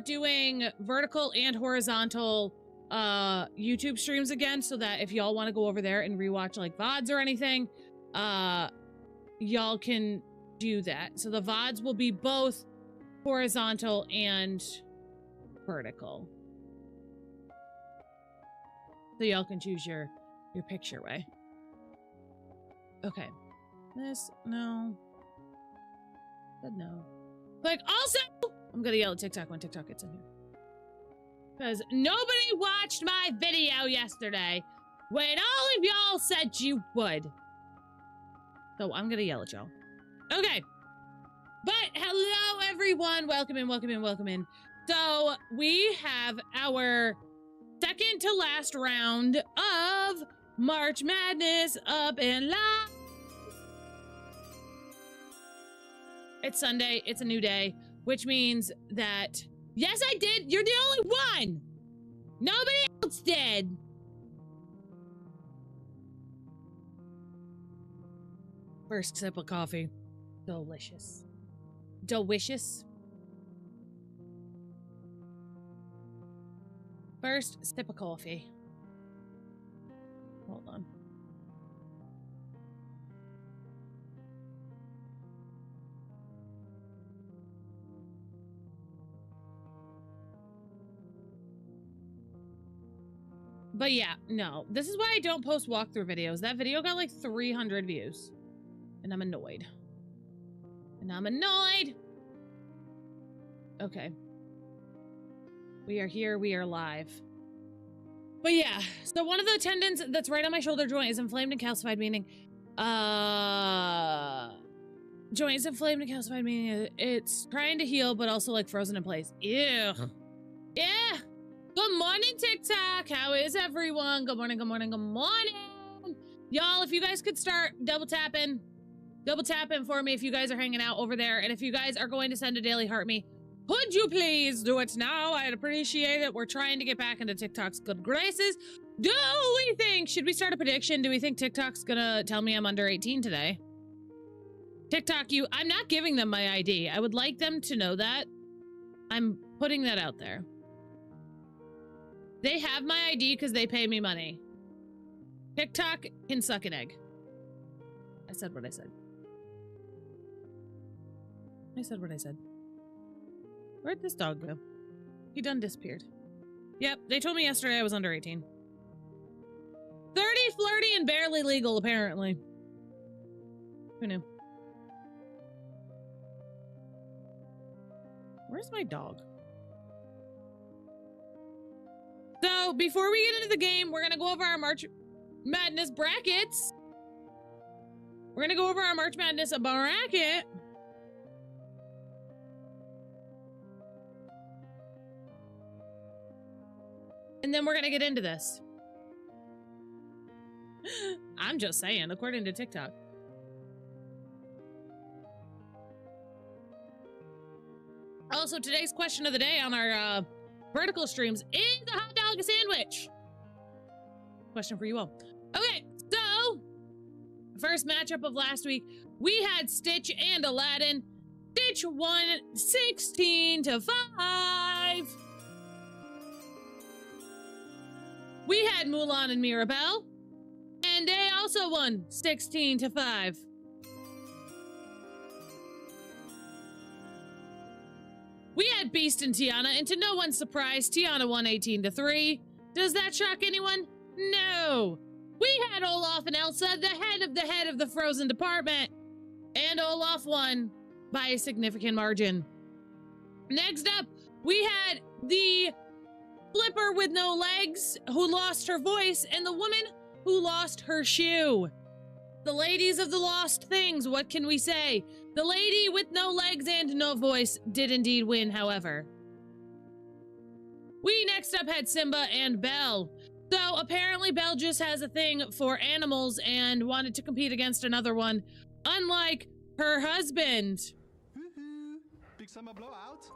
doing vertical and horizontal YouTube streams again, so that if y'all want to go over there and rewatch like VODs or anything, y'all can do that. So the VODs will be both horizontal and vertical. So y'all can choose your picture way. Okay. This, no. Said no. Like, also, I'm gonna yell at TikTok when TikTok gets in here. Because nobody watched my video yesterday when all of y'all said you would. So I'm gonna yell at y'all. Okay. But hello, everyone. Welcome in, welcome in, welcome in. So we have our second to last round of March Madness up and live. It's Sunday. It's a new day, which means that, yes, I did. You're the only one. Nobody else did. First sip of coffee. Delicious. Delicious. First sip of coffee. Hold on. But yeah, no. This is why I don't post walkthrough videos. That video got like 300 views. And I'm annoyed. And I'm annoyed! Okay. We are here. We are live. But yeah, so one of the tendons that's right on my shoulder joint is inflamed and calcified, meaning... joint is inflamed and calcified, meaning it's trying to heal, but also like frozen in place. Ew. Huh. Yeah! Good morning, TikTok! How is everyone? Good morning, good morning, good morning! Y'all, if you guys could start double tapping for me if you guys are hanging out over there, and if you guys are going to send a daily heart me, could you please do it now? I'd appreciate it. We're trying to get back into TikTok's good graces. Do we think, should we start a prediction? Do we think TikTok's gonna tell me I'm under 18 today? TikTok, I'm not giving them my ID. I would like them to know that. I'm putting that out there. They have my ID because they pay me money. TikTok can suck an egg. I said what I said. I said what I said. Where'd this dog go? He done disappeared. Yep, they told me yesterday I was under 18. 30, flirty, and barely legal, apparently. Who knew? Where's my dog? So, before we get into the game, we're gonna go over our March Madness brackets. We're gonna go over our March Madness bracket. And then we're gonna get into this. I'm just saying, according to TikTok. Also, today's question of the day on our vertical streams is a hot dog a sandwich? Question for you all. Okay, so first matchup of last week, we had Stitch and Aladdin. Stitch won 16-5. We had Mulan and Mirabelle, and they also won 16-5. We had Beast and Tiana, and to no one's surprise, Tiana won 18-3. Does that shock anyone? No. We had Olaf and Elsa, the head of the Frozen department, and Olaf won by a significant margin. Next up, we had the flipper with no legs who lost her voice, and the woman who lost her shoe. The ladies of the lost things, what can we say? The lady with no legs and no voice did indeed win, however. We next up had Simba and Belle. So apparently Belle just has a thing for animals and wanted to compete against another one, unlike her husband. Big summer blowout.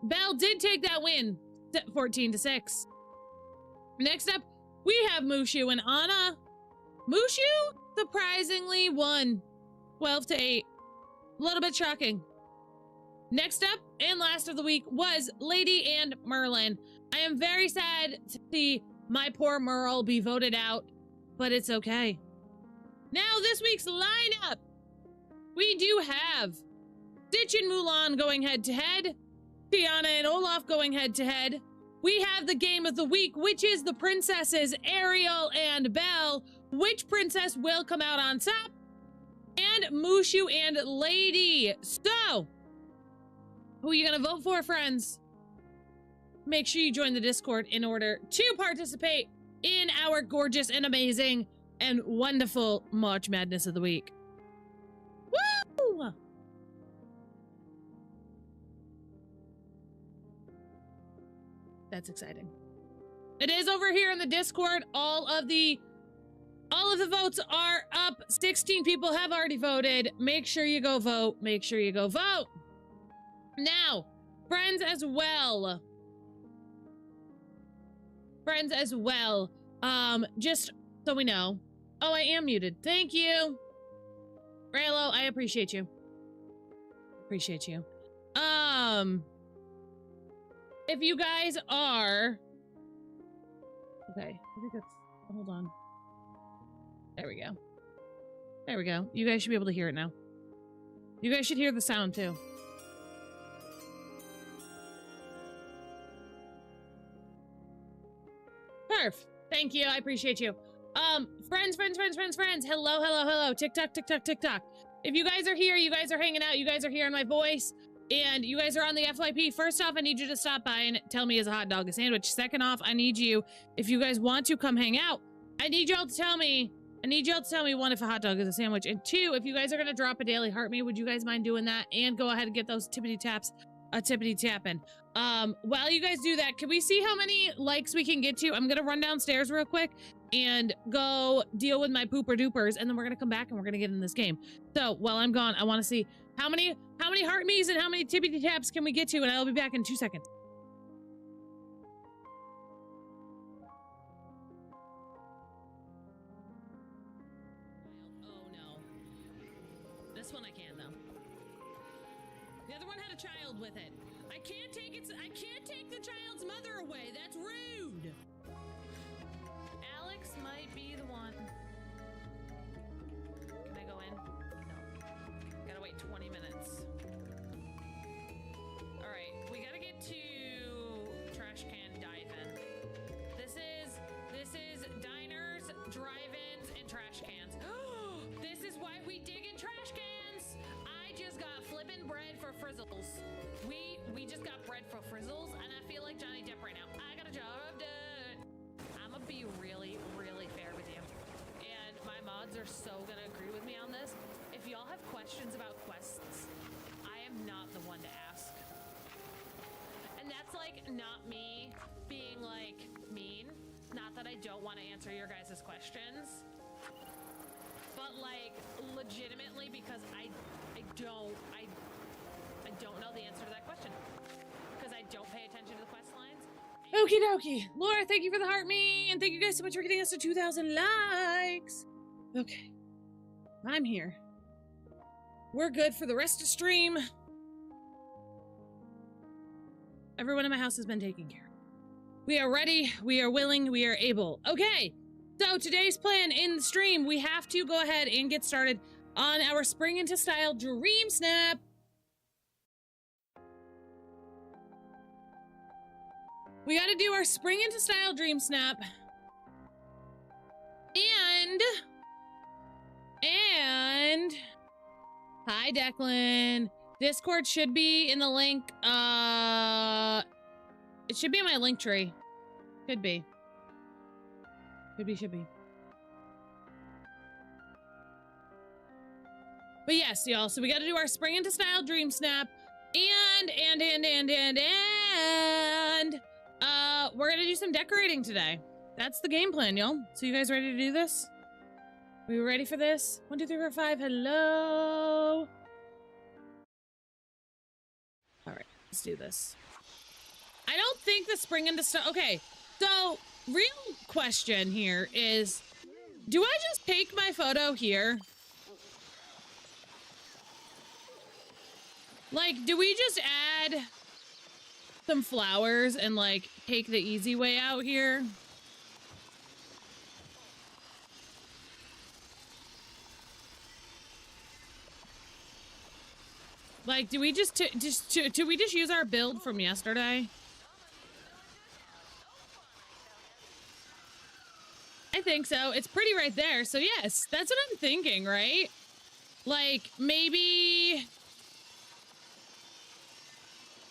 Belle did take that win, 14-6. Next up, we have Mushu and Anna. Mushu surprisingly won 12-8. A little bit shocking. Next up and last of the week was Lady and Merlin. I am very sad to see my poor Merle be voted out, but it's okay. Now this week's lineup. We do have Stitch and Mulan going head to head. Tiana and Olaf going head to head. We have the game of the week, which is the princesses Ariel and Belle. Which princess will come out on top? And Mushu and Lady. So, who are you gonna vote for, friends? Make sure you join the Discord in order to participate in our gorgeous and amazing and wonderful March Madness of the week. Woo! That's exciting. It is over here in the Discord. All of the votes are up. 16 people have already voted. Make sure you go vote. Make sure you go vote. Now, friends as well. Just so we know. Oh, I am muted. Thank you. Raylo, I appreciate you. Appreciate you. If you guys are... Okay, I think that's... Hold on. There we go. There we go. You guys should be able to hear it now. You guys should hear the sound, too. Perf. Thank you. I appreciate you. Friends. Hello. TikTok. If you guys are here, you guys are hanging out, you guys are hearing my voice, and you guys are on the FYP, first off, I need you to stop by and tell me is a hot dog a sandwich. Second off, I need you, if you guys want to come hang out, I need y'all to tell me, one, if a hot dog is a sandwich, and two, if you guys are gonna drop a daily heart me, would you guys mind doing that? And go ahead and get those tippity tapping. While you guys do that, can we see how many likes we can get to? I'm gonna run downstairs real quick and go deal with my pooper doopers, and then we're gonna come back and we're gonna get in this game. So while I'm gone, I want to see how many heart me's and how many tippity taps can we get to, and I'll be back in 2 seconds. Oh no, this one I can though. The other one had a child with it. I can't take the child's mother away. That's rude. Alex might be the one. Can I go in? No. Gotta wait 20 minutes. All right, we gotta get to trash can dive-in. This is diners, drive-ins, and trash cans. This is why we dig in trash cans. I just got flippin' bread for frizzles. We just got bread for frizzles, and I feel like Johnny Depp right now. I got a job done. I'm gonna be really fair with you. And my mods are so gonna agree with me on this. If y'all have questions about quests, I am not the one to ask. And that's like not me being like mean. Not that I don't want to answer your guys' questions. But like legitimately because I don't know the answer to that question. Because I don't pay attention to the quest lines. Okie dokie. Laura, thank you for the heart me, and thank you guys so much for getting us to 2,000 likes. Okay. I'm here. We're good for the rest of stream. Everyone in my house has been taken care of. We are ready, we are willing, we are able. Okay, so today's plan in the stream, we have to go ahead and get started on our Spring Into Style Dreamsnap. We gotta do our Spring Into Style Dreamsnap. And hi Declan. Discord should be in the link. It should be in my link tree. Could be. Should be. But yes, y'all, so we gotta do our Spring Into Style Dreamsnap. And we're gonna do some decorating today. That's the game plan, y'all. So you guys ready to do this? Are we ready for this? 1, 2, 3, 4, 5. Hello. All right, let's do this. I don't think the Spring Into Style. Okay, so real question here is, do I just take my photo here? Like, do we just add some flowers and, like, take the easy way out here? Like, do we just use our build from yesterday? I think so. It's pretty right there. So yes, that's what I'm thinking, right? Like, maybe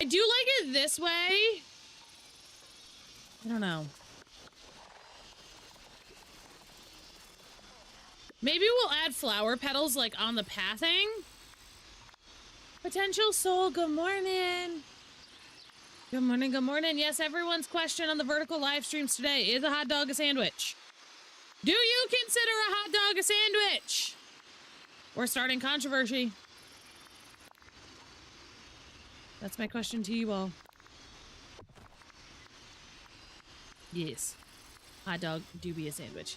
I do like it this way. I don't know. Maybe we'll add flower petals, like, on the pathing. Potential soul, good morning. Good morning, good morning. Yes, everyone's question on the vertical live streams today, is a hot dog a sandwich? Do you consider a hot dog a sandwich? We're starting controversy. That's my question to you all. Yes. Hot dog do be a sandwich.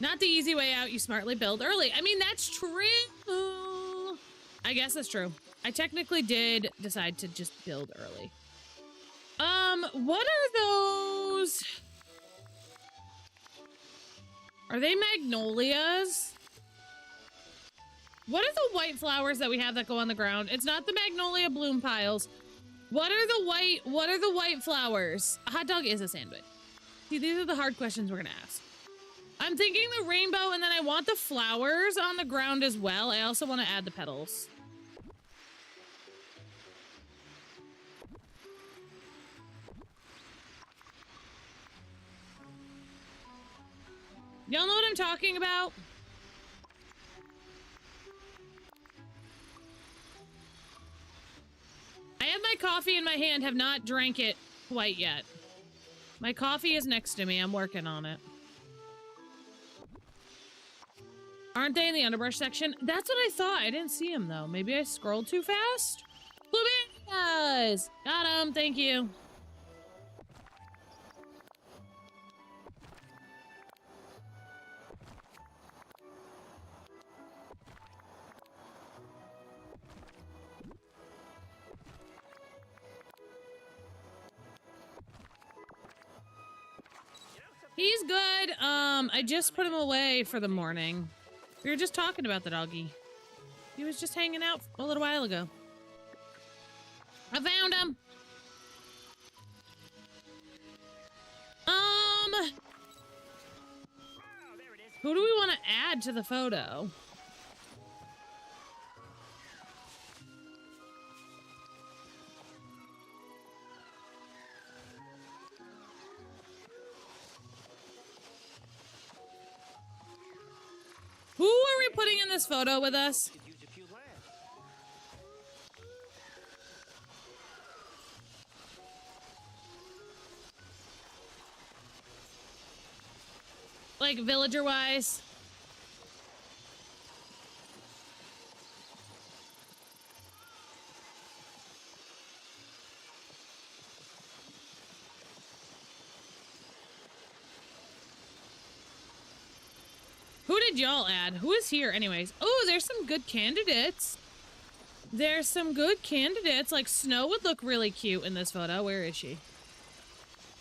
Not the easy way out, you smartly build early. I mean, that's true. I guess that's true. I technically did decide to just build early. What are those? Are they magnolias? What are the white flowers that we have that go on the ground? It's not the magnolia bloom piles. What are the white flowers? A hot dog is a sandwich. See, these are the hard questions we're gonna ask. I'm thinking the rainbow, and then I want the flowers on the ground as well. I also want to add the petals. Y'all know what I'm talking about? I have my coffee in my hand, have not drank it quite yet. My coffee is next to me, I'm working on it. Aren't they in the underbrush section? That's what I thought. I didn't see him though. Maybe I scrolled too fast? Blueberries! Got him, thank you. He's good. I just put him away for the morning. We were just talking about the doggy. He was just hanging out a little while ago. I found him. Who do we want to add to the photo? Who are we putting in this photo with us? Like, villager-wise? Who did y'all add? Who is here anyways? Oh, there's some good candidates. There's some good candidates. Like, Snow would look really cute in this photo. Where is she?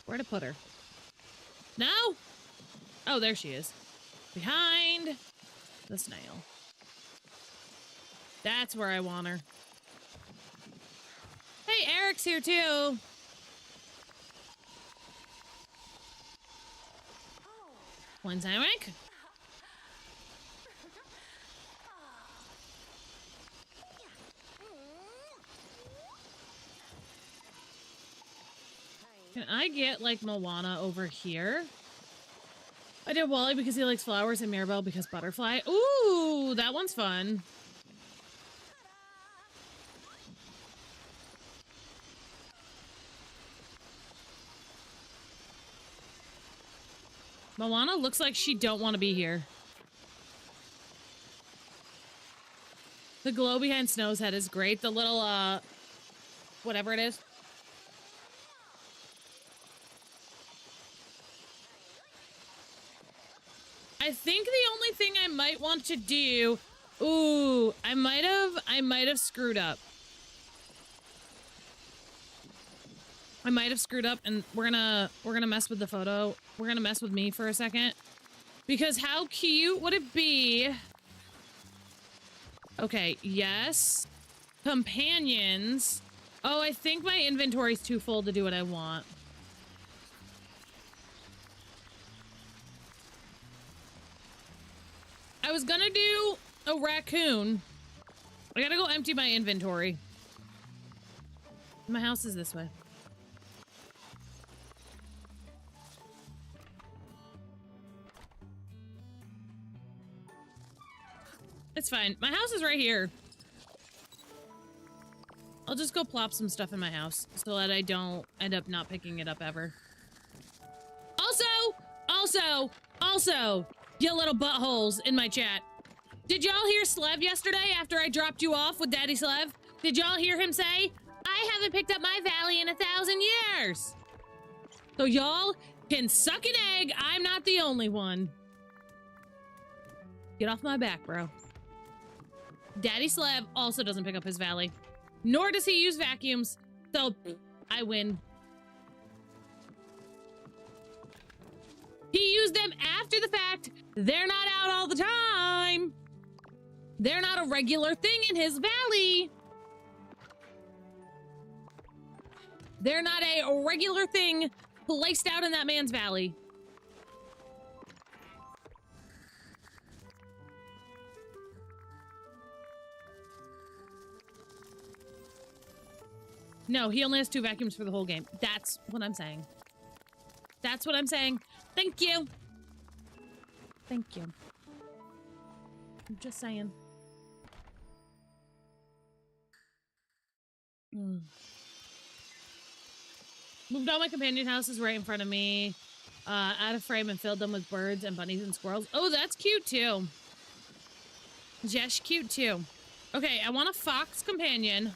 Where to put her? No? Oh, there she is. Behind the snail. That's where I want her. Hey, Eric's here too. When's Eric? Can I get, like, Moana over here? I did Wally because he likes flowers and Mirabelle because butterfly. Ooh, that one's fun. Moana looks like she don't want to be here. The glow behind Snow's head is great. The little, whatever it is. I think the only thing I might want to do... Ooh, I might have screwed up. I might have screwed up, and we're gonna mess with the photo. We're gonna mess with me for a second. Because how cute would it be? Okay, yes. Companions. Oh, I think my inventory's too full to do what I want. I was gonna do a raccoon. I gotta go empty my inventory. My house is this way. It's fine. My house is right here. I'll just go plop some stuff in my house so that I don't end up not picking it up ever. Also, you little buttholes in my chat. Did y'all hear Slev yesterday after I dropped you off with Daddy Slev? Did y'all hear him say, I haven't picked up my valley in 1,000 years? So y'all can suck an egg. I'm not the only one. Get off my back, bro. Daddy Slev also doesn't pick up his valley. Nor does he use vacuums. So, I win. He used them after the fact. They're not out all the time. They're not a regular thing in his valley. They're not a regular thing placed out in that man's valley. No, he only has 2 vacuums for the whole game. That's what I'm saying. That's what I'm saying. Thank you. Thank you. I'm just saying. Moved all my companion houses right in front of me. Out of frame and filled them with birds and bunnies and squirrels. Oh, that's cute too. Jesh, cute too. Okay, I want a fox companion.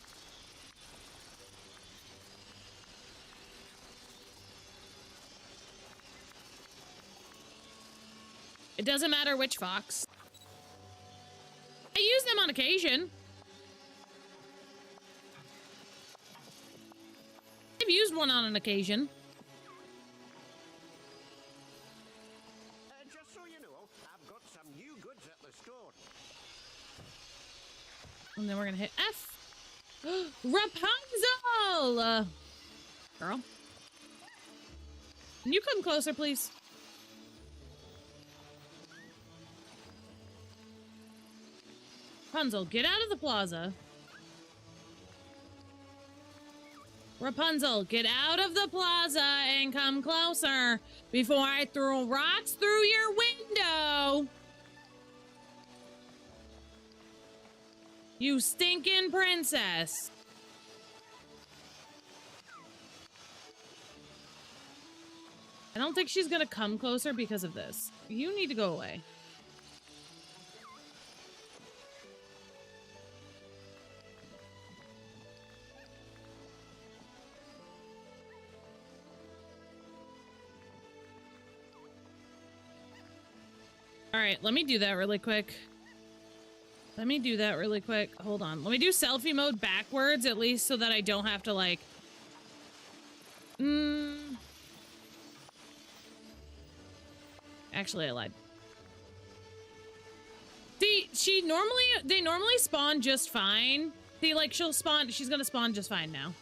It doesn't matter which fox. I use them on occasion. I've used one on an occasion. Just so you know, I've got some new goods at the store. And then we're gonna hit F. Rapunzel! Girl. Can you come closer, please? Rapunzel, get out of the plaza. Rapunzel, get out of the plaza and come closer before I throw rocks through your window. You stinking princess. I don't think she's gonna come closer because of this. You need to go away. All right, let me do that really quick. Hold on. Let me do selfie mode backwards, at least, so that I don't have to, like... Actually, I lied. See, they normally spawn just fine. See, like, she's gonna spawn just fine now.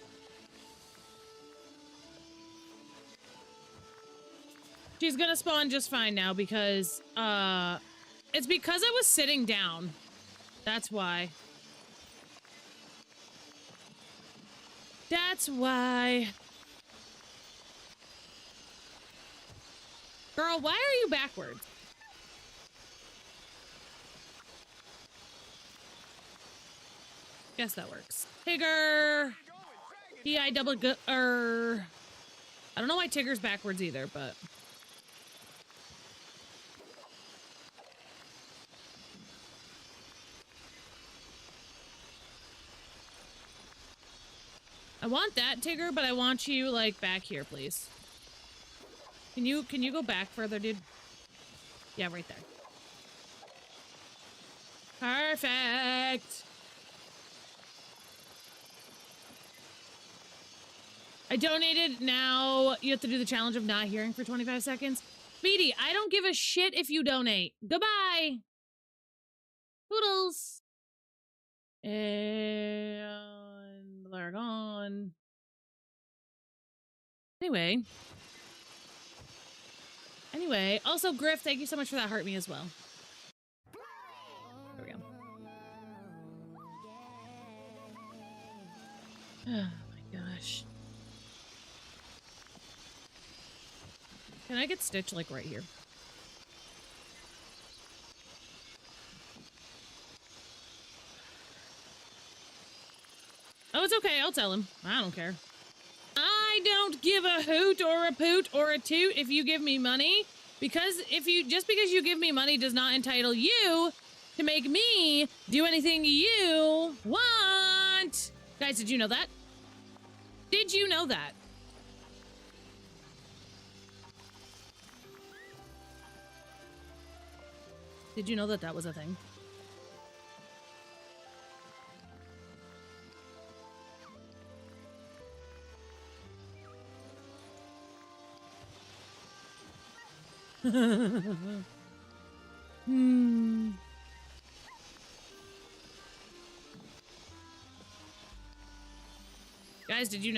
She's gonna spawn just fine now because, it's because I was sitting down. That's why. That's why. Girl, why are you backwards? Guess that works. Tigger! T-I-double-G-er. I don't know why Tigger's backwards either, but... I want that, Tigger, but I want you, like, back here, please. Can you go back further, dude? Yeah, right there. Perfect! I donated. Now you have to do the challenge of not hearing for 25 seconds. Speedy, I don't give a shit if you donate. Goodbye. Poodles. And they're gone. Anyway, also Griff, thank you so much for that. Hurt me as well. There we go. Oh my gosh. Can I get Stitch like right here? Oh, it's okay. I'll tell him. I don't care. I don't give a hoot or a poot or a toot if you give me money, because just because you give me money does not entitle you to make me do anything you want. Guys, did you know that? Did you know that? Did you know that that was a thing? Guys, did you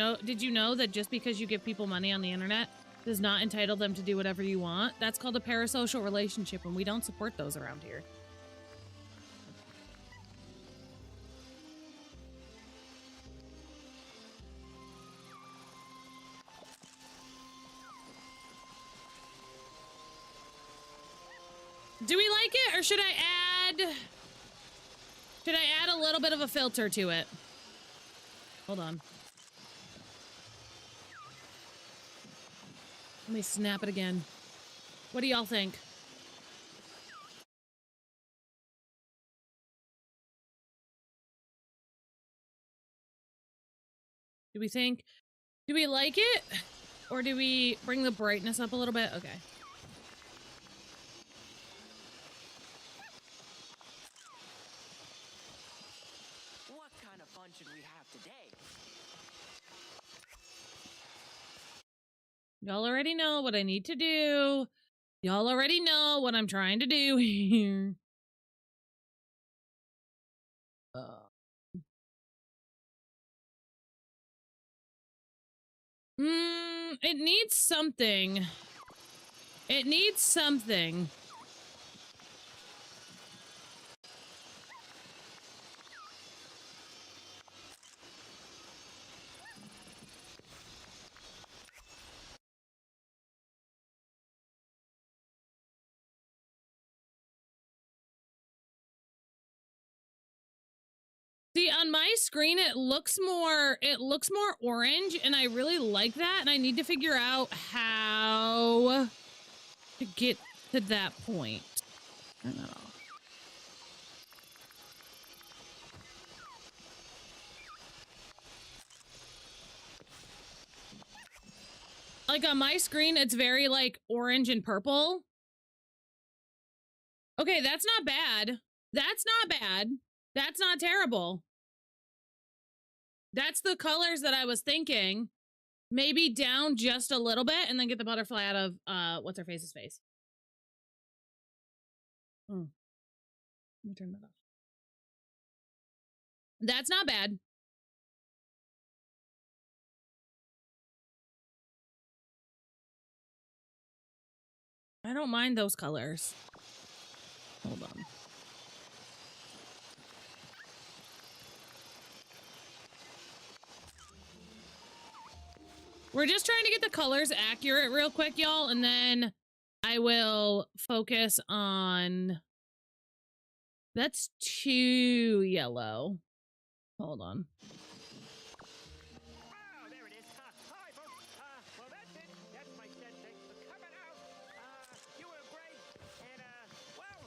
know that just because you give people money on the internet does not entitle them to do whatever you want? That's called a parasocial relationship, and we don't support those around here. Do we like it, or should I add a little bit of a filter to it? Hold on. Let me snap it again. What do y'all think? Do we like it? Or do we bring the brightness up a little bit? Okay. What kind of fun should we have today? Y'all already know what I need to do. Y'all already know what I'm trying to do here. It needs something. It needs something. See, on my screen, it looks more orange, and I really like that, and I need to figure out how to get to that point. I don't know. Like, on my screen, it's very, like, orange and purple. Okay, that's not bad. That's not bad. That's not terrible. That's the colors that I was thinking. Maybe down just a little bit and then get the butterfly out of what's-her-face's face. Let me turn that off. That's not bad. I don't mind those colors. Hold on. We're just trying to get the colors accurate real quick, y'all, and then I will focus on... That's too yellow. Hold on. Oh, there it is. Hi, folks. Well, that's it. That's my set. Thanks for coming out. You were great. And, well,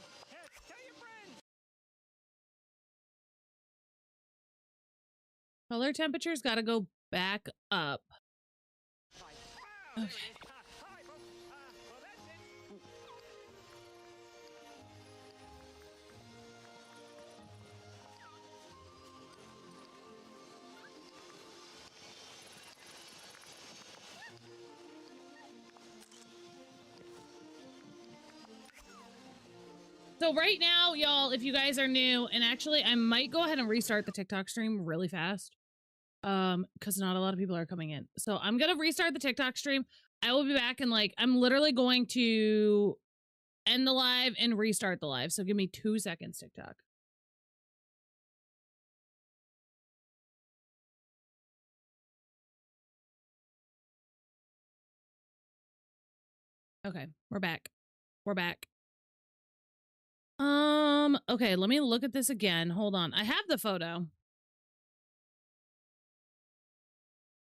tell your friends. Color temperature's got to go back up. Okay. Hi, folks. Well, that's it. So right now, y'all, if you guys are new, and actually I might go ahead and restart the TikTok stream really fast. Because not a lot of people are coming in. So I'm gonna restart the TikTok stream. I will be back in like, I'm literally going to end the live and restart the live. So give me 2 seconds, TikTok. Okay, we're back. We're back. Okay, let me look at this again. Hold on. I have the photo.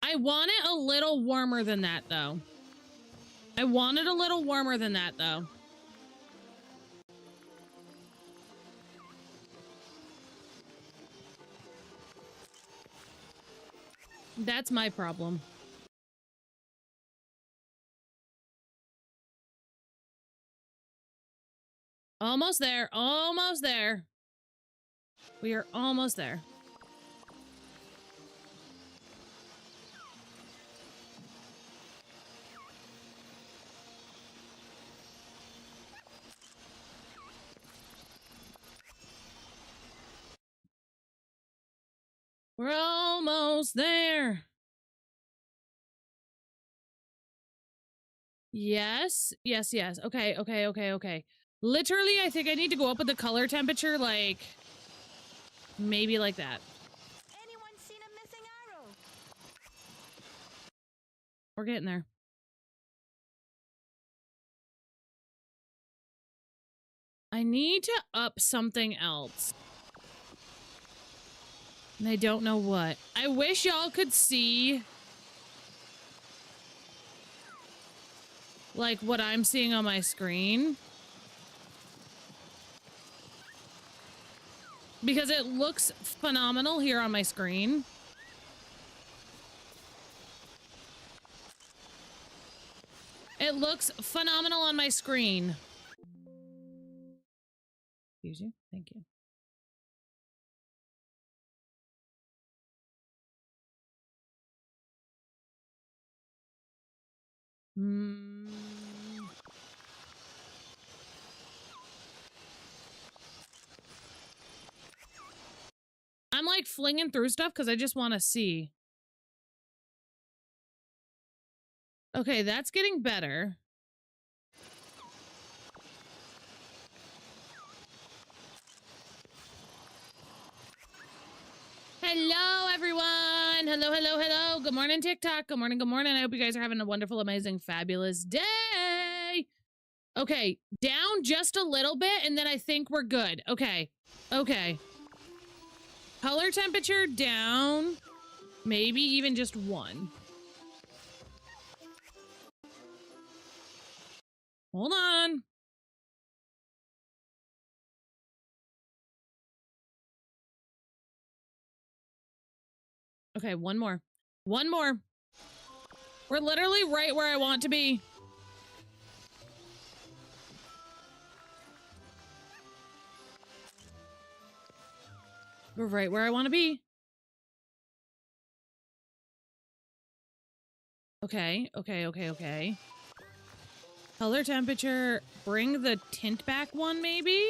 I want it a little warmer than that, though. I want it a little warmer than that, though. That's my problem. Almost there. Almost there. We are almost there. We're almost there. Yes. Yes, yes. Okay, okay, okay, okay. Literally, I think I need to go up with the color temperature, like, maybe like that. Anyone seen a missing arrow? We're getting there. I need to up something else. And I don't know what. I wish y'all could see, like, what I'm seeing on my screen. Because it looks phenomenal here on my screen. It looks phenomenal on my screen. Excuse you. Thank you. I'm like flinging through stuff because I just want to see. Okay, that's getting better. Hello, everyone. Hello, hello, hello. Good morning, TikTok. Good morning, good morning. I hope you guys are having a wonderful, amazing, fabulous day. Okay, down just a little bit, and then I think we're good. Okay, okay. Color temperature down. Maybe even just 1. Hold on. Okay, 1 more. 1 more. We're literally right where I want to be. We're right where I want to be. Okay, okay, okay, okay. Color temperature. Bring the tint back 1, maybe?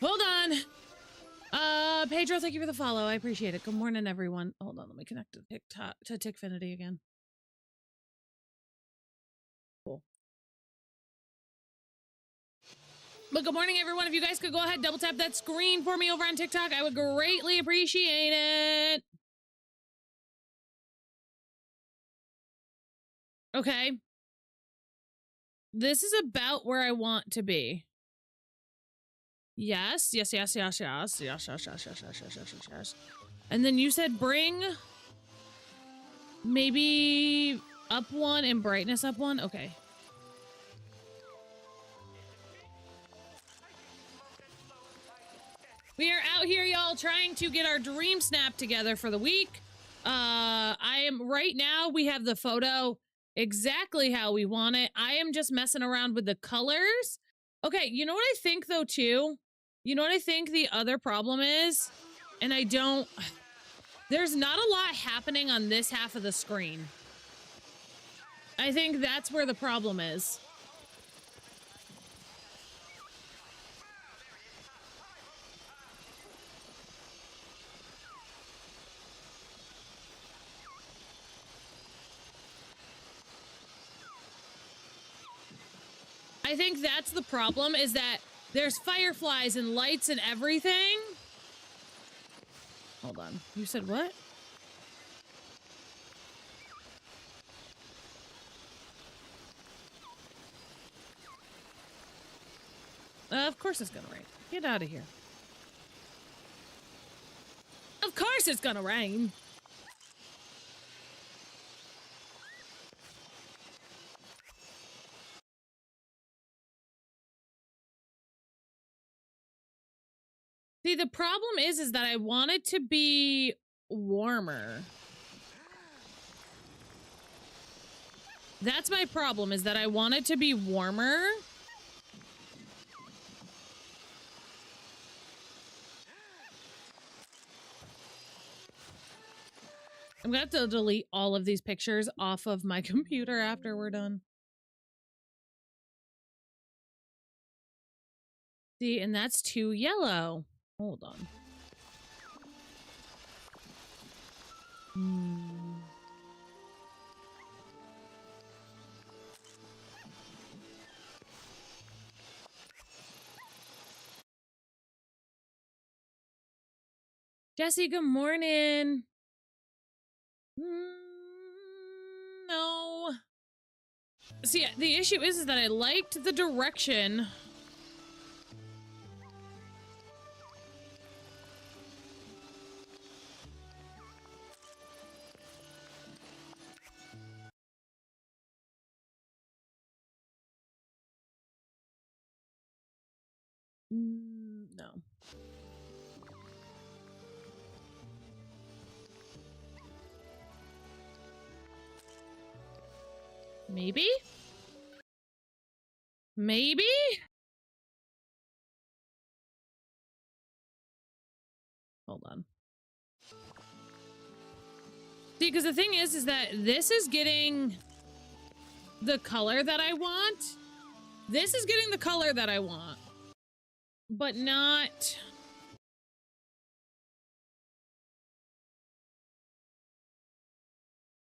Hold on. Pedro, thank you for the follow. I appreciate it. Good morning, everyone. Hold on, let me connect to TikTok to Tickfinity again. Cool. But good morning, everyone. If you guys could go ahead, double tap that screen for me over on TikTok, I would greatly appreciate it. Okay. This is about where I want to be. Yes, yes, yes, yes, yes, yes, yes, yes, yes, yes, yes, yes, yes. And then you said bring maybe up 1 and brightness up 1. Okay. We are out here, y'all, trying to get our Dreamsnap together for the week. I am right now. We have the photo exactly how we want it. I am just messing around with the colors. Okay, you know what I think though too? You know what I think the other problem is? And I don't... There's not a lot happening on this half of the screen. I think that's where the problem is. I think that's the problem, is that there's fireflies and lights and everything. Hold on. You said what? Of course it's gonna rain. Get out of here. Of course it's gonna rain. See, the problem is that I want it to be warmer. That's my problem, is that I want it to be warmer. I'm gonna have to delete all of these pictures off of my computer after we're done. See, and that's too yellow. Hold on. Jesse, good morning. No. See, the issue is that I liked the direction. No. Maybe? Maybe? Hold on. See, because the thing is that this is getting the color that I want. This is getting the color that I want. But not...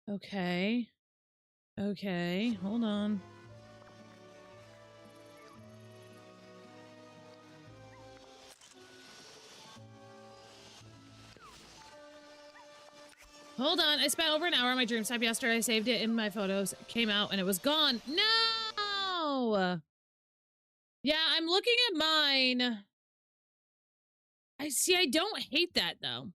Okay. Okay, hold on. Hold on, I spent over an hour on my Dreamsnap yesterday. I saved it in my photos. It came out and it was gone. No! Yeah, I'm looking at mine. I see, I don't hate that though.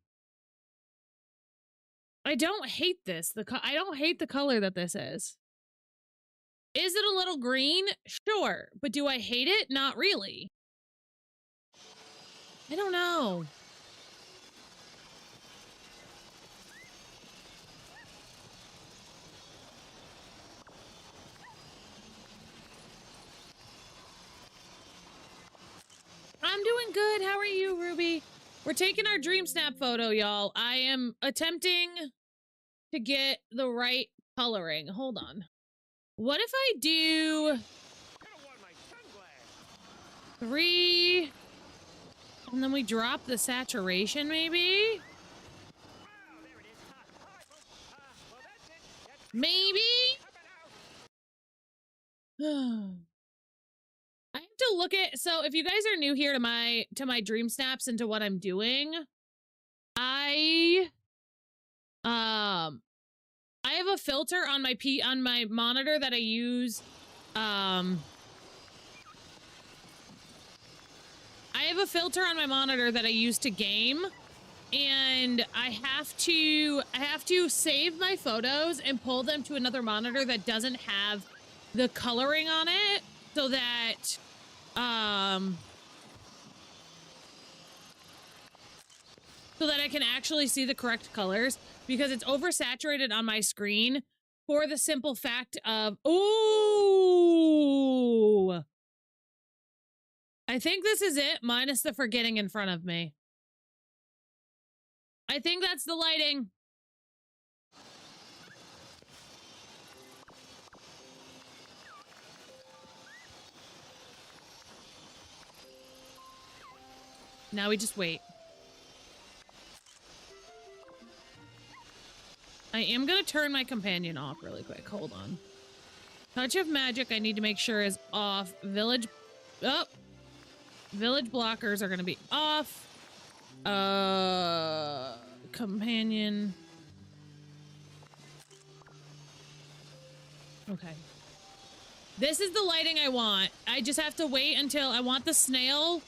I don't hate this. I don't hate the color that this is. Is it a little green? Sure. But do I hate it? Not really. I don't know. I'm doing good. How are you, Ruby? We're taking our Dreamsnap photo, y'all. I am attempting to get the right coloring. Hold on. What if I do 3, and then we drop the saturation, maybe? Maybe? I have to look at, so if you guys are new here to my Dreamsnaps and to what I'm doing, I have a filter on my monitor that I use. I have a filter on my monitor that I use to game, and I have to save my photos and pull them to another monitor that doesn't have the coloring on it, so that I can actually see the correct colors, because it's oversaturated on my screen for the simple fact of, ooh, I think this is it, minus the forgetting in front of me. I think that's the lighting. Now we just wait. I am gonna turn my companion off really quick. Hold on. Touch of magic I need to make sure is off. Village... Oh! Village blockers are gonna be off. Companion... Okay. This is the lighting I want. I just have to wait until I want the snail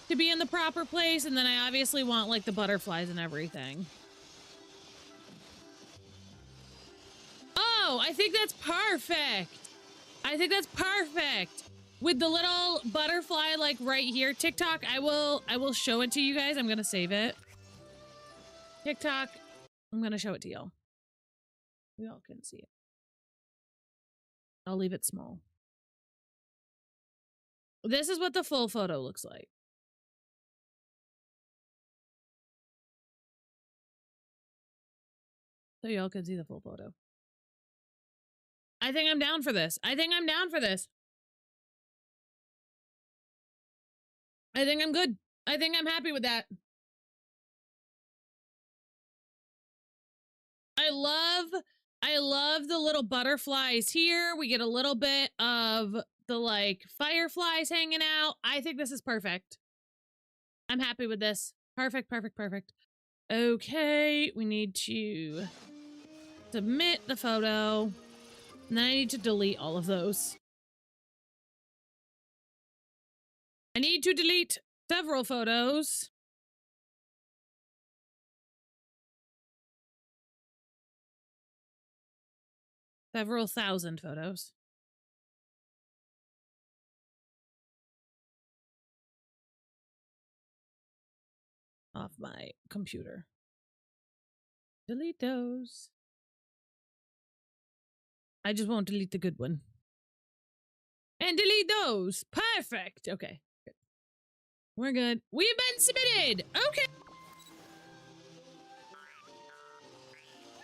to be in the proper place, and then I obviously want, like, the butterflies and everything. Oh, I think that's perfect. I think that's perfect. With the little butterfly, like, right here. TikTok, I will show it to you guys. I'm gonna save it. TikTok, I'm gonna show it to y'all. Y'all can see it. I'll leave it small. This is what the full photo looks like. So y'all can see the full photo. I think I'm down for this. I think I'm down for this. I think I'm good. I think I'm happy with that. I love the little butterflies here. We get a little bit of the, like, fireflies hanging out. I think this is perfect. I'm happy with this. Perfect, perfect, perfect. Okay, we need to submit the photo. And then I need to delete all of those. I need to delete several photos. Several thousand photos. Off my computer. Delete those. I just won't delete the good one. And delete those. Perfect. Okay. Good. We're good. We've been submitted. Okay.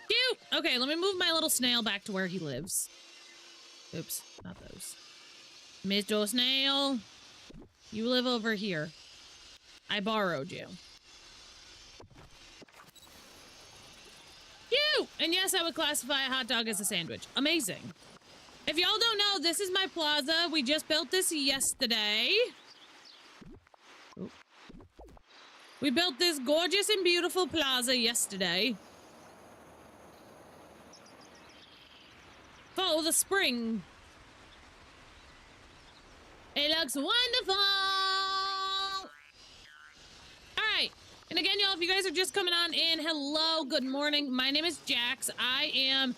Cute. Okay, let me move my little snail back to where he lives. Oops, not those. Mr. Snail, you live over here. I borrowed you. Cute! And yes, I would classify a hot dog as a sandwich. Amazing. If y'all don't know, this is my plaza. We just built this yesterday. Ooh. We built this gorgeous and beautiful plaza yesterday. For the spring. It looks wonderful! Alright. And again, y'all, if you guys are just coming on in, hello, good morning. My name is Jax. I am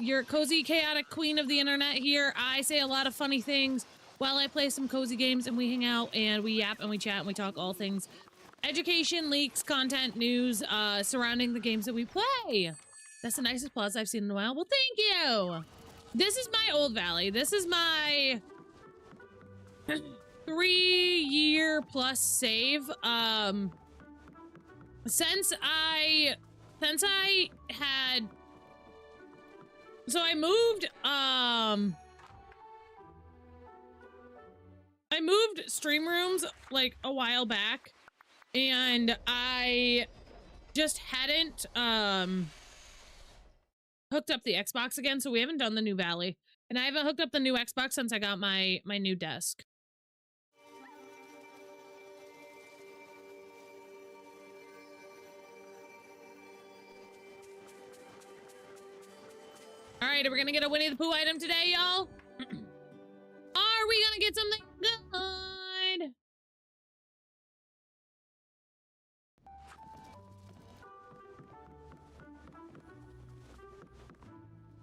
your cozy, chaotic queen of the internet here. I say a lot of funny things while I play some cozy games, and we hang out, and we yap, and we chat, and we talk all things education, leaks, content, news, surrounding the games that we play. That's the nicest plaza I've seen in a while. Well, thank you! This is my old valley. This is my 3-year plus save. Since I had, so I moved stream rooms like a while back, and I just hadn't hooked up the Xbox again, so we haven't done the new Valley. And I haven't hooked up the new Xbox since I got my new desk. All right, are we gonna get a Winnie the Pooh item today, y'all? Are we gonna get something good?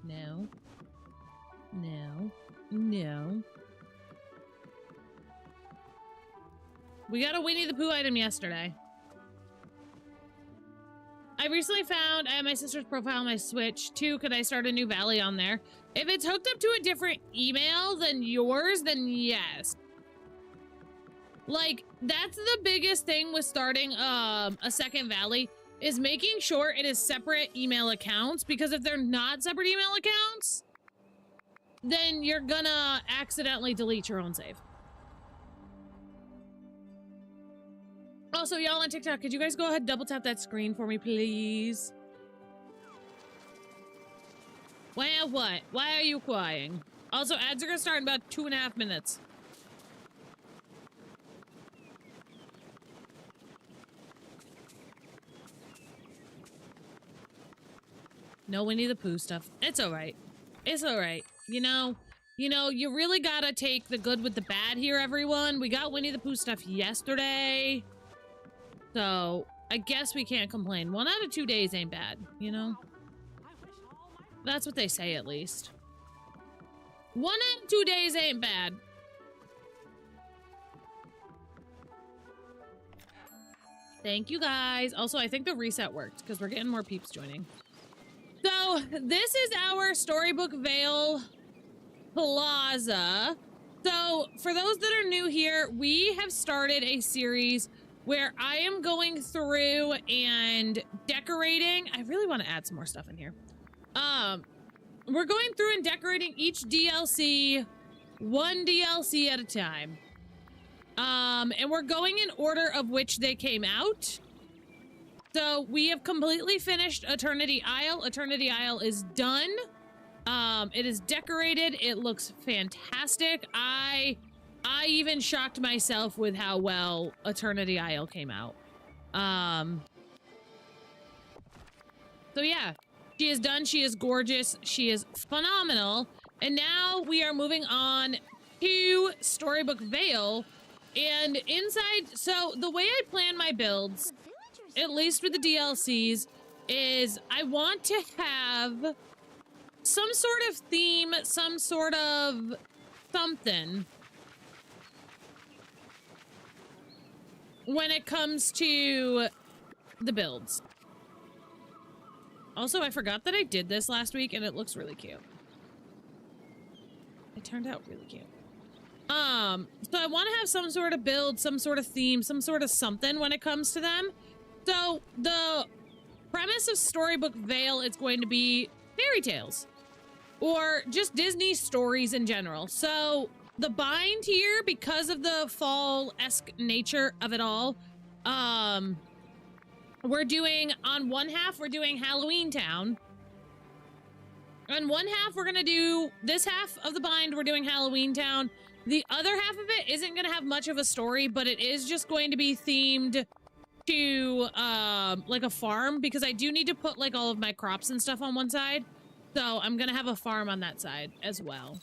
No. No. No. We got a Winnie the Pooh item yesterday. I recently found I have my sister's profile on my Switch too. Could I start a new Valley on there? If it's hooked up to a different email than yours, then yes. Like, that's the biggest thing with starting a second Valley, is making sure it is separate email accounts, because if they're not separate email accounts, then you're gonna accidentally delete your own save. Also, y'all on TikTok, could you guys go ahead and double tap that screen for me, please? Well, what? Why are you crying? Also, ads are gonna start in about 2.5 minutes. No Winnie the Pooh stuff. It's alright. It's alright. You know, you really gotta take the good with the bad here, everyone. We got Winnie the Pooh stuff yesterday. So, I guess we can't complain. 1 out of 2 days ain't bad, you know? That's what they say, at least. 1 out of 2 days ain't bad. Thank you, guys. Also, I think the reset worked, because we're getting more peeps joining. So, this is our Storybook Vale Plaza. So, for those that are new here, we have started a series where I am going through and decorating. I really want to add some more stuff in here. We're going through and decorating each DLC, 1 DLC at a time. And we're going in order of which they came out. So we have completely finished Eternity Isle. Eternity Isle is done. It is decorated. It looks fantastic. I even shocked myself with how well Eternity Isle came out. So yeah, she is done. She is gorgeous. She is phenomenal. And now we are moving on to Storybook Vale. And inside, so the way I plan my builds, at least with the DLCs, is I want to have some sort of theme, some sort of something when it comes to the builds. Also, I forgot that I did this last week and it looks really cute. It turned out really cute. So I want to have some sort of build, some sort of theme, some sort of something when it comes to them. So the premise of Storybook Vale is going to be fairy tales or just Disney stories in general. So the bind here, because of the fall-esque nature of it all, we're doing, on one half, we're doing Halloween Town. On one half, we're gonna do, this half of the bind, we're doing Halloween Town. The other half of it isn't gonna have much of a story, but it is just going to be themed to, like a farm, because I do need to put, like, all of my crops and stuff on one side. So I'm gonna have a farm on that side as well.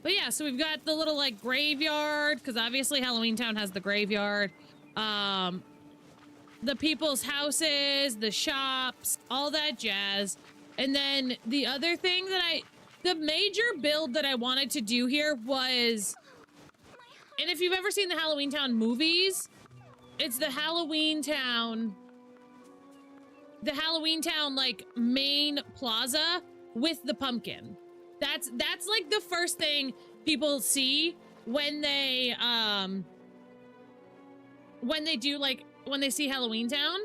But yeah, so we've got the little, like, graveyard, because obviously Halloween Town has the graveyard. The people's houses, the shops, all that jazz. And then the other thing that the major build that I wanted to do here was, and if you've ever seen the Halloween Town movies, it's the Halloween Town, like, main plaza with the pumpkin. That's like the first thing people see when they do, like, when they see Halloween Town.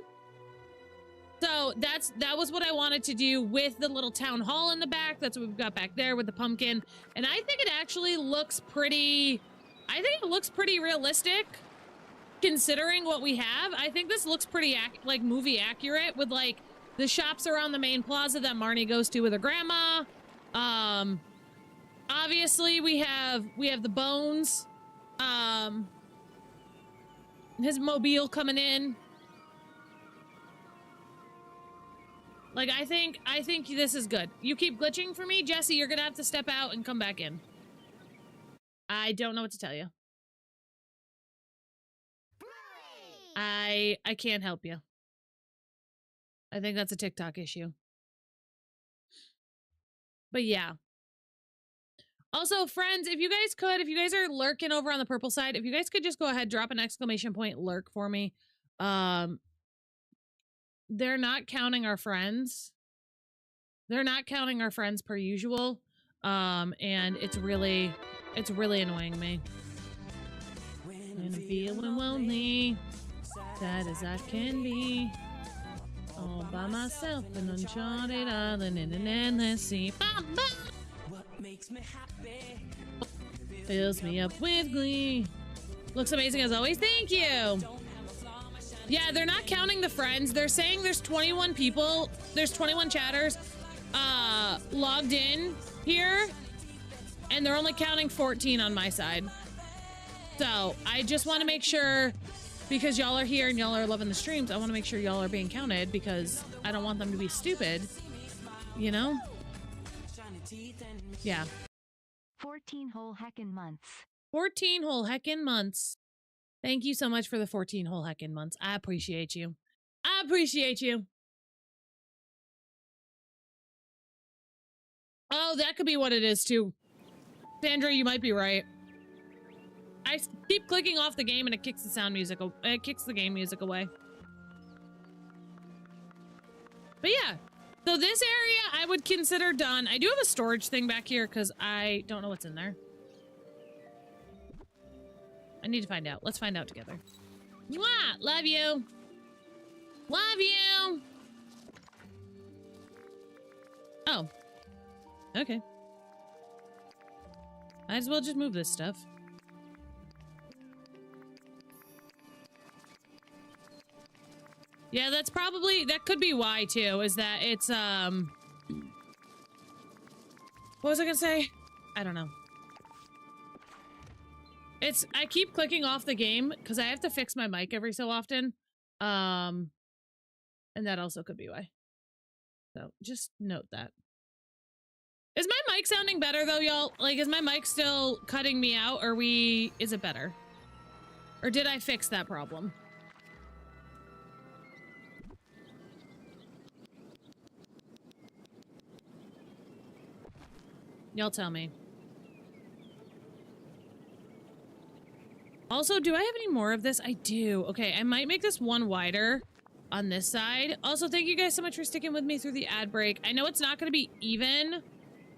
So that was what I wanted to do with the little town hall in the back. That's what we've got back there with the pumpkin. And I think it actually looks pretty, realistic considering what we have. I think this looks pretty like movie accurate with, like, the shops around the main plaza that Marnie goes to with her grandma. Obviously we have the Bones, his mobile coming in. Like, I think this is good. You keep glitching for me, Jesse, you're gonna have to step out and come back in. I don't know what to tell you. I can't help you. I think that's a TikTok issue. But yeah. Also, friends, if you guys are lurking over on the purple side, if you guys could just go ahead, drop an exclamation point lurk for me. They're not counting our friends. They're not counting our friends per usual. And it's really annoying me. When I'm feeling lonely, sad as I can be, all by myself in uncharted island in an endless sea. What makes me happy fills me up with glee. Looks amazing as always. Thank you. Yeah, they're not counting the friends. They're saying there's 21 people. There's 21 chatters. logged in here, and they're only counting 14 on my side. So I just want to make sure, because y'all are here and y'all are loving the streams, I want to make sure y'all are being counted because I don't want them to be stupid, you know? Yeah. 14 whole heckin' months. 14 whole heckin' months. Thank you so much for the 14 whole heckin' months. I appreciate you. I appreciate you. Oh, that could be what it is too. Sandra, you might be right. I keep clicking off the game and it kicks the sound music. It kicks the game music away. But yeah, so this area I would consider done. I do have a storage thing back here because I don't know what's in there. I need to find out. Let's find out together. Mwah! Love you. Love you. Oh. Okay. Might as well just move this stuff. Yeah, that's probably, that could be why too, is that it's, what was I gonna say? I don't know. I keep clicking off the game because I have to fix my mic every so often. And that also could be why. So just note that. Is my mic sounding better though, y'all? Like, is my mic still cutting me out, or is it better? Or did I fix that problem? Y'all tell me. Also, do I have any more of this? I do. Okay, I might make this one wider on this side. Also, thank you guys so much for sticking with me through the ad break. I know it's not going to be even,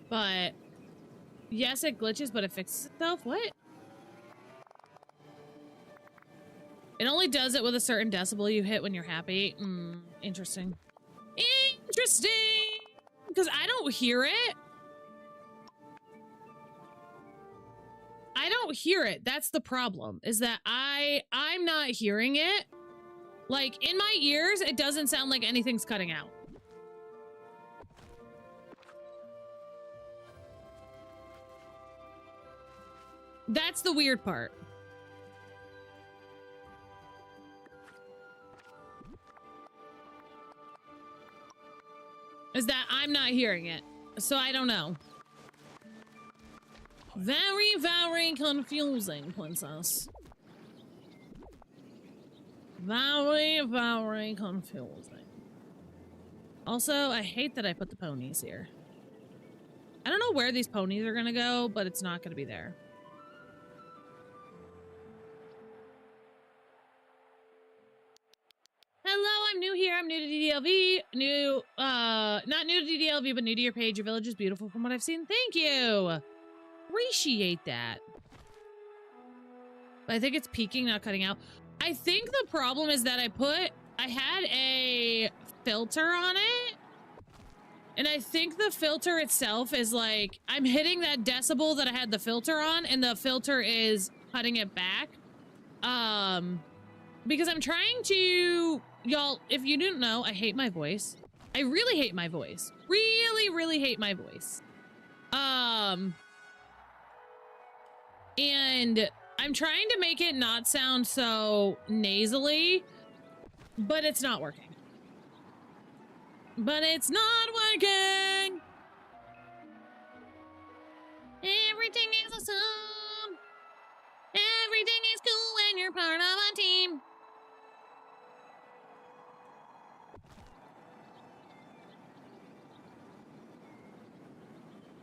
but yes, it glitches, but it fixes itself. What? It only does it with a certain decibel you hit when you're happy. Interesting. Interesting! Because I don't hear it. I don't hear it. That's the problem, is that I'm not hearing it. Like, in my ears, it doesn't sound like anything's cutting out. That's the weird part. Is that I'm not hearing it. So I don't know. Very, very confusing, princess. Very, very confusing. Also, I hate that I put the ponies here. I don't know where these ponies are gonna go, but it's not gonna be there. Hello, I'm new here. I'm new to DDLV. Not new to DDLV, but new to your page. Your village is beautiful from what I've seen. Thank you. Appreciate that. But I think it's peaking, not cutting out. I think the problem is that I had a filter on it. And I think the filter itself is like, I'm hitting that decibel that I had the filter on, and the filter is cutting it back. Because I'm trying to, y'all, if you didn't know, I hate my voice. I really hate my voice. Really, really hate my voice. And I'm trying to make it not sound so nasally, but it's not working. But it's not working. Everything is awesome. Everything is cool when you're part of a team.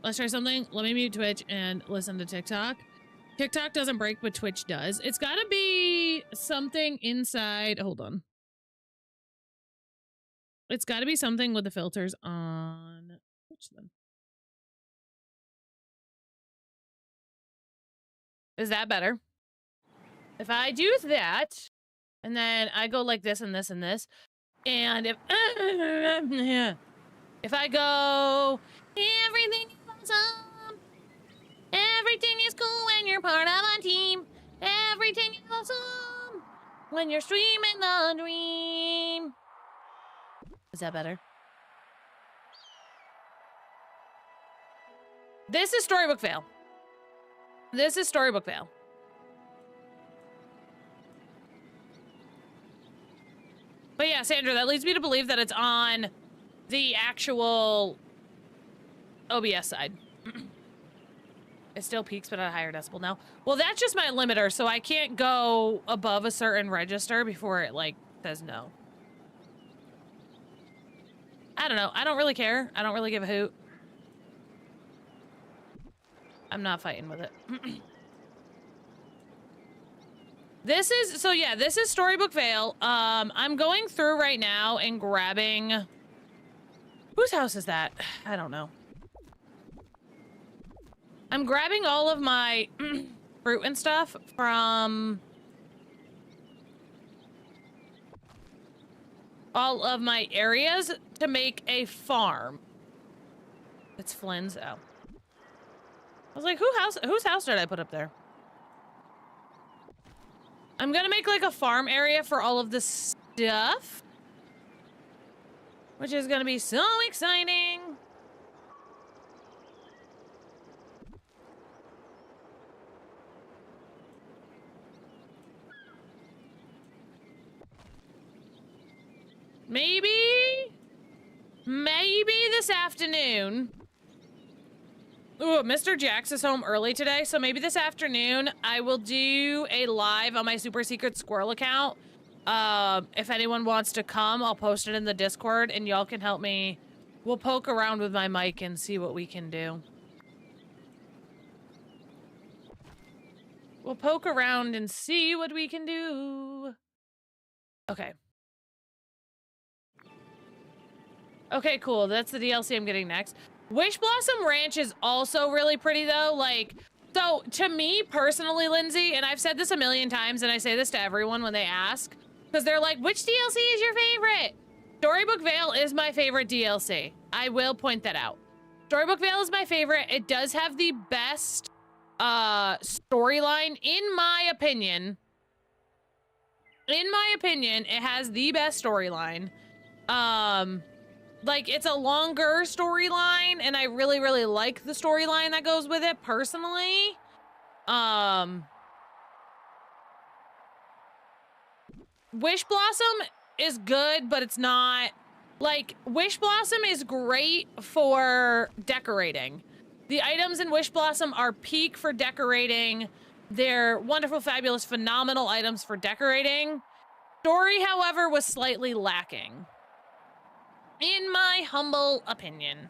Let's try something. Let me mute Twitch and listen to TikTok. TikTok doesn't break, but Twitch does. It's gotta be something inside. Hold on. It's gotta be something with the filters on Twitch then. Is that better? If I do that, and then I go like this and this and this, and if I go, everything is awesome. Everything is cool when you're part of a team. Everything is awesome when you're streaming the dream. Is that better? This is Storybook Vale. This is Storybook Vale. But yeah, Sandra, that leads me to believe that it's on the actual OBS side. It still peaks, but at a higher decibel now. Well, that's just my limiter, so I can't go above a certain register before it, like, says no. I don't know. I don't really care. I don't really give a hoot. I'm not fighting with it. This is, so yeah, this is Storybook Vale. I'm going through right now and grabbing... Whose house is that? I don't know. I'm grabbing all of my fruit and stuff from... all of my areas to make a farm. It's Flynn's. Oh. I was like, whose house did I put up there? I'm gonna make like a farm area for all of this stuff, which is gonna be so exciting. Maybe this afternoon. Ooh, Mr. Jax is home early today, so maybe this afternoon I will do a live on my super secret squirrel account. If anyone wants to come, I'll post it in the Discord and y'all can help me. We'll poke around with my mic and see what we can do. We'll poke around and see what we can do. Okay. Okay, cool. That's the DLC I'm getting next. Wish Blossom Ranch is also really pretty, though. Like, so to me personally, Lindsay, and I've said this a million times, and I say this to everyone when they ask, because they're like, which DLC is your favorite? Storybook Vale is my favorite DLC. I will point that out. Storybook Vale is my favorite. It does have the best storyline, in my opinion. In my opinion, it has the best storyline. Like, it's a longer storyline, and I really, really like the storyline that goes with it, personally. Wish Blossom is good, but it's not... Like, Wish Blossom is great for decorating. The items in Wish Blossom are peak for decorating. They're wonderful, fabulous, phenomenal items for decorating. Story, however, was slightly lacking. In my humble opinion.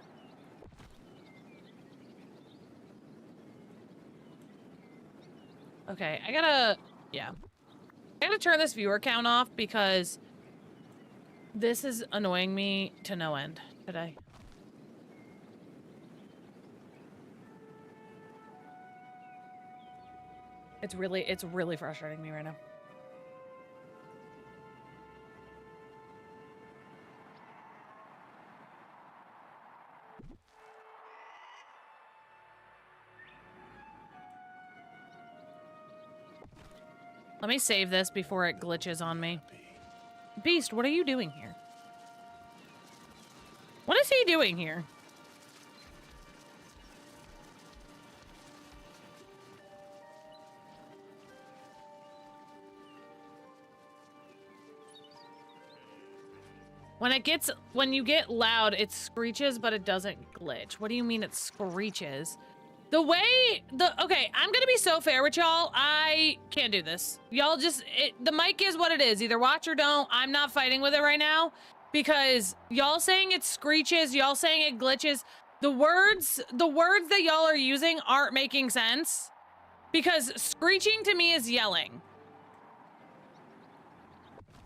Okay, I gotta turn this viewer count off because this is annoying me to no end today. It's really frustrating me right now. Let me save this before it glitches on me. Beast, what are you doing here? What is he doing here? When you get loud, it screeches, but it doesn't glitch. What do you mean it screeches? Okay, I'm gonna be so fair with y'all. I can't do this. Y'all just, the mic is what it is. Either watch or don't. I'm not fighting with it right now because y'all saying it screeches, y'all saying it glitches. The words that y'all are using aren't making sense because screeching to me is yelling.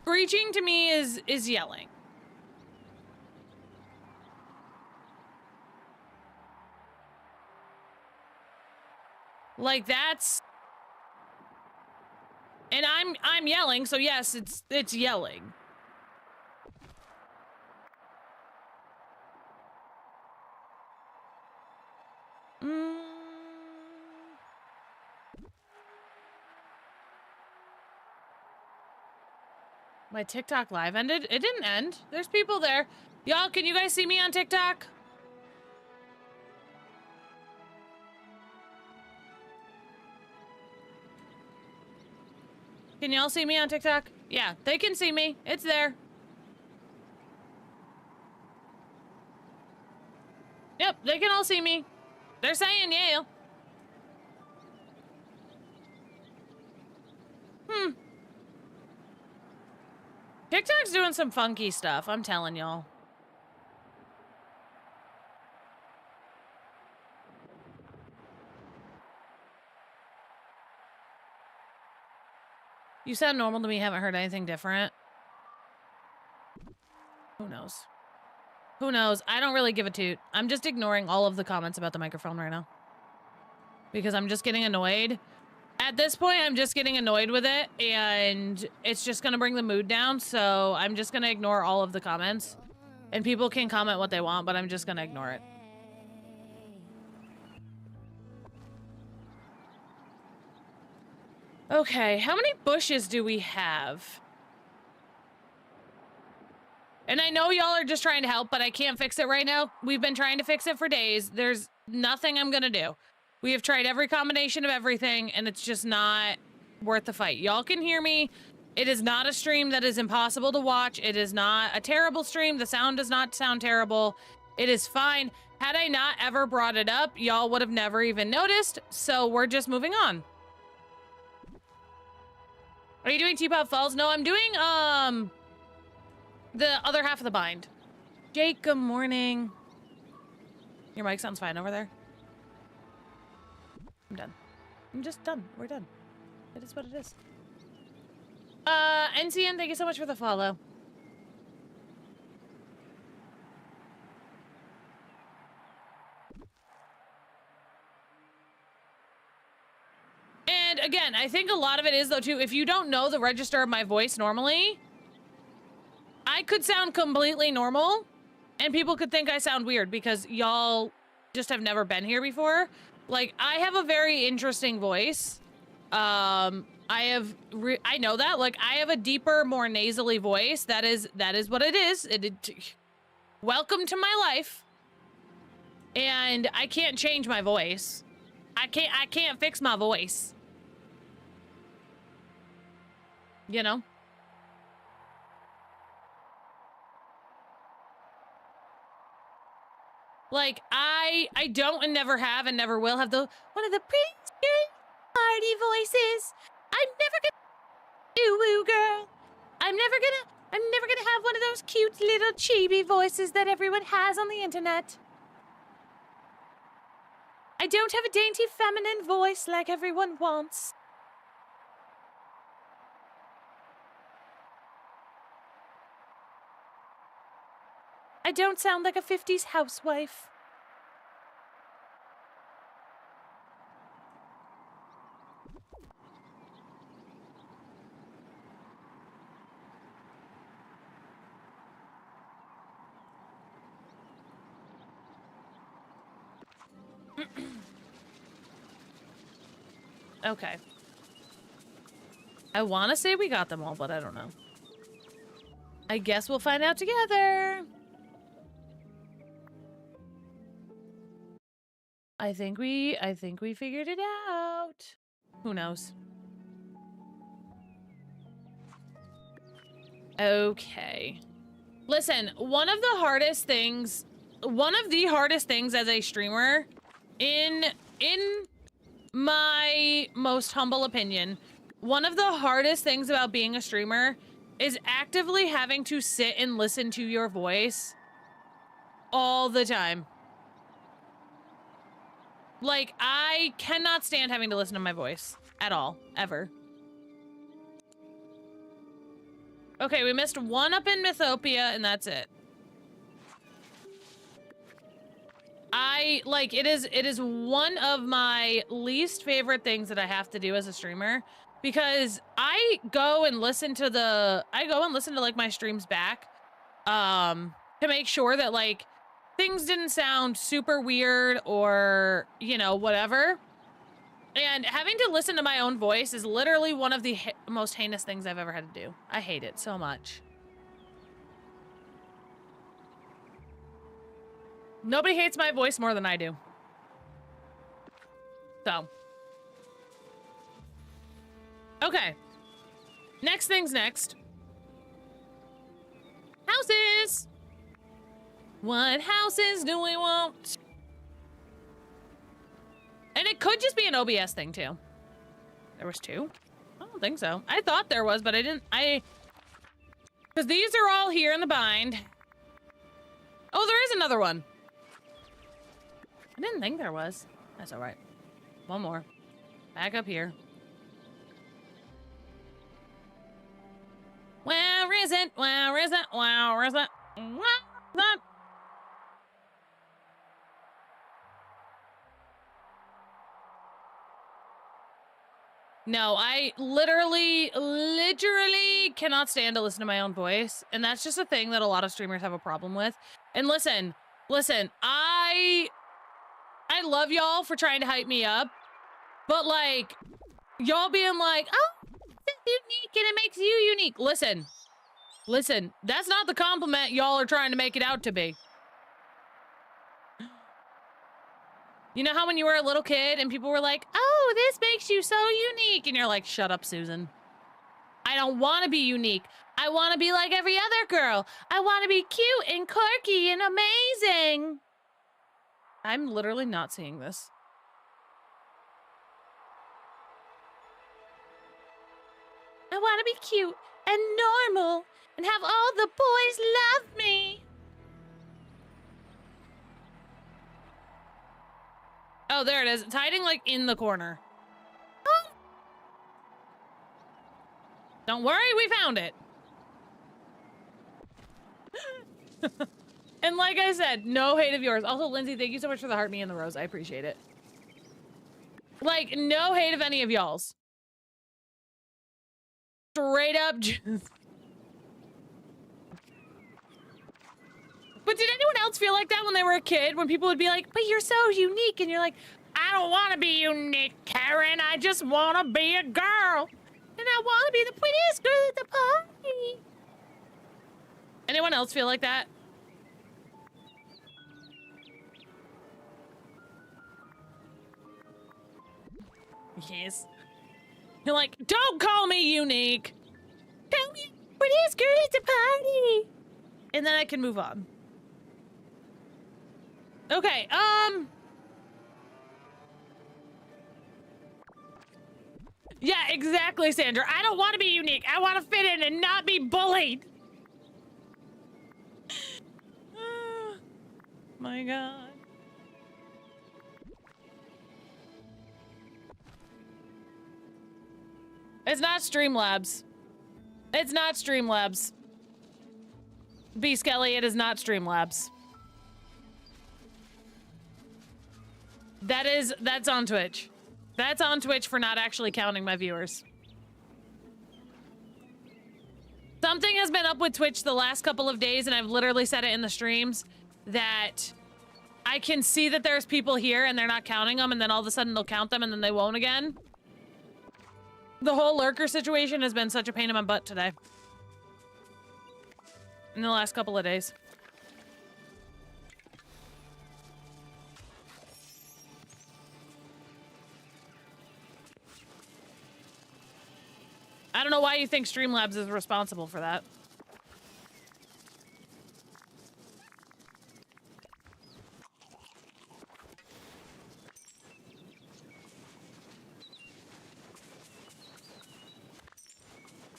Screeching to me is yelling. Like that's, and I'm yelling, so yes, it's yelling. My TikTok live ended? It didn't end. There's people there. Y'all, can you guys see me on TikTok? Can y'all see me on TikTok? Yeah, they can see me. It's there. Yep, they can all see me. They're saying yeah. TikTok's doing some funky stuff, I'm telling y'all. You sound normal to me, haven't heard anything different. Who knows? Who knows? I don't really give a toot. I'm just ignoring all of the comments about the microphone right now. Because I'm just getting annoyed. At this point, I'm just getting annoyed with it, and it's just gonna bring the mood down, so I'm just gonna ignore all of the comments. And people can comment what they want, but I'm just gonna ignore it. Okay, how many bushes do we have? And I know y'all are just trying to help, but I can't fix it right now. We've been trying to fix it for days. There's nothing I'm gonna do. We have tried every combination of everything, and it's just not worth the fight. Y'all can hear me. It is not a stream that is impossible to watch. It is not a terrible stream. The sound does not sound terrible. It is fine. Had I not ever brought it up, y'all would have never even noticed, so we're just moving on. Are you doing T-Pop Falls? No, I'm doing, the other half of the bind. Jake, good morning. Your mic sounds fine over there. I'm done. I'm just done. We're done. It is what it is. NCN, thank you so much for the follow. And again, I think a lot of it is, though, too, if you don't know the register of my voice normally, I could sound completely normal, and people could think I sound weird because y'all just have never been here before. Like, I have a very interesting voice. I know that. Like, I have a deeper, more nasally voice. That is what it is. Welcome to my life. And I can't change my voice. I can't fix my voice. You know? Like, I don't and never have and never will have one of the pretty party voices. I'm never gonna woo girl. I'm never gonna have one of those cute little chibi voices that everyone has on the internet. I don't have a dainty feminine voice like everyone wants. I don't sound like a 50s housewife. Okay. I want to say we got them all, but I don't know. I guess we'll find out together. I think we figured it out. Who knows? Okay. Listen, one of the hardest things as a streamer, in my most humble opinion, one of the hardest things about being a streamer is actively having to sit and listen to your voice all the time. Like, I cannot stand having to listen to my voice at all, ever. Okay, we missed one up in Mythopia, and that's it. It is one of my least favorite things that I have to do as a streamer, because I go and listen to like my streams back, to make sure that like things didn't sound super weird or, you know, whatever. And having to listen to my own voice is literally one of the most heinous things I've ever had to do. I hate it so much. Nobody hates my voice more than I do. So. Okay. Next thing's next. Houses! What houses do we want? And it could just be an OBS thing, too. There was 2? I don't think so. I thought there was, but I didn't. Because these are all here in the bind. Oh, there is another one. I didn't think there was. That's all right. One more. Back up here. Where is it? Where is it? Where is it? Where is it? No, I literally cannot stand to listen to my own voice. And that's just a thing that a lot of streamers have a problem with. And listen, I love y'all for trying to hype me up. But like, y'all being like, oh, it's unique and it makes you unique. Listen, that's not the compliment y'all are trying to make it out to be. You know how when you were a little kid and people were like, oh, this makes you so unique. And you're like, shut up, Susan. I don't want to be unique. I want to be like every other girl. I want to be cute and quirky and amazing. I'm literally not seeing this. I want to be cute and normal and have all the boys love me. Oh, there it is. It's hiding, like, in the corner. Oh. Don't worry, we found it. And like I said, no hate of yours. Also, Lindsay, thank you so much for the heart me and the rose. I appreciate it. Like, no hate of any of y'all's. Straight up just... But did anyone else feel like that when they were a kid? When people would be like, but you're so unique. And you're like, I don't want to be unique, Karen. I just want to be a girl. And I want to be the prettiest girl at the party. Anyone else feel like that? Yes. You're like, don't call me unique. Call me prettiest girl at the party. And then I can move on. Okay, yeah, exactly, Sandra. I don't want to be unique. I want to fit in and not be bullied. My God. It's not Streamlabs. It's not Streamlabs. B. Skelly, it is not Streamlabs. That's on Twitch. That's on Twitch for not actually counting my viewers. Something has been up with Twitch the last couple of days, and I've literally said it in the streams, that I can see that there's people here and they're not counting them, and then all of a sudden they'll count them and then they won't again. The whole lurker situation has been such a pain in my butt today. In the last couple of days. I don't know why you think Streamlabs is responsible for that.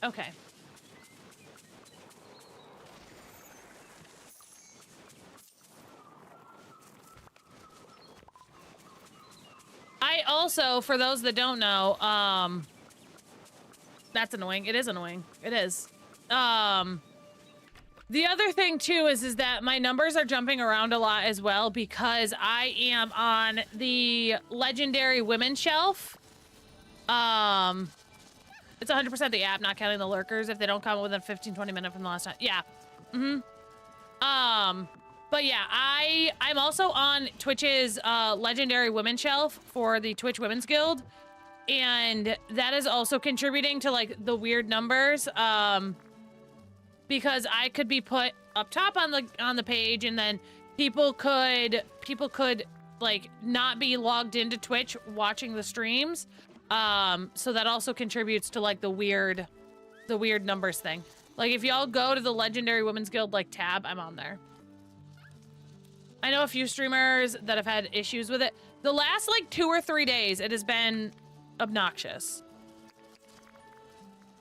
Okay. I also, for those that don't know, that's annoying. It is annoying. It is. The other thing too is that my numbers are jumping around a lot as well because I am on the legendary women shelf. It's 100% the app, not counting the lurkers if they don't come within 15-20 minutes from the last time. Yeah. But yeah, I'm also on Twitch's legendary women shelf for the Twitch Women's Guild. And that is also contributing to like the weird numbers, because I could be put up top on the page, and then people could like not be logged into Twitch watching the streams. So that also contributes to like the weird the weird numbers thing. Like, if y'all go to the Legendary Women's Guild, like, tab, I'm on there. I know a few streamers that have had issues with it. The last, like, 2 or 3 days, it has been obnoxious.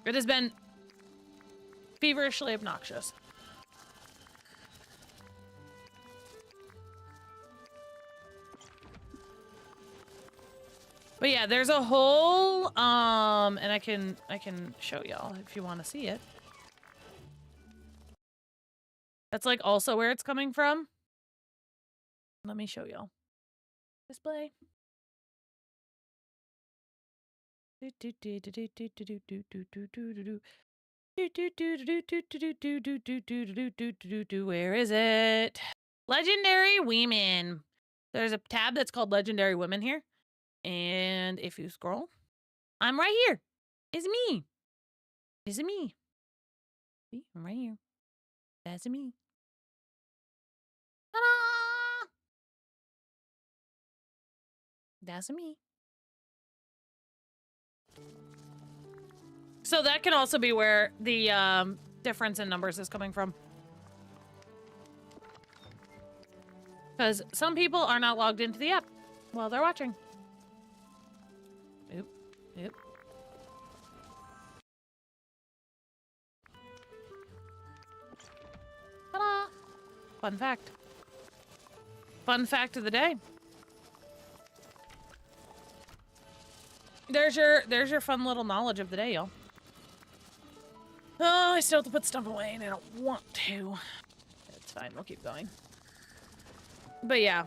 It has been feverishly obnoxious. But yeah, there's a whole, and I can show y'all if you want to see it. That's like also where it's coming from. Let me show y'all. Display. Where is it? Legendary Women. There's a tab that's called Legendary Women here. And if you scroll, I'm right here. It's me. It's me. See, I'm right here. That's me. Ta-da! That's me. So that can also be where the difference in numbers is coming from. Because some people are not logged into the app while they're watching. Oop. Oop. Ta-da! Fun fact. Fun fact of the day. There's your fun little knowledge of the day, y'all. Oh, I still have to put stuff away and I don't want to. It's fine, we'll keep going. But yeah.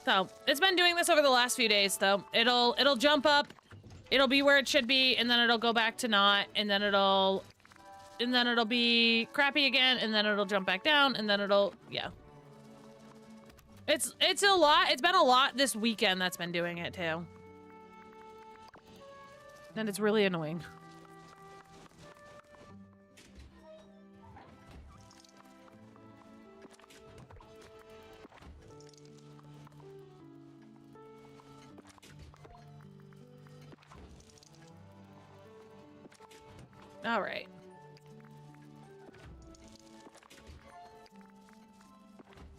So, it's been doing this over the last few days, though. It'll jump up, it'll be where it should be, and then it'll go back to not, and then it'll be crappy again, and then it'll jump back down, and then it'll, yeah. It's a lot, it's been a lot this weekend that's been doing it, too. And it's really annoying. All right.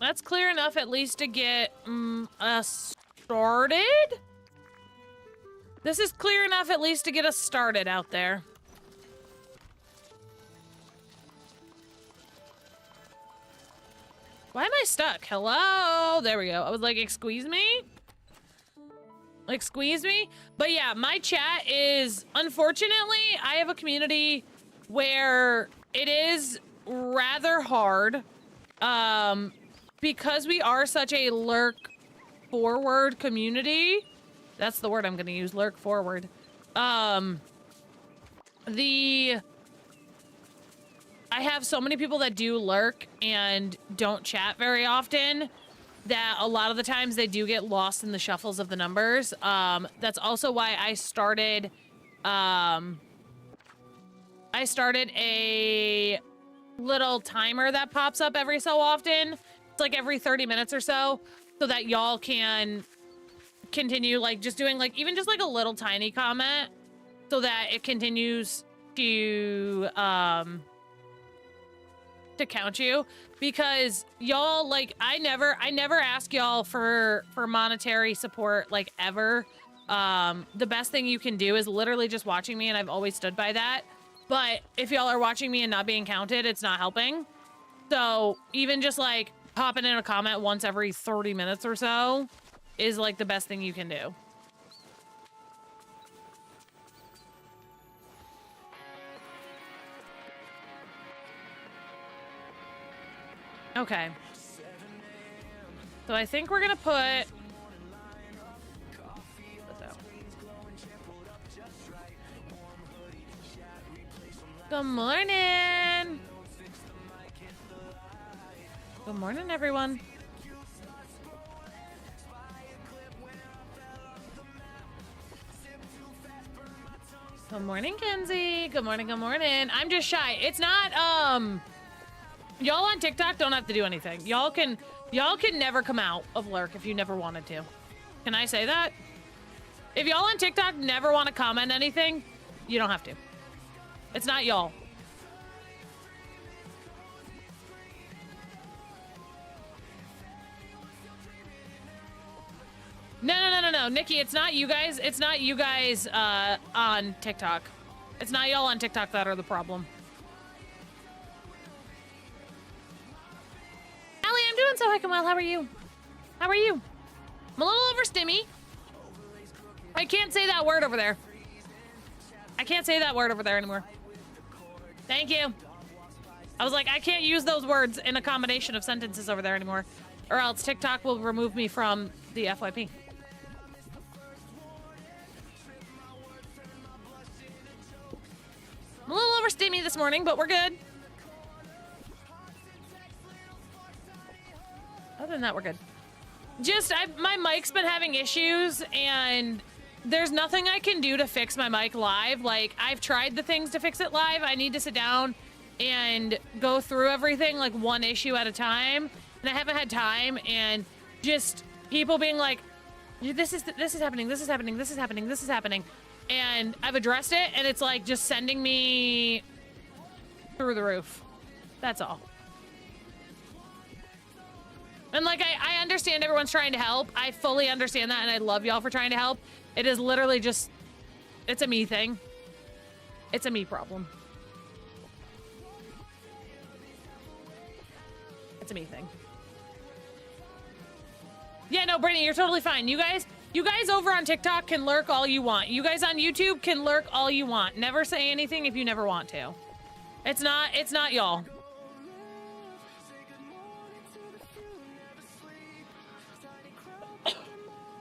That's clear enough at least to get us started. This is clear enough at least to get us started out there. Why am I stuck? Hello? There we go. I was like, excuse me? Like, squeeze me? But yeah, my chat is, unfortunately, I have a community where it is rather hard, because we are such a lurk forward community. That's the word I'm gonna use, lurk forward. I have so many people that do lurk and don't chat very often that a lot of the times they do get lost in the shuffles of the numbers. That's also why I started a little timer that pops up every so often. It's like every 30 minutes or so that y'all can continue like just doing like even just like a little tiny comment so that it continues to count you, because y'all, like, I never ask y'all for monetary support, like, ever. The best thing you can do is literally just watching me, and I've always stood by that. But if y'all are watching me and not being counted, it's not helping. So even just like popping in a comment once every 30 minutes or so is like the best thing you can do. Okay. So I think we're gonna put Good morning. Good morning, everyone. Good morning, Kenzie. Good morning, good morning. I'm just shy. It's not, y'all on TikTok don't have to do anything. Y'all can never come out of lurk if you never wanted to. Can I say that? If y'all on TikTok never want to comment anything, you don't have to. It's not y'all. No, Nikki, it's not you guys. It's not you guys on TikTok. It's not y'all on TikTok that are the problem. Allie, I'm doing so heckin' well. How are you? How are you? I'm a little overstimmy. I can't say that word over there. I can't say that word over there anymore. Thank you. I was like, I can't use those words in a combination of sentences over there anymore, or else TikTok will remove me from the FYP. I'm a little overstimmy this morning, but we're good. Other than that, we're good. Just, my mic's been having issues, and there's nothing I can do to fix my mic live. Like, I've tried the things to fix it live. I need to sit down and go through everything, like, one issue at a time, and I haven't had time, and just people being like, this is happening, this is happening, this is happening, this is happening. And I've addressed it, and it's like just sending me through the roof. That's all. And like, I understand everyone's trying to help. I fully understand that, and I love y'all for trying to help. It is literally just, it's a me thing. It's a me problem. It's a me thing. Yeah, no, Brittany, you're totally fine. You guys over on TikTok can lurk all you want. You guys on YouTube can lurk all you want. Never say anything if you never want to. It's not y'all.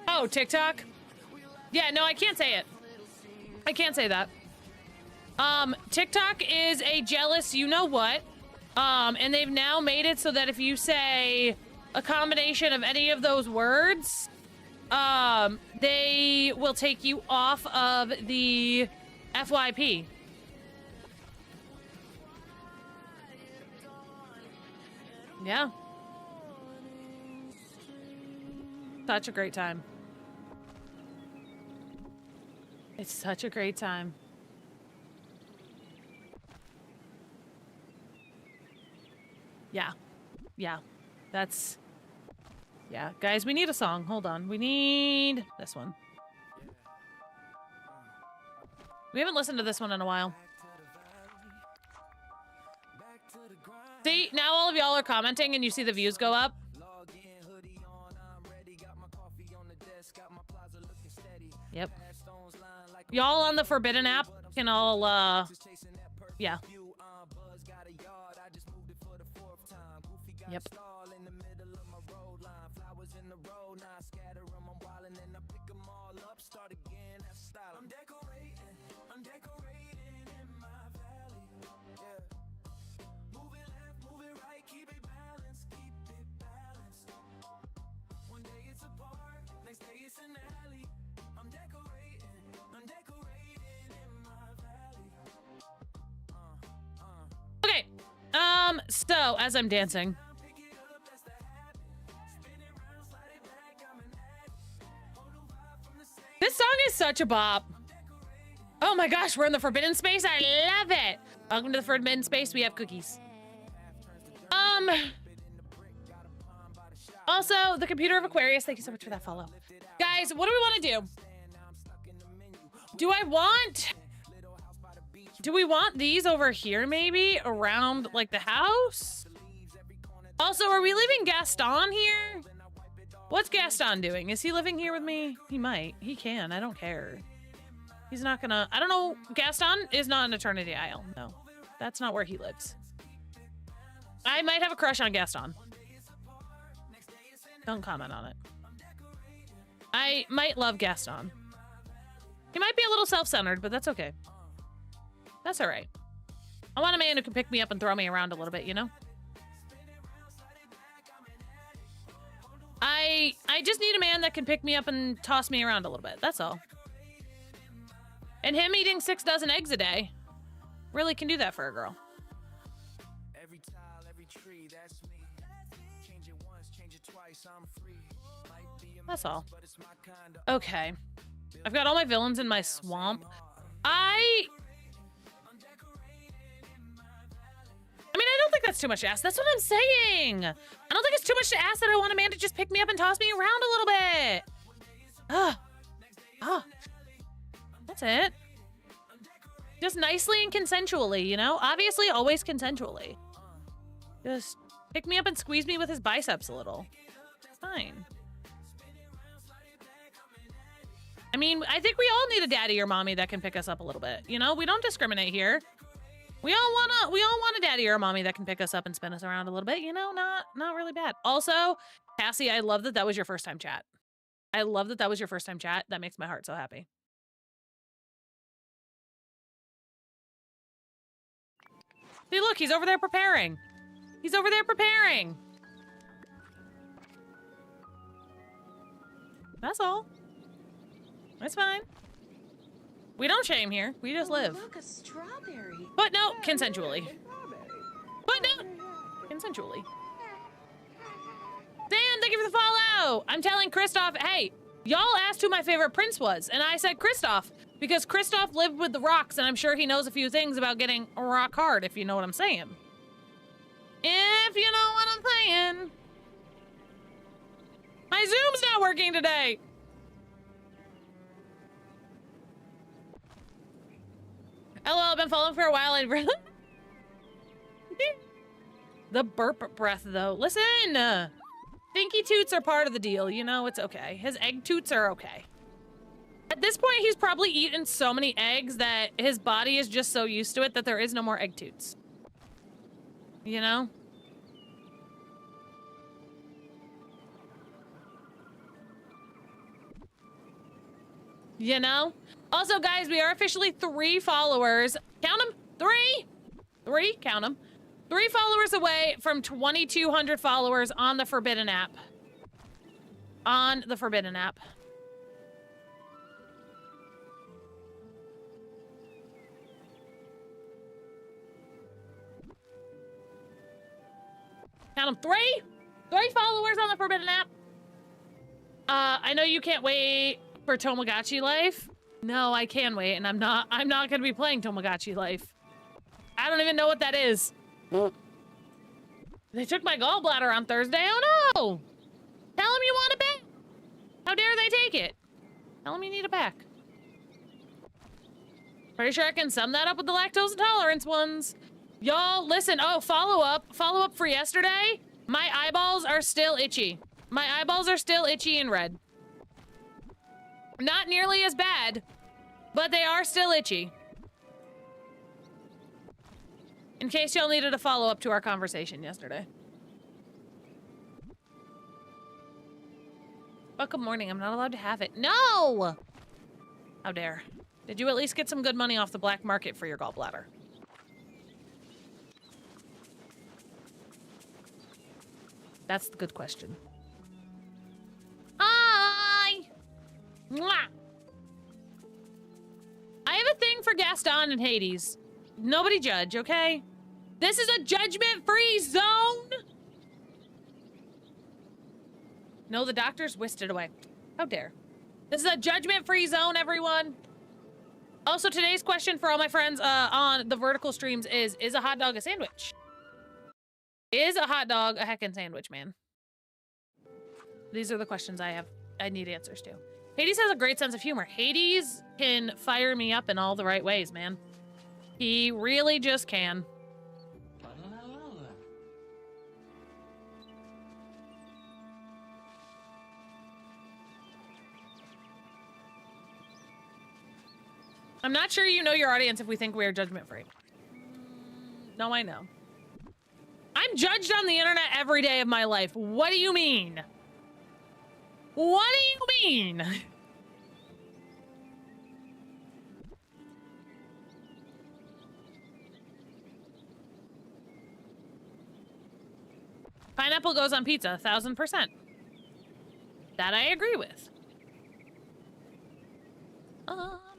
Oh, TikTok? Yeah, no, I can't say it. I can't say that. TikTok is a jealous you-know-what. And they've now made it so that if you say a combination of any of those words, they will take you off of the FYP. Yeah. Such a great time. It's such a great time. Yeah. Yeah. That's... Yeah. Guys, we need a song. Hold on. We need this one. We haven't listened to this one in a while. See, now all of y'all are commenting and you see the views go up. Yep. Y'all on the Forbidden app can all, yeah. Yep. Okay, so as I'm dancing, this song is such a bop. Oh my gosh, we're in the Forbidden Space. I love it. Welcome to the Forbidden Space. We have cookies. Also, the computer of Aquarius. Thank you so much for that follow. Guys, what do we want to do? Do we want these over here, maybe? Around, like, the house? Also, are we leaving Gaston here? What's Gaston doing? Is he living here with me? He might. He can. I don't care. He's not gonna... I don't know. Gaston is not an Eternity Isle. No. That's not where he lives. I might have a crush on Gaston. Don't comment on it. I might love Gaston. He might be a little self-centered, but that's okay. That's all right. I want a man who can pick me up and throw me around a little bit, you know? I just need a man that can pick me up and toss me around a little bit. That's all. And him eating 6 dozen eggs a day really can do that for a girl. Every tile, every tree, that's me. Change it once, change it twice, I'm free. That's all. Okay. I've got all my villains in my swamp. I think that's too much to ask. That's what I'm saying. I don't think it's too much to ask that I want a man to just pick me up and toss me around a little bit. That's it. Just nicely and consensually, you know? Obviously, always consensually. Just pick me up and squeeze me with his biceps a little. It's fine. I mean, I think we all need a daddy or mommy that can pick us up a little bit. You know, we don't discriminate here. We all want a daddy or a mommy that can pick us up and spin us around a little bit. You know, not really bad. Also, Cassie, I love that was your first time chat. I love that was your first time chat. That makes my heart so happy. See, look, he's over there preparing. He's over there preparing. That's all. That's fine. We don't shame here. We just live. Look, a strawberry. But no, consensually. But no, consensually. Dan, thank you for the follow. I'm telling Kristoff, hey, y'all asked who my favorite prince was, and I said Kristoff because Kristoff lived with the rocks, and I'm sure he knows a few things about getting rock hard, if you know what I'm saying. If you know what I'm saying. My Zoom's not working today. Hello, I've been following for a while. I really... The burp breath, though. Listen! Stinky toots are part of the deal, you know? It's okay. His egg toots are okay. At this point, he's probably eaten so many eggs that his body is just so used to it that there is no more egg toots. You know? You know? Also, guys, we are officially 3 followers. Count them. 3, count them. 3 followers away from 2,200 followers on the Forbidden app. On the Forbidden app. Count them. 3 followers on the Forbidden app. I know you can't wait for Tamagotchi Life. No, I can wait, and I'm not gonna be playing Tamagotchi Life. I don't even know what that is. They took my gallbladder on Thursday. Oh no! Tell them you want it back. How dare they take it? Tell them you need it back. Pretty sure I can sum that up with the lactose intolerance ones. Y'all, listen. Oh, follow up for yesterday. My eyeballs are still itchy. My eyeballs are still itchy and red. Not nearly as bad, but they are still itchy. In case y'all needed a follow-up to our conversation yesterday. Oh, good morning. I'm not allowed to have it. No! How dare. Did you at least get some good money off the black market for your gallbladder? That's the good question. Hi! Mwah! I have a thing for Gaston and Hades. Nobody judge, okay? This is a judgment-free zone! No, the doctors whisked it away. How dare. This is a judgment-free zone, everyone. Also, today's question for all my friends on the vertical streams is a hot dog a sandwich? Is a hot dog a heckin' sandwich, man? These are the questions I need answers to. Hades has a great sense of humor. Hades can fire me up in all the right ways, man. He really just can. I'm not sure you know your audience if we think we are judgment-free. No, I know. I'm judged on the internet every day of my life. What do you mean? What do you mean? Pineapple goes on pizza, 1000%. That I agree with.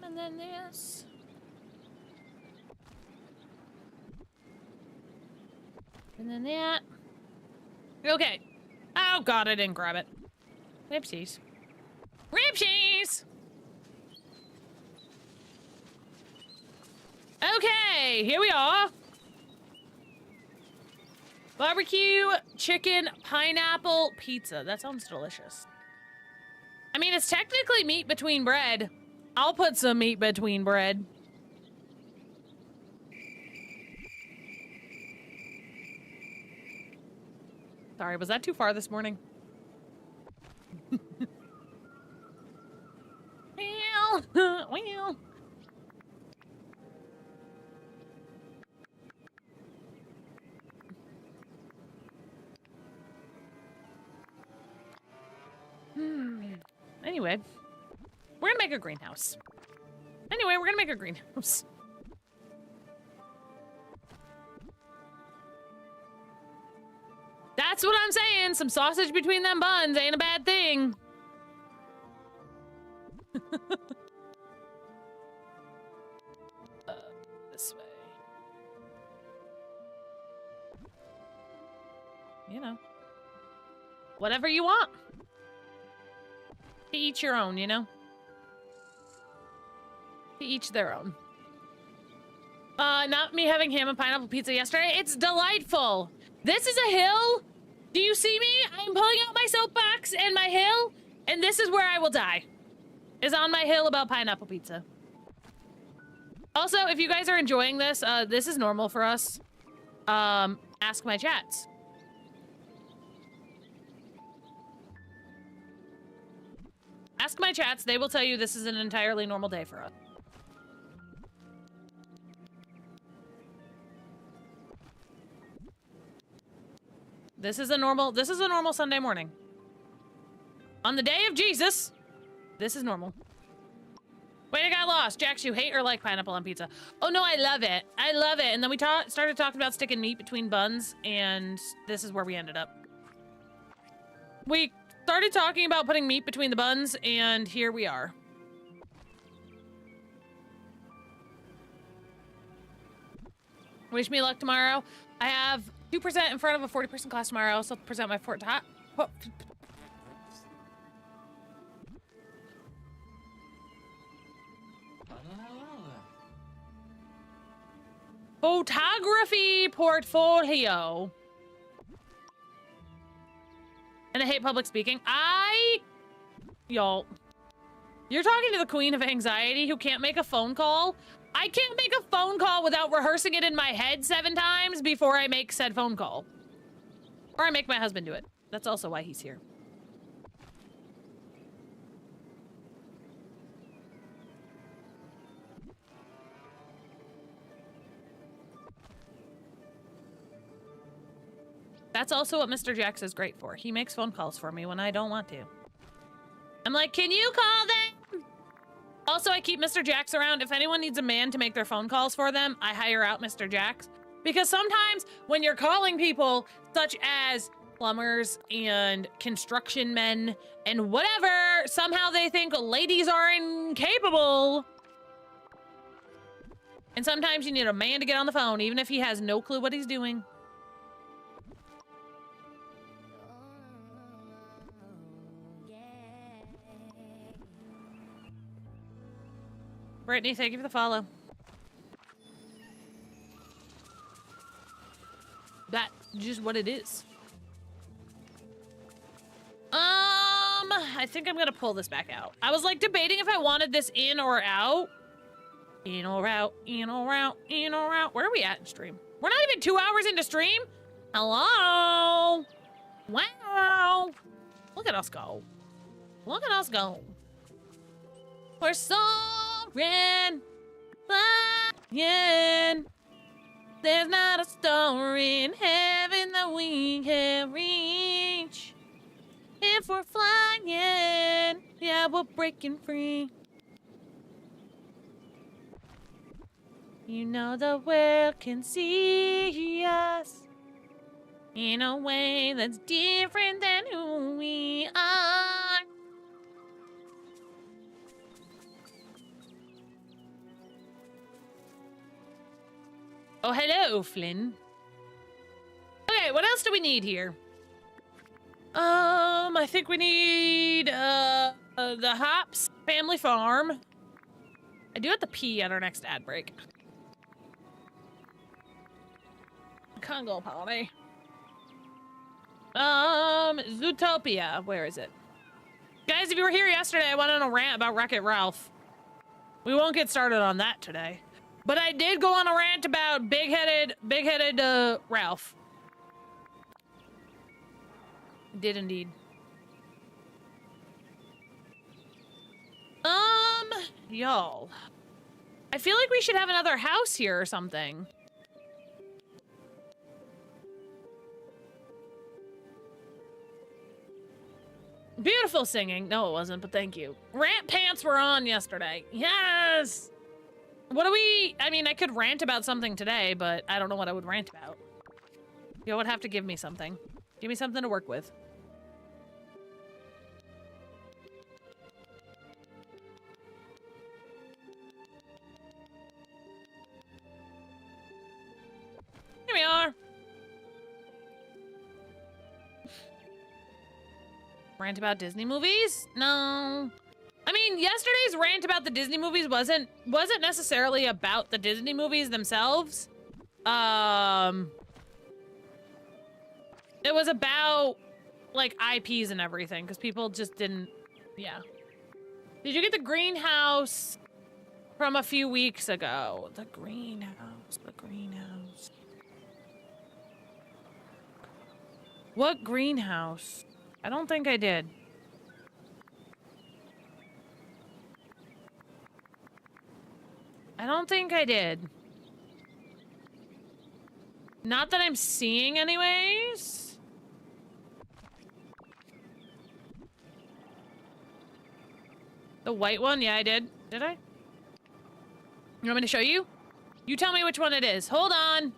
And then this. And then that. Okay. Oh god, I didn't grab it. Ripsies. Ripsies! Okay, here we are. Barbecue chicken pineapple pizza. That sounds delicious. I mean, it's technically meat between bread. I'll put some meat between bread. Sorry, was that too far this morning? Well. Anyway, we're gonna make a greenhouse. That's what I'm saying. Some sausage between them buns ain't a bad thing. This way. You know. Whatever you want. To each your own, you know? To each their own. Not me having ham and pineapple pizza yesterday. It's delightful. This is a hill. Do you see me? I'm pulling out my soapbox and my hill, and this is where I will die. Is on my hill about pineapple pizza. Also, if you guys are enjoying this, this is normal for us. Ask my chats. Ask my chats, they will tell you this is an entirely normal day for us. This is a normal Sunday morning. On the day of Jesus, this is normal. Wait, I got lost. Jax, you hate or like pineapple on pizza? Oh no, I love it. I love it. And then we started talking about sticking meat between buns, and this is where we ended up. We started talking about putting meat between the buns, and here we are. Wish me luck tomorrow. I have 2% in front of a 40% class tomorrow. I also present my photography portfolio. And I hate public speaking. Y'all, you're talking to the queen of anxiety who can't make a phone call. I can't make a phone call without rehearsing it in my head 7 times before I make said phone call. Or I make my husband do it. That's also why he's here. That's also what Mr. Jax is great for. He makes phone calls for me when I don't want to. I'm like, can you call them? Also, I keep Mr. Jax around. If anyone needs a man to make their phone calls for them, I hire out Mr. Jax. Because sometimes when you're calling people, such as plumbers and construction men and whatever, somehow they think ladies are incapable. And sometimes you need a man to get on the phone, even if he has no clue what he's doing. Brittany, thank you for the follow. That's just what it is. I think I'm gonna pull this back out. I was like debating if I wanted this in or out. In or out, in or out, in or out. Where are we at in stream? We're not even 2 hours into stream. Hello. Wow. Look at us go. Look at us go. We're soaring, flying. There's not a star in heaven that we can reach. If we're flying, yeah, we're breaking free. You know the world can see us in a way that's different than who we are. Oh, hello, Flynn. Okay, what else do we need here? I think we need, the Hops Family Farm. I do have to pee at our next ad break. Congo Party. Zootopia. Where is it? Guys, if you were here yesterday, I went on a rant about Wreck-It Ralph. We won't get started on that today. But I did go on a rant about big-headed, Ralph. Did indeed. Y'all. I feel like we should have another house here or something. Beautiful singing. No, it wasn't, but thank you. Rant pants were on yesterday. Yes! What do we... I mean, I could rant about something today, but I don't know what I would rant about. You would have to give me something. Give me something to work with. Here we are. Rant about Disney movies? No. I mean, yesterday's rant about the Disney movies wasn't necessarily about the Disney movies themselves. It was about, like, IPs and everything, because people just didn't... Yeah. Did you get the greenhouse from a few weeks ago? The greenhouse, the greenhouse. What greenhouse? I don't think I did. I don't think I did. Not that I'm seeing anyways. The white one? Yeah, I did. Did I? You want me to show you? You tell me which one it is. Hold on.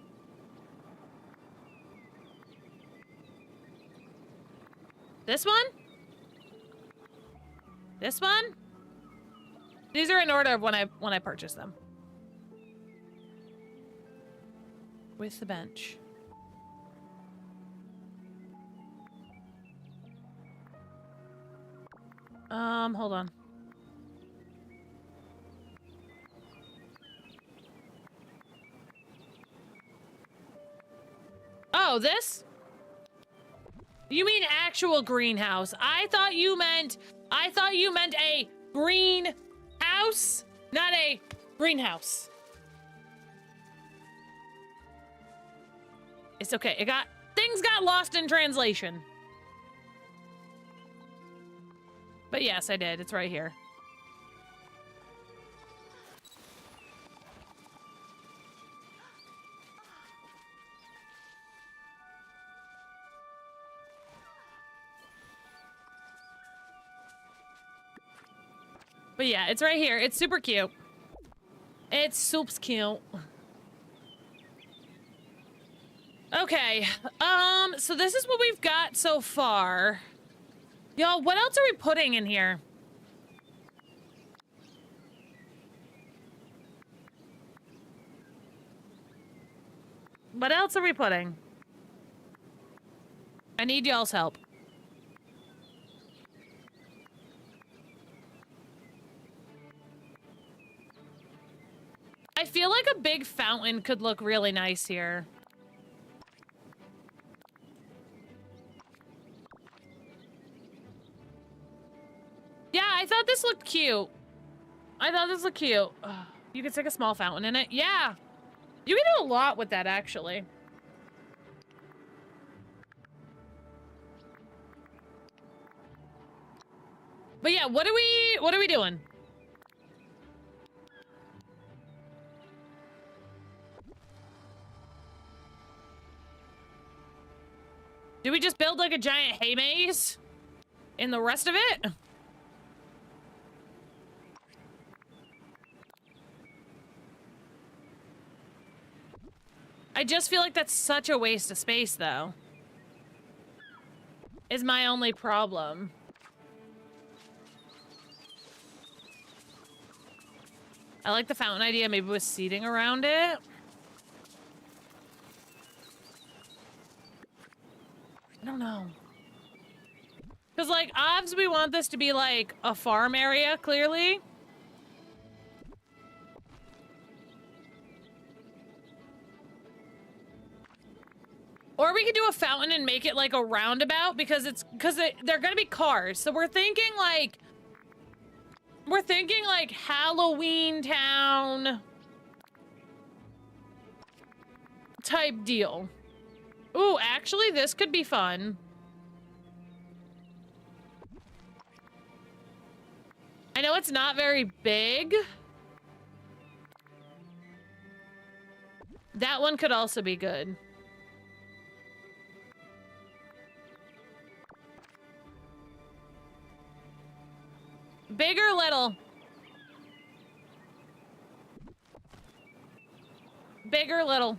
This one? This one? These are in order of when I purchased them. With the bench. Hold on. Oh, this? You mean actual greenhouse? I thought you meant a green house, not a greenhouse. It's okay. Things got lost in translation. But yes, I did. It's right here. But yeah, it's right here. It's super cute. It's soups cute. Okay, so this is what we've got so far. Y'all, what else are we putting in here? What else are we putting? I need y'all's help. I feel like a big fountain could look really nice here. Yeah, I thought this looked cute. I thought this looked cute. Ugh, you could stick a small fountain in it. Yeah. You can do a lot with that, actually. But yeah, what are we doing? Do we just build like a giant hay maze in the rest of it? I just feel like that's such a waste of space, though. Is my only problem. I like the fountain idea, maybe with seating around it. I don't know. Because, like, obviously we want this to be, like, a farm area, clearly. Or we could do a fountain and make it like a roundabout because they're gonna be cars. So we're thinking like Halloween Town type deal. Ooh, actually this could be fun. I know it's not very big. That one could also be good. Big or little? Big or little?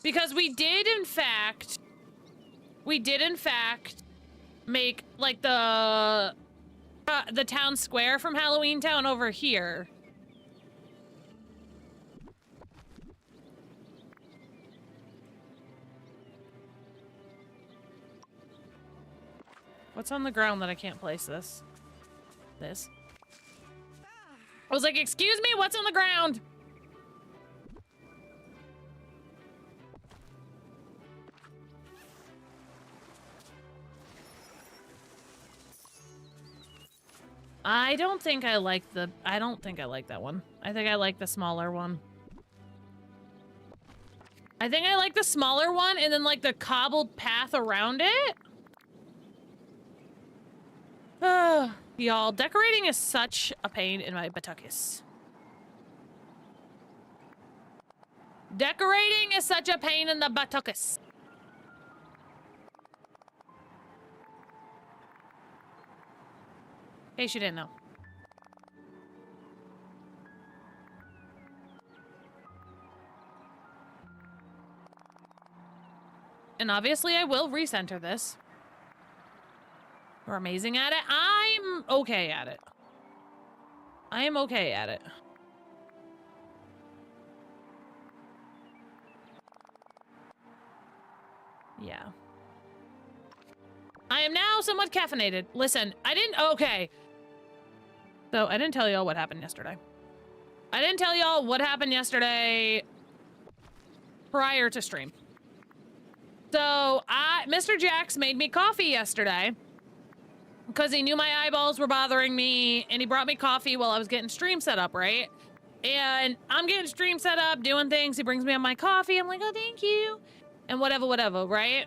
Because we did in fact make like the town square from Halloween Town over here. What's on the ground that I can't place this? This. I was like, excuse me, what's on the ground? I don't think I like that one. I think I like the smaller one. I think I like the smaller one and then like the cobbled path around it. Y'all, decorating is such a pain in my buttuckus. Decorating is such a pain in the buttuckus. In case you didn't know. And obviously I will recenter this. We're amazing at it. I'm okay at it. I am okay at it. Yeah. I am now somewhat caffeinated. Listen, okay. So I didn't tell y'all what happened yesterday. I didn't tell y'all what happened yesterday prior to stream. So Mr. Jax made me coffee yesterday because he knew my eyeballs were bothering me and he brought me coffee while I was getting stream set up, right? And I'm getting stream set up, doing things. He brings me on my coffee. I'm like, oh, thank you. And whatever, right?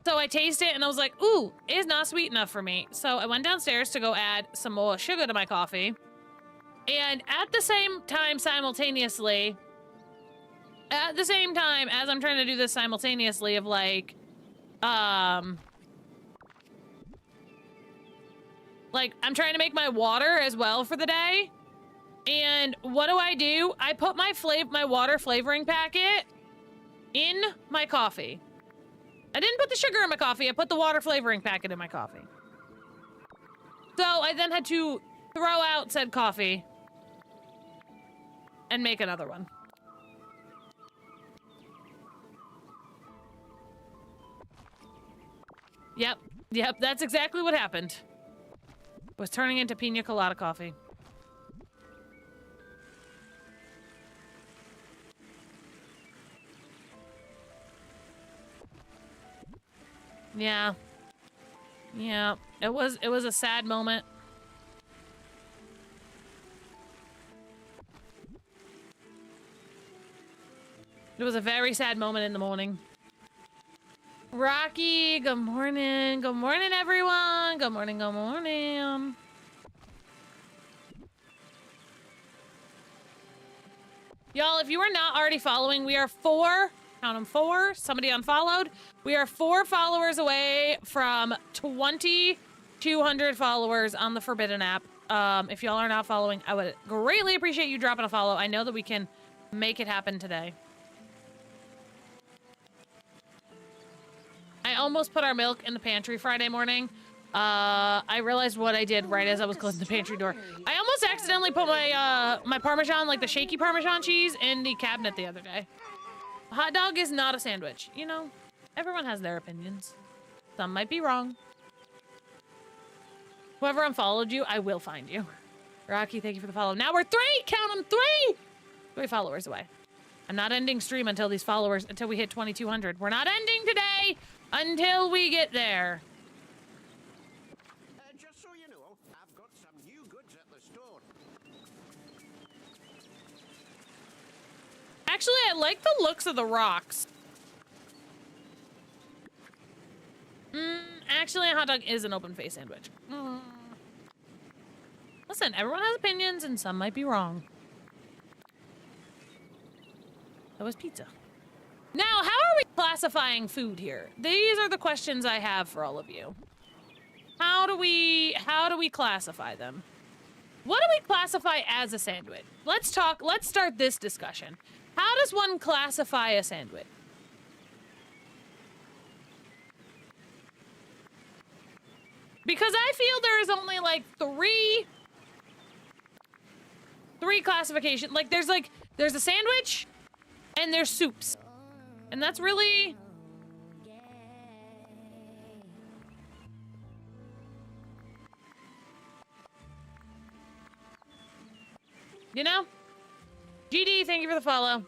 So I taste it and I was like, ooh, it's not sweet enough for me. So I went downstairs to go add some more sugar to my coffee. And at the same time, simultaneously, as I'm trying to do this simultaneously of like I'm trying to make my water as well for the day. And what do? I put my water flavoring packet in my coffee. I didn't put the sugar in my coffee. I put the water flavoring packet in my coffee. So I then had to throw out said coffee and make another one. Yep, that's exactly what happened. Was turning into pina colada coffee. Yeah. It was a sad moment. It was a very sad moment in the morning. Rocky, good morning. Good morning, everyone. Good morning, good morning. Y'all, if you are not already following, we are 4, count them 4, somebody unfollowed. We are 4 followers away from 2,200 followers on the Forbidden app. If y'all are not following, I would greatly appreciate you dropping a follow. I know that we can make it happen today. I almost put our milk in the pantry Friday morning. I realized what I did right as I was closing the pantry door. I almost accidentally put my my Parmesan, like the shaky Parmesan cheese, in the cabinet the other day. A hot dog is not a sandwich. You know, everyone has their opinions. Some might be wrong. Whoever unfollowed you, I will find you. Rocky, thank you for the follow. Now we're 3! Count them, 3! 3 followers away. I'm not ending stream until these followers, until we hit 2,200. We're not ending today until we get there. Just so you know, I've got some new goods at the store. Actually, I like the looks of the rocks. Actually, a hot dog is an open face sandwich. Listen, everyone has opinions and some might be wrong. That was pizza. Now, how are we classifying food here? These are the questions I have for all of you. How do we classify them? What do we classify as a sandwich? Let's start this discussion. How does one classify a sandwich? Because I feel there is only like three classifications. Like there's a sandwich and there's soups. And that's really you know? GD, thank you for the follow.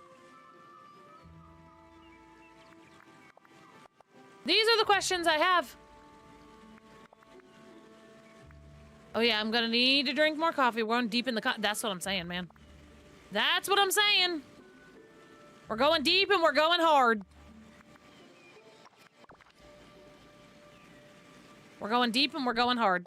These are the questions I have. Oh yeah, I'm gonna need to drink more coffee. We're going deep in the that's what I'm saying, man. That's what I'm saying. We're going deep and we're going hard. We're going deep and we're going hard.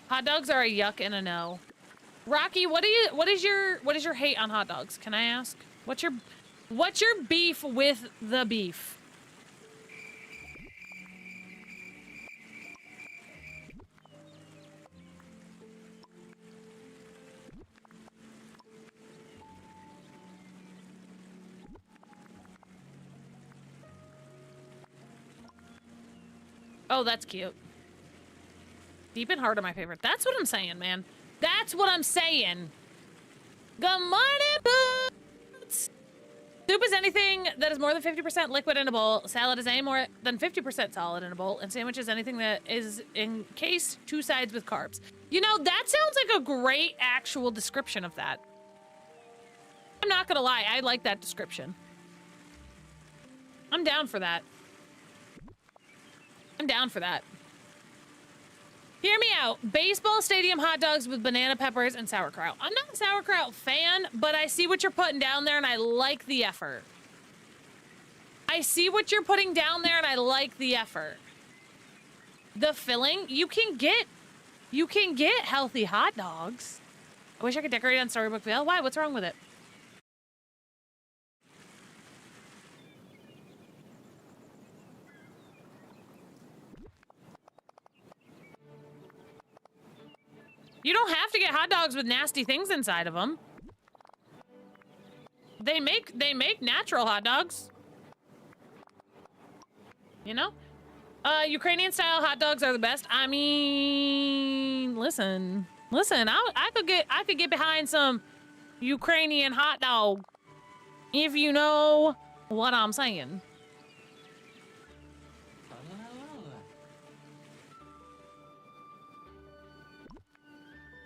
Hot dogs are a yuck and a no. Rocky, what is your hate on hot dogs? Can I ask? What's your beef with the beef? Oh, that's cute. Deep and hard are my favorite. That's what I'm saying, man. That's what I'm saying. Good morning, boots. Soup is anything that is more than 50% liquid in a bowl. Salad is any more than 50% solid in a bowl. And sandwich is anything that is encased 2 sides with carbs. You know, that sounds like a great actual description of that. I'm not gonna lie. I like that description. I'm down for that. I'm down for that. Hear me out. Baseball stadium hot dogs with banana peppers and sauerkraut. I'm not a sauerkraut fan, but I see what you're putting down there and I like the effort. I see what you're putting down there and I like the effort. The filling, you can get healthy hot dogs. I wish I could decorate on Storybook Vale. Why? What's wrong with it? You don't have to get hot dogs with nasty things inside of them. They make natural hot dogs. You know? Ukrainian style hot dogs are the best. I mean, listen, I could get behind some Ukrainian hot dog if you know what I'm saying.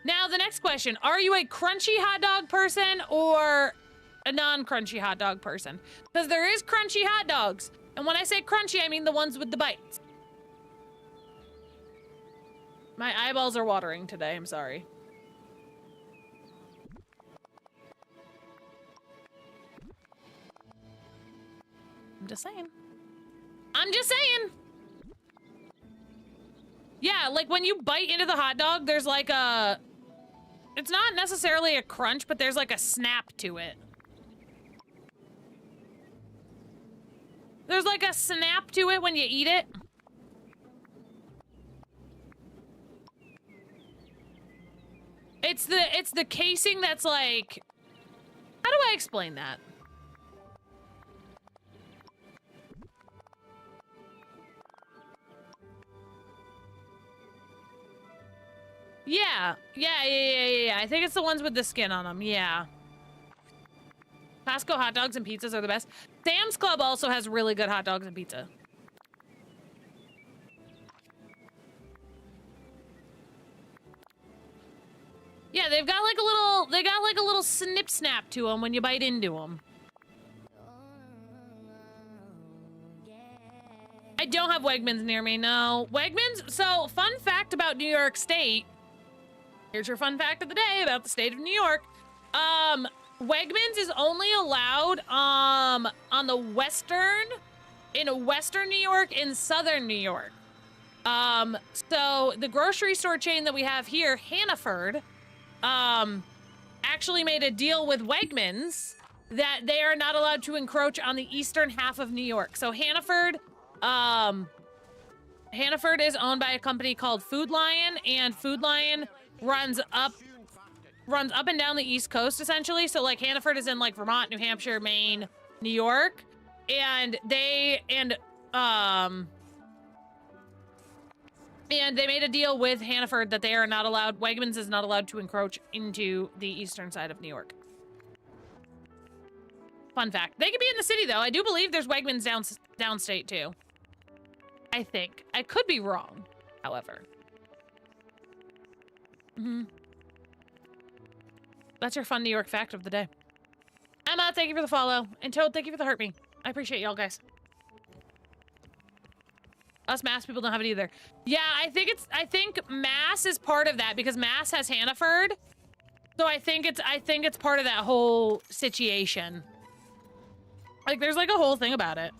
Now, the next question. Are you a crunchy hot dog person or a non-crunchy hot dog person? Because there is crunchy hot dogs. And when I say crunchy, I mean the ones with the bites. My eyeballs are watering today. I'm sorry. I'm just saying. I'm just saying. Yeah, like when you bite into the hot dog, there's like a... It's not necessarily a crunch, but there's like a snap to it. There's like a snap to it when you eat it. It's the casing that's like... How do I explain that? Yeah. Yeah. I think it's the ones with the skin on them. Yeah. Costco hot dogs and pizzas are the best. Sam's Club also has really good hot dogs and pizza. Yeah, they got like a little snip snap to them when you bite into them. I don't have Wegmans near me, no. Wegmans, so fun fact about New York State. Here's your fun fact of the day about the state of New York. Wegmans is only allowed on the in western New York and southern New York. So the grocery store chain that we have here, Hannaford, actually made a deal with Wegmans that they are not allowed to encroach on the eastern half of New York. So Hannaford is owned by a company called Food Lion, and Food Lion runs up and down the East Coast, essentially. So like Hannaford is in like Vermont, New Hampshire, Maine, New York, and they made a deal with Hannaford that they are not allowed, Wegmans is not allowed to encroach into the eastern side of New York. Fun fact. They could be in the city though. I do believe there's Wegmans downstate too. I think. I could be wrong, however. That's your fun New York fact of the day. Emma, thank you for the follow. And Toad, thank you for the heart me. I appreciate y'all guys. Us Mass people don't have it either. Yeah, I think Mass is part of that because Mass has Hannaford. So I think it's part of that whole situation. Like there's like a whole thing about it.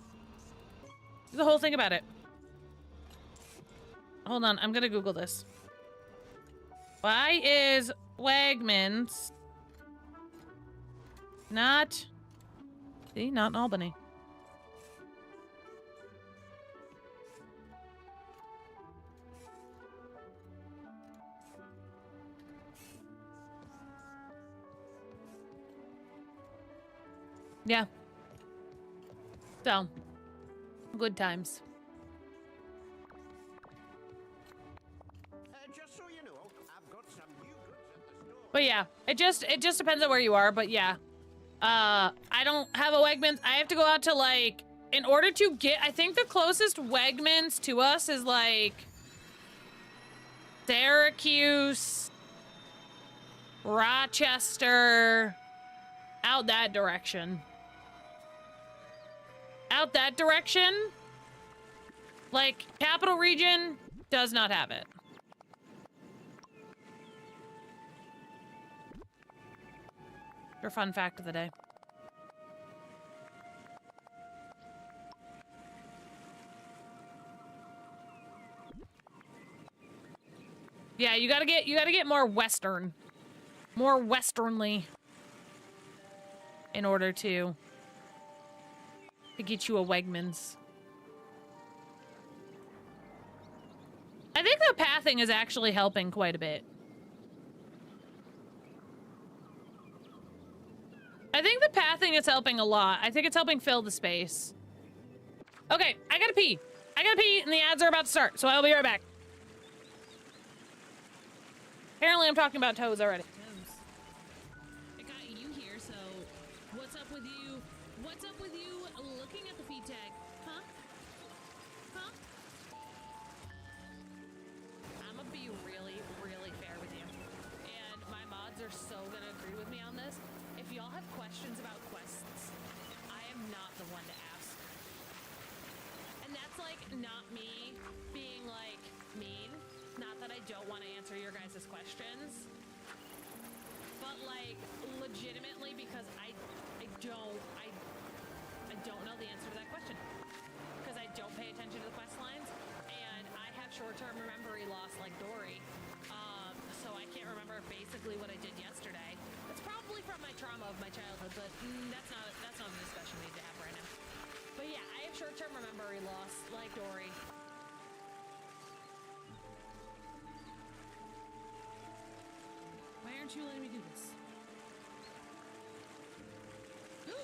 There's a whole thing about it. Hold on, I'm gonna Google this. Why is Wegmans not in Albany? Yeah. So, good times. Just so you know, I've got some new goods at the store. But yeah, it just depends on where you are, but yeah. I don't have a Wegmans. I have to go out to like, in order to get, I think the closest Wegmans to us is like Syracuse, Rochester, out that direction. Out that direction, like Capital Region does not have it. Your fun fact of the day. Yeah, you gotta get more westernly in order to get you a Wegmans. I think the pathing is actually helping quite a bit. I think the pathing is helping a lot. I think it's helping fill the space. Okay, I gotta pee. And the ads are about to start, so I'll be right back. Apparently I'm talking about toes already. I got you here, so what's up with you? What's up with you looking at the feed tag? Huh? Huh? I'm gonna be really, really fair with you. And my mods are so gonna agree with me on this. If y'all have questions about quests, I am not the one to ask. And that's like not me being like mean. Not that I don't want to answer your guys' questions. But like legitimately because I don't know the answer to that question. Because I don't pay attention to the quest lines. And I have short-term memory loss like Dory. So I can't remember basically what I did yesterday. It's probably from my trauma of my childhood, but that's not a discussion we need to have right now. But yeah, I have short-term memory loss like Dory. Why aren't you letting me do this? No!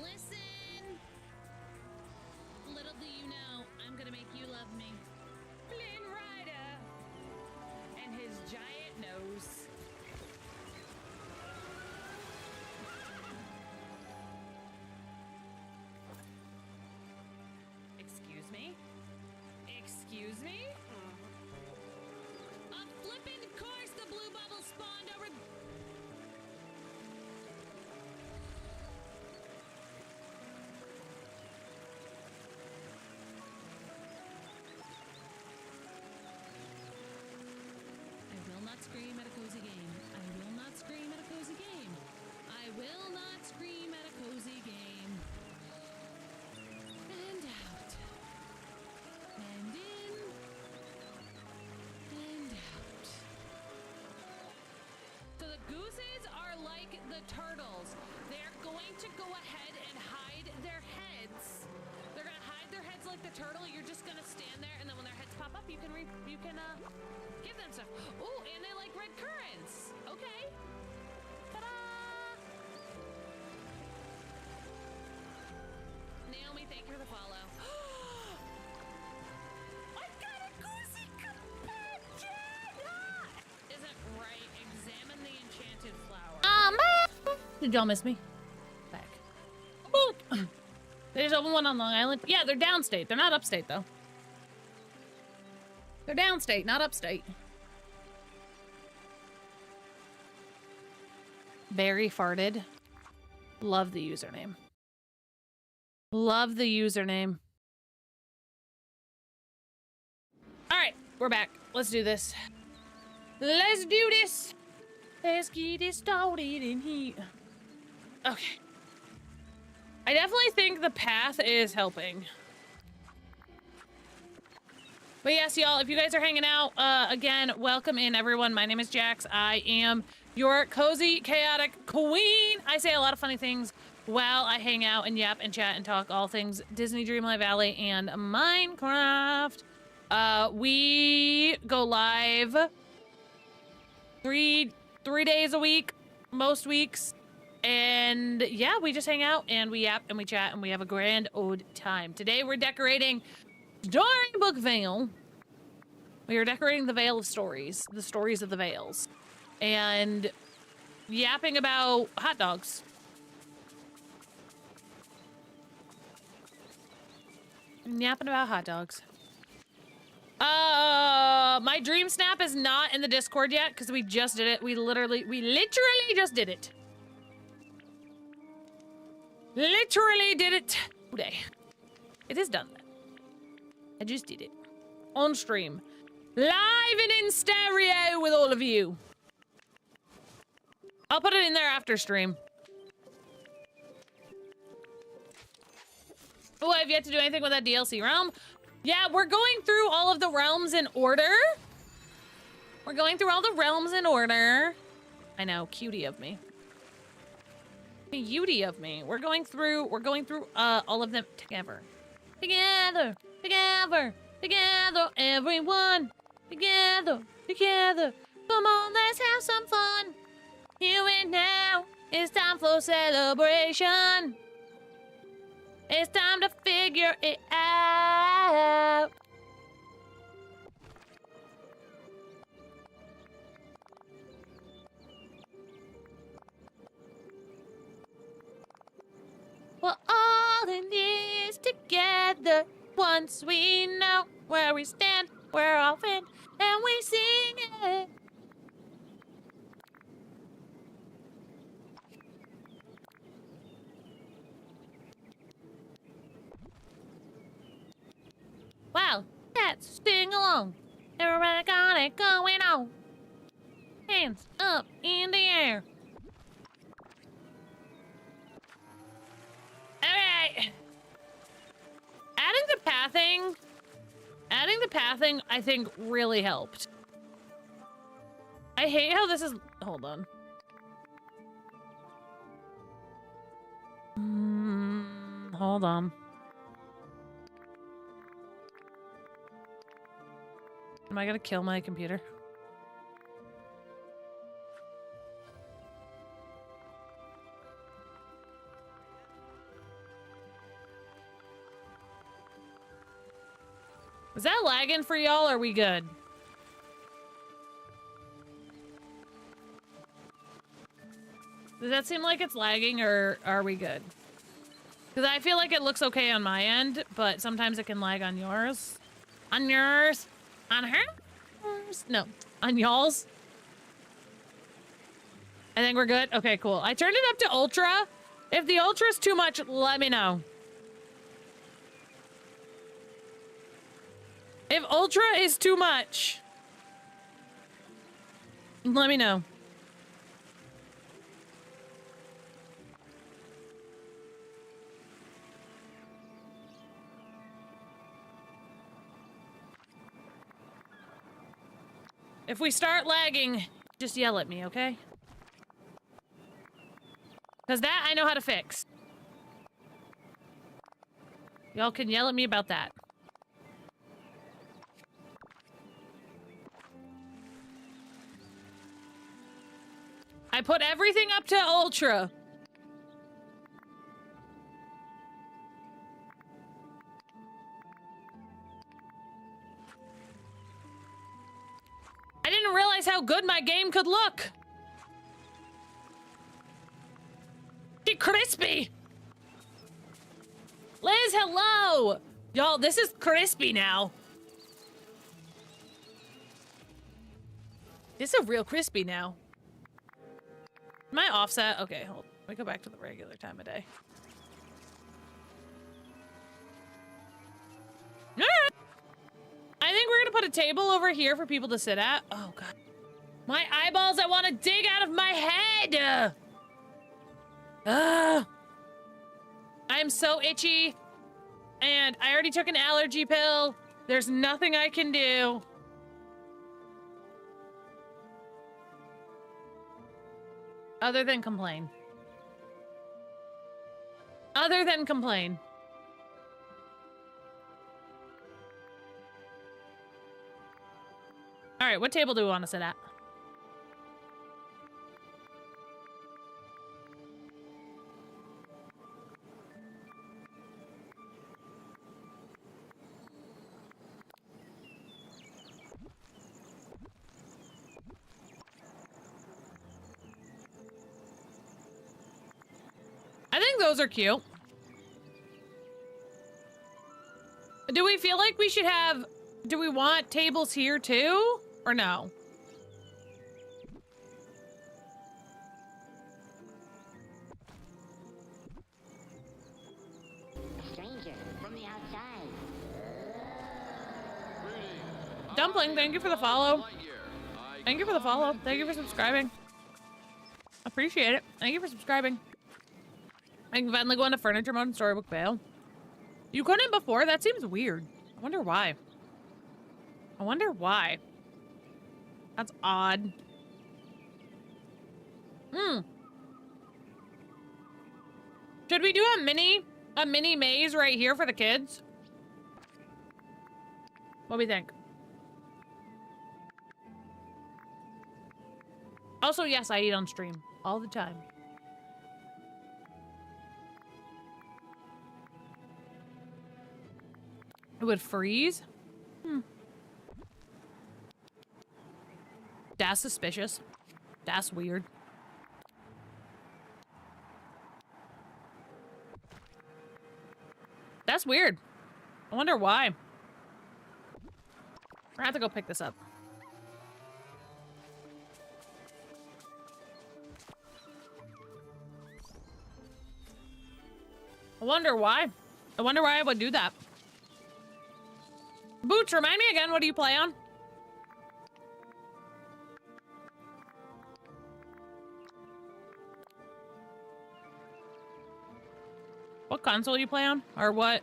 listen. Listen! Little do you know, I'm gonna make you love me. Flynn Rider! And his giant nose. Excuse me? Excuse me? A flippin' course the blue bubble spawned over. I will not scream at a cozy game. I will not scream at a cozy game. I will not scream at a cozy game. And out. And in. And out. So the gooses are like the turtles. They're going to go ahead and hide their heads. They're gonna hide their heads like the turtle. You're just gonna stand there, and then when their heads pop up, you can give them stuff. Ooh, and they like red currants. Okay. Ta-da! Naomi, thank you for the follow. I got a goosey companion! Isn't right. Examine the enchanted flower. Did y'all miss me? Back. Boop. They just opened one on Long Island. Yeah, they're downstate. They're not upstate, though. They're downstate, not upstate. Barry farted. Love the username. Love the username. All right, we're back. Let's do this. Let's do this. Let's get it started in here. Okay. I definitely think the path is helping. But yes, y'all, if you guys are hanging out, again, welcome in, everyone. My name is Jax. I am your cozy, chaotic queen. I say a lot of funny things while I hang out and yap and chat and talk all things Disney Dreamlight Valley and Minecraft. We go live three days a week, most weeks. And yeah, we just hang out and we yap and we chat and we have a grand old time. Today we're decorating Storybook Vale. We are decorating the Vale of Stories, the stories of the Vales, and yapping about hot dogs. Yapping about hot dogs. My Dreamsnap is not in the Discord yet because we just did it. We literally just did it. Literally did it today. It is done. I just did it. On stream. Live and in stereo with all of you. I'll put it in there after stream. Oh, I've yet to do anything with that DLC realm. Yeah, we're going through all of the realms in order. We're going through all the realms in order. I know, cutie of me. Beauty of me. We're going through all of them together. Together, together, together, everyone. Together, together. Come on, let's have some fun. Here and now, it's time for celebration. It's time to figure it out. We're all in this together. Once we know where we stand, we're all in, and we sing it. Wow, let's sing along. Everybody got it going on. Hands up in the air. Alright. Adding the pathing, I think, really helped. I hate how this is... Hold on. Hold on. Am I gonna kill my computer? Is that lagging for y'all? Are we good? Does that seem like it's lagging, or are we good? Because I feel like it looks okay on my end, but sometimes it can lag on yours. On yours? On hers? No, on y'all's. I think we're good. Okay, cool. I turned it up to ultra. If the ultra is too much, let me know. If ultra is too much, let me know. If we start lagging, just yell at me, okay? Because that I know how to fix. Y'all can yell at me about that. I put everything up to ultra. I didn't realize how good my game could look. Get crispy. Liz, hello. Y'all, this is crispy now. This is real crispy now. Am I offset? Okay, hold on. Let me go back to the regular time of day. All right. I think we're gonna put a table over here for people to sit at. Oh, God. My eyeballs, I want to dig out of my head! I'm so itchy. And I already took an allergy pill. There's nothing I can do. Other than complain. Other than complain. All right, what table do we want to sit at? I think those are cute. Do we feel like we should have... Do we want tables here too? Or no? Stranger from the outside. Dumpling, thank you for the follow. Thank you for the follow. Thank you for subscribing. Appreciate it. Thank you for subscribing. I can finally go into furniture mode in Storybook Vale. You couldn't before? That seems weird. I wonder why. I wonder why. That's odd. Should we do a mini maze right here for the kids? What do we think? Also, yes, I eat on stream all the time. It would freeze? That's suspicious. That's weird. That's weird. I wonder why. I have to go pick this up. I wonder why. I wonder why I would do that. Boots, remind me again, what do you play on? What console you play on? Or what?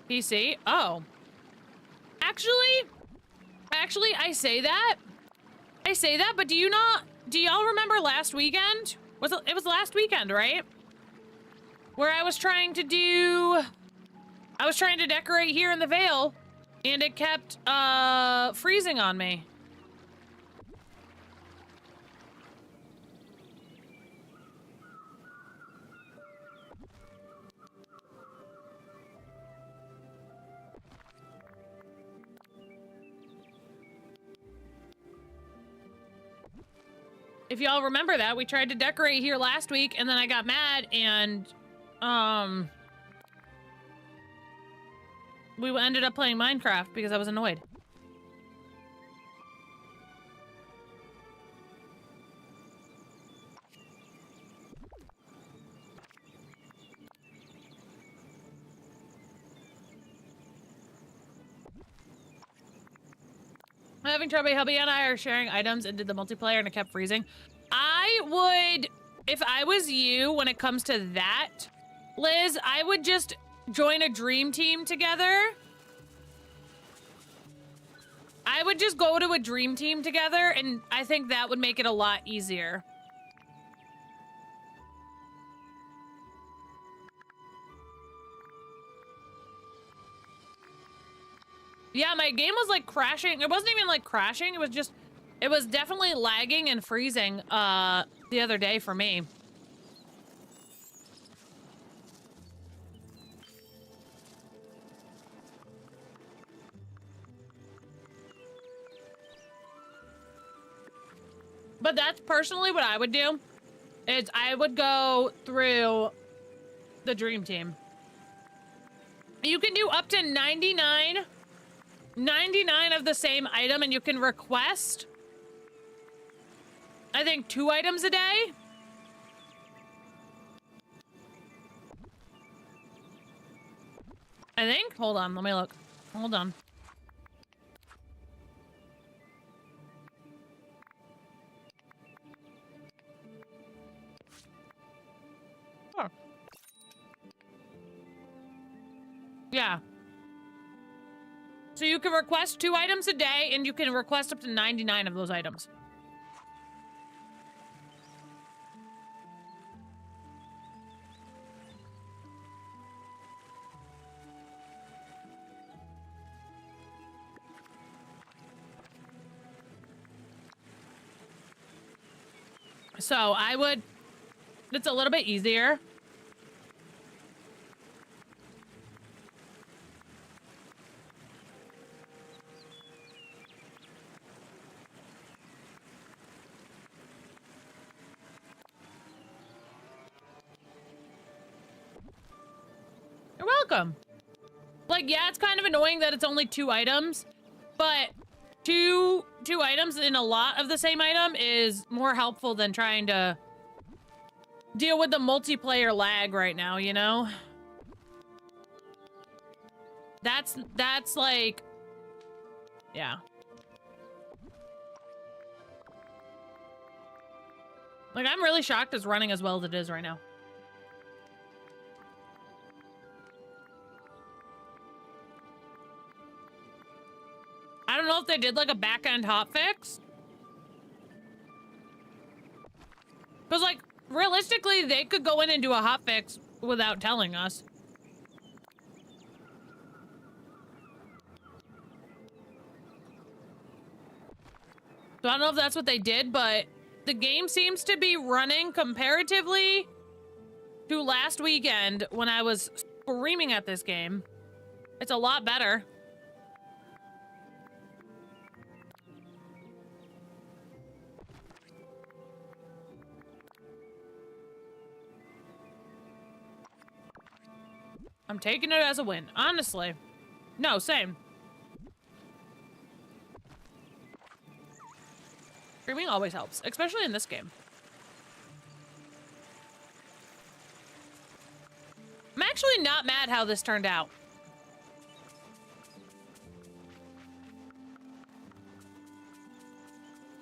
PC? Oh. Actually, I say that, but do y'all remember last weekend? It was last weekend, right? Where I was trying to decorate here in the Vale, and it kept, freezing on me. if y'all remember that, we tried to decorate here last week and then I got mad and, we ended up playing Minecraft because I was annoyed. I'm having trouble. Hubby and I are sharing items and did the multiplayer and it kept freezing. I would, if I was you, when it comes to that, Liz, I would just join a dream team together. I would just go to a dream team together and I think that would make it a lot easier. Yeah, my game was like crashing. It wasn't even like crashing. It was just, it was definitely lagging and freezing the other day for me. But that's personally what I would do, is I would go through the dream team. You can do up to 99 of the same item, and you can request, I think, 2 items a day. I think? Hold on, let me look. Hold on. Oh. Yeah. So you can request 2 items a day, and you can request up to 99 of those items. So I would, it's a little bit easier. You're welcome. Like, yeah, it's kind of annoying that it's only 2 items, but two items in a lot of the same item is more helpful than trying to deal with the multiplayer lag right now, you know? That's like, yeah. Like, I'm really shocked it's running as well as it is right now. I don't know if they did like a back-end hotfix. Because like, realistically, they could go in and do a hotfix without telling us. So I don't know if that's what they did, but the game seems to be running comparatively to last weekend when I was screaming at this game. It's a lot better. I'm taking it as a win, honestly. No, same. Screaming always helps, especially in this game. I'm actually not mad how this turned out.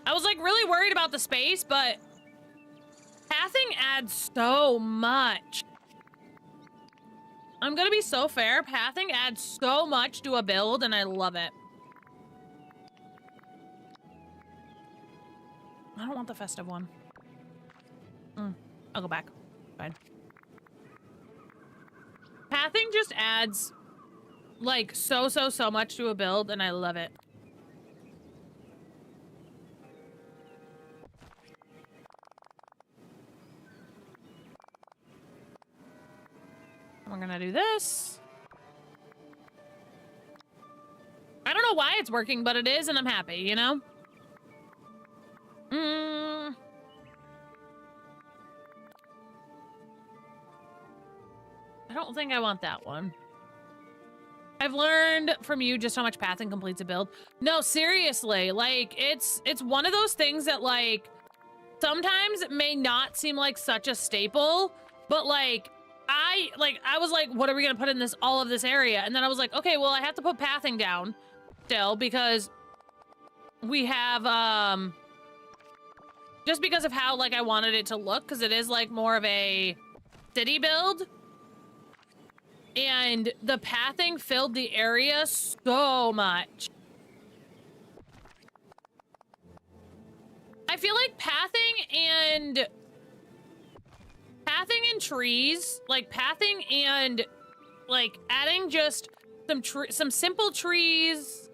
I was like really worried about the space, but pathing adds so much. I'm gonna be so fair. Pathing adds so much to a build, and I love it. I don't want the festive one. I'll go back. Fine. Pathing just adds, like, so much to a build, and I love it. We're gonna do this. I don't know why it's working, but it is, and I'm happy, you know? think I want that one. I've learned from you just how much pathing completes a build. No, seriously, like, it's one of those things that, like, sometimes it may not seem like such a staple, but, like, I was like, what are we gonna put in all of this area? And then I was like, okay, well, I have to put pathing down still because we have, just because of how, like, I wanted it to look, because it is, like, more of a city build. And the pathing filled the area so much. I feel like pathing and trees, like pathing and like adding just some simple trees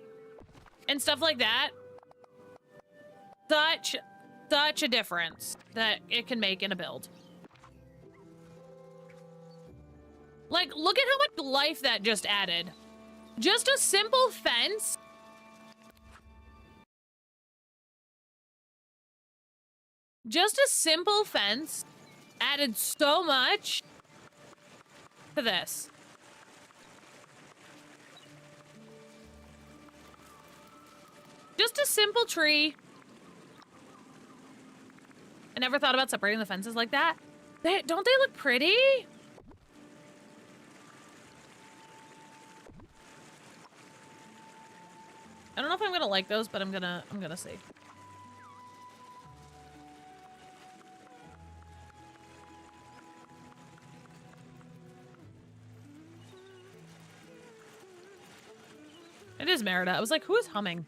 and stuff like that. Such a difference that it can make in a build. Like, look at how much life that just added. Just a simple fence. Just a simple fence added so much to this. Just a simple tree. I never thought about separating the fences like that. Don't they look pretty? I don't know if I'm gonna like those, but I'm gonna see. It is Merida. I was like, who is humming?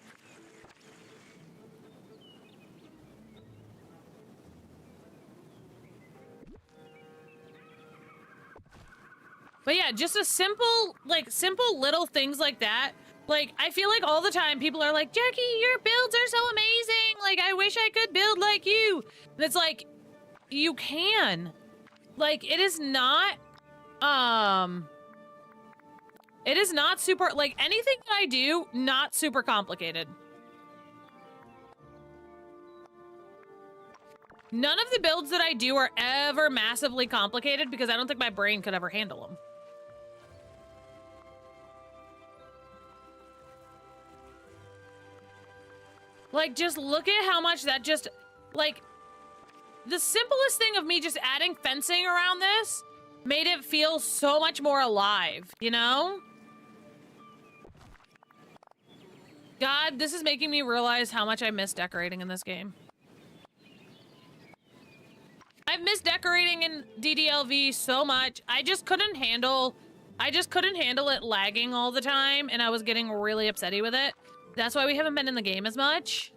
But yeah, just a simple little things like that. Like, I feel like all the time people are like, Jackie, your builds are so amazing. Like, I wish I could build like you. And it's like, you can. Like, it is not super, like, anything that I do, not super complicated. None of the builds that I do are ever massively complicated because I don't think my brain could ever handle them. Like, just look at how much that just, like, the simplest thing of me just adding fencing around this made it feel so much more alive, you know? God, this is making me realize how much I miss decorating in this game. I've missed decorating in DDLV so much. I just couldn't handle it lagging all the time, and I was getting really upsetty with it. That's why we haven't been in the game as much.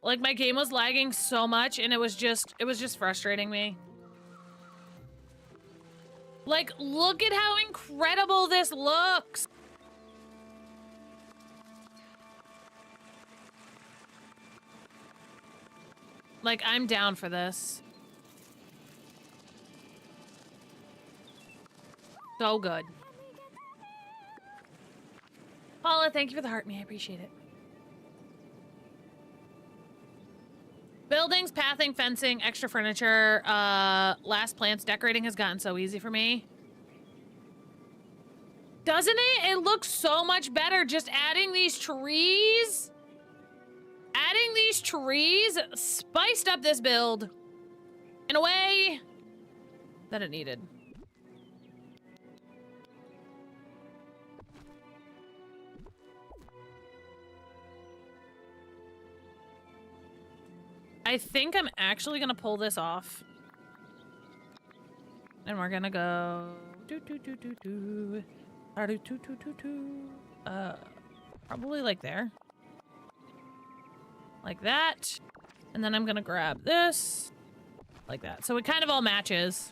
Like, my game was lagging so much, and it was just frustrating me. Like, look at how incredible this looks! Like, I'm down for this. So good. Paula, thank you for the heart me. I appreciate it. Buildings, pathing, fencing, extra furniture, last plants. Decorating has gotten so easy for me. Doesn't it? It looks so much better just adding these trees. Adding these trees spiced up this build in a way that it needed. I think I'm actually gonna pull this off. And we're gonna go probably like there. Like that. And then I'm gonna grab this. Like that. So it kind of all matches.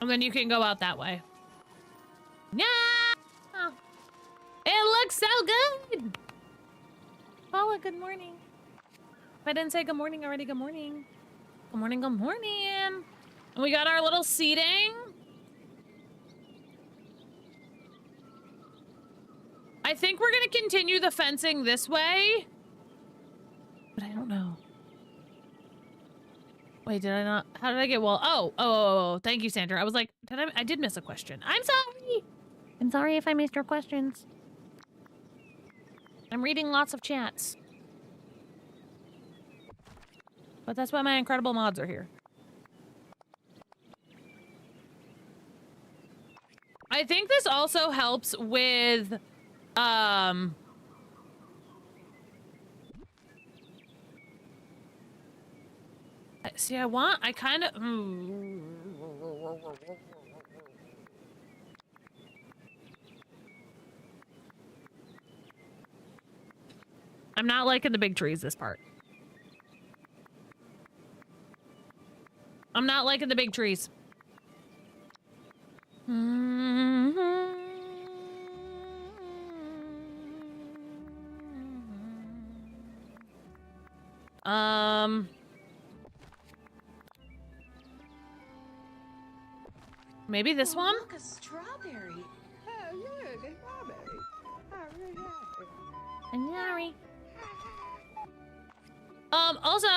And then you can go out that way. Yeah! It looks so good! Paula, good morning. If I didn't say good morning already, good morning. Good morning, good morning. And we got our little seating. I think we're gonna continue the fencing this way. But I don't know. Wait, did I not? How did I get well? Thank you, Sandra. I was like, I did miss a question. I'm sorry. I'm sorry if I missed your questions. I'm reading lots of chats. But that's why my incredible mods are here. I think this also helps with, see, I kind of, I'm not liking the big trees, this part. I'm not liking the big trees. Maybe this one? Look, a strawberry. Oh, look, a strawberry. I really like it. I'm sorry. Also,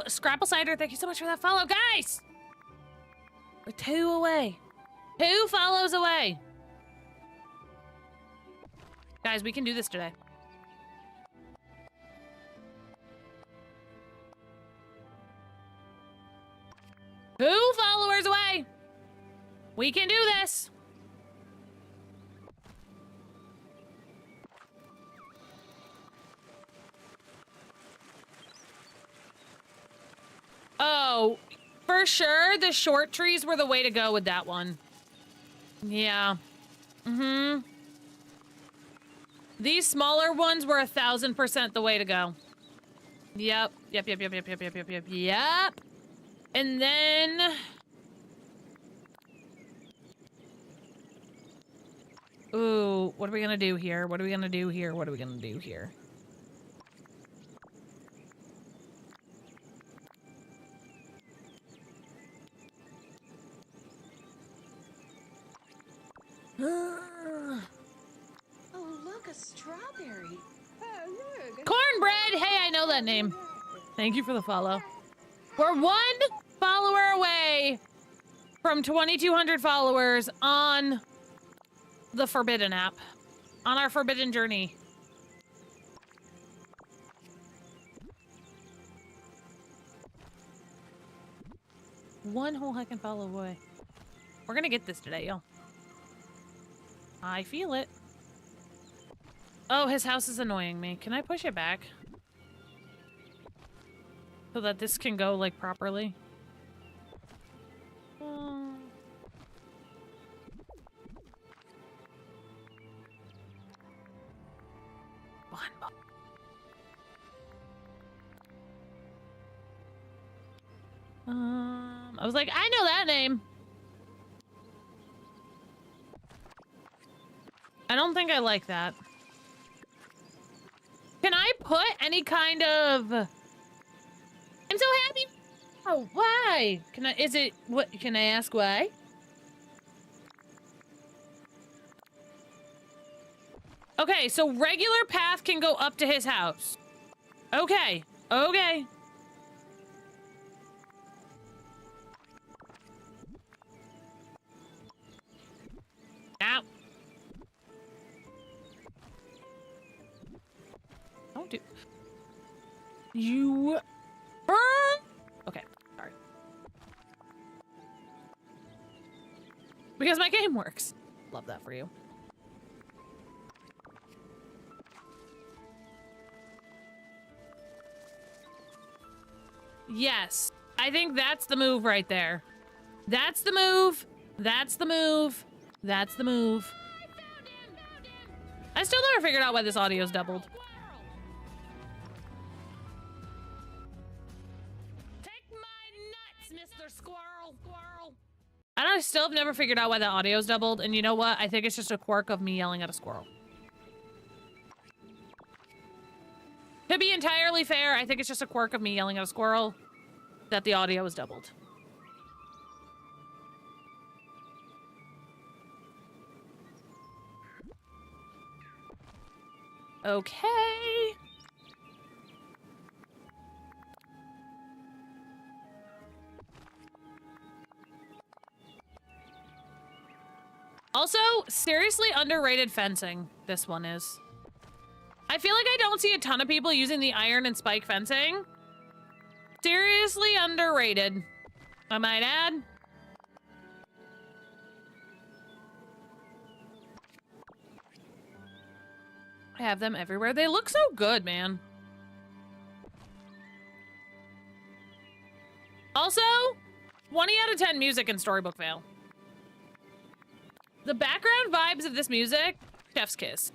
Scrapple Cider, thank you so much for that follow. Guys! We're 2 away. 2 follows away. Guys, we can do this today. Two followers away. We can do this. Oh, for sure, the short trees were the way to go with that one. Yeah. Mm-hmm. These smaller ones were 1000% the way to go. Yep. Yep. And then... Ooh, what are we gonna do here? What are we gonna do here? What are we gonna do here? Oh, look, a strawberry. Oh, look. Cornbread! Hey, I know that name. Thank you for the follow. We're 1 follower away from 2,200 followers on the Forbidden app. On our Forbidden journey. One whole heckin' follow away. We're gonna get this today, y'all. I feel it. Oh, his house is annoying me. Can I push it back? So that this can go, like, properly? I was like, I know that name. I don't think I like that. Can I put any kind of... I'm so happy. Oh, why? Can I, is it, what, can I ask why? Okay, so regular path can go up to his house. Okay, okay. Ow. Don't do... You... Burn! Okay, sorry. Because my game works. Love that for you. Yes. I think that's the move right there. That's the move. That's the move. That's the move. I still never figured out why this audio's doubled. Take my nuts, Mr. Squirrel. I still have never figured out why the audio's doubled, and you know what? I think it's just a quirk of me yelling at a squirrel. To be entirely fair, I think it's just a quirk of me yelling at a squirrel that the audio is doubled. Okay. Also, seriously underrated fencing, this one is. I feel like I don't see a ton of people using the iron and spike fencing. Seriously underrated, I might add. I have them everywhere. They look so good, man. Also, 20 out of 10 music in Storybook Vale. The background vibes of this music, chef's kiss.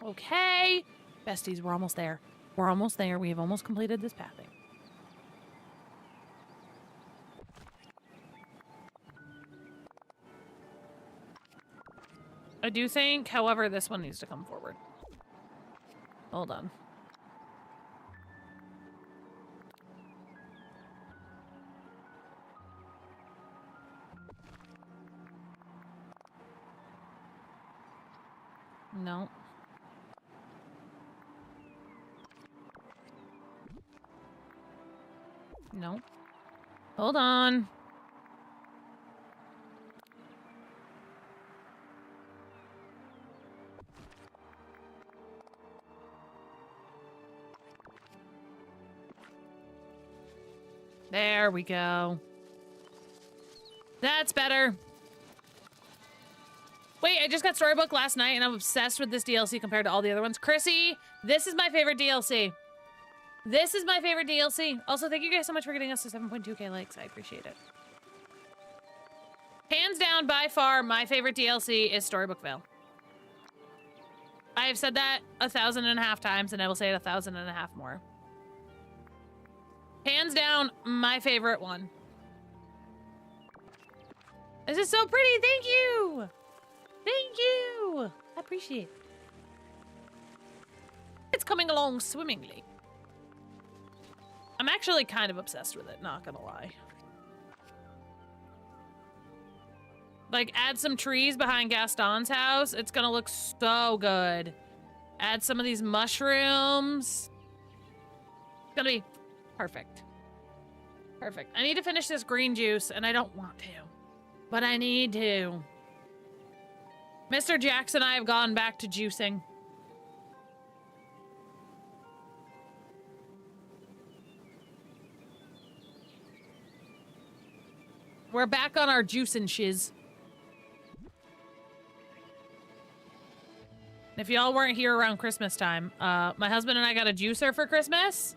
Okay. Besties, we're almost there. We're almost there. We have almost completed this pathing. I do think, however, this one needs to come forward. Hold on. No. No. Hold on. There we go. That's better. Wait, I just got Storybook last night and I'm obsessed with this DLC compared to all the other ones. Chrissy, this is my favorite DLC. This is my favorite DLC. Also, thank you guys so much for getting us to 7.2k likes. I appreciate it. Hands down, by far, my favorite DLC is Storybook Vale. I have said that 1,500 times and I will say it 1,500 more. Hands down, my favorite one. This is so pretty. Thank you. Thank you. I appreciate it. It's coming along swimmingly. I'm actually kind of obsessed with it, not gonna lie. Like, add some trees behind Gaston's house. It's gonna look so good. Add some of these mushrooms. It's gonna be perfect. Perfect. I need to finish this green juice, and I don't want to. But I need to. Mr. Jackson and I have gone back to juicing. We're back on our juice and shiz. If y'all weren't here around Christmas time, my husband and I got a juicer for Christmas.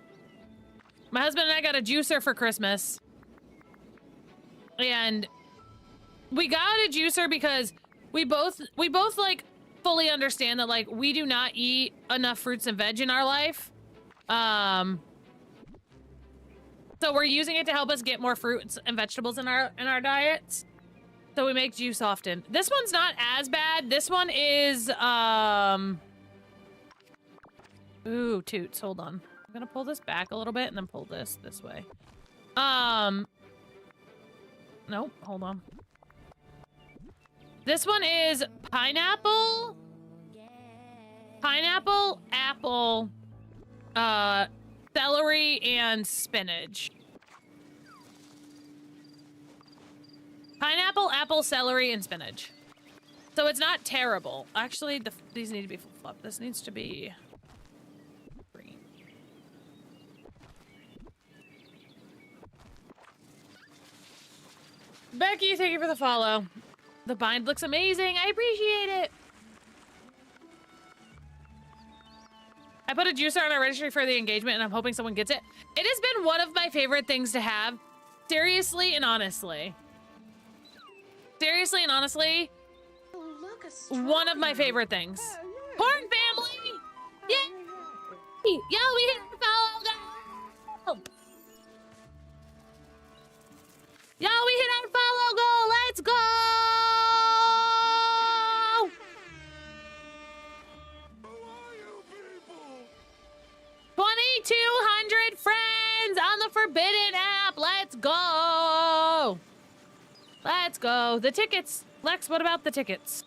My husband and I got a juicer for Christmas. And we got a juicer because we both like fully understand that like we do not eat enough fruits and veg in our life. So we're using it to help us get more fruits and vegetables in our diets. So we make juice often. This one's not as bad. This one is ooh, toots. Hold on. I'm gonna pull this back a little bit and then pull this way. Nope, hold on. This one is pineapple, apple, celery, and spinach. Pineapple, apple, celery, and spinach. So it's not terrible. Actually, these need to be flip-flopped. This needs to be green. Becky, thank you for the follow. The bind looks amazing. I appreciate it. I put a juicer on our registry for the engagement and I'm hoping someone gets it. It has been one of my favorite things to have. Seriously and honestly. Seriously and honestly. Oh, look, One of my favorite things. Corn family! Yay! Yo, we hit our follow goal! Yo, we hit our follow goal! Let's go! 2,200 friends on the Forbidden app. Let's go. Let's go. The tickets. Lex, what about the tickets?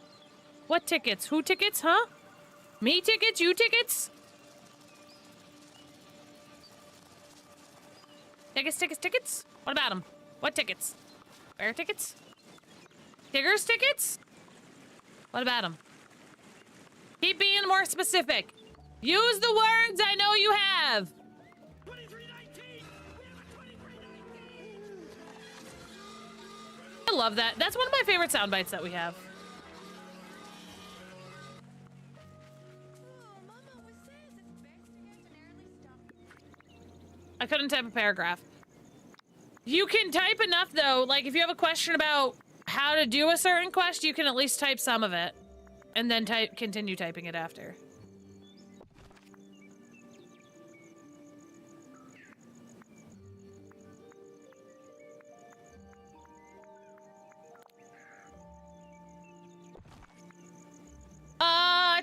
What tickets? Who tickets, huh? Me tickets? You tickets? Tickets? What about them? What tickets? Bear tickets? Tigger's tickets? What about them? Keep being more specific. Use the words I know you have. 2319! We have a 2319! I love that. That's one of my favorite sound bites that we have. I couldn't type a paragraph. You can type enough though, like if you have a question about how to do a certain quest, you can at least type some of it. And then continue typing it after.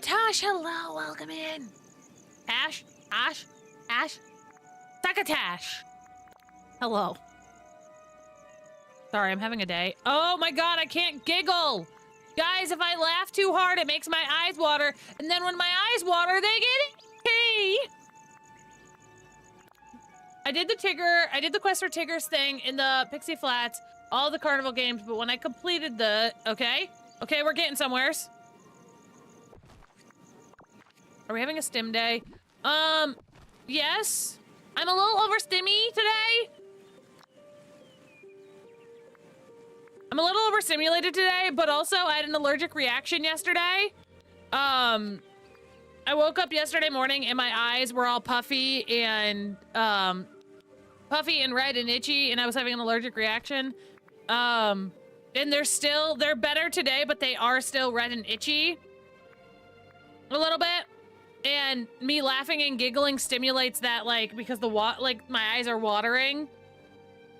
Tosh, hello, welcome in. Ash, Sakatash. Hello. Sorry, I'm having a day. Oh my god, I can't giggle. Guys, if I laugh too hard, it makes my eyes water. And then when my eyes water, they get itchy. I did the quest for Tigger's thing in the Pixie Flats, all the carnival games, but when I completed okay, we're getting somewheres. Are we having a stim day? Yes. I'm a little overstimmy today. I'm a little overstimulated today, but also I had an allergic reaction yesterday. I woke up yesterday morning and my eyes were all puffy and red and itchy, and I was having an allergic reaction. And they're better today, but they are still red and itchy a little bit. And me laughing and giggling stimulates that, like, because my eyes are watering,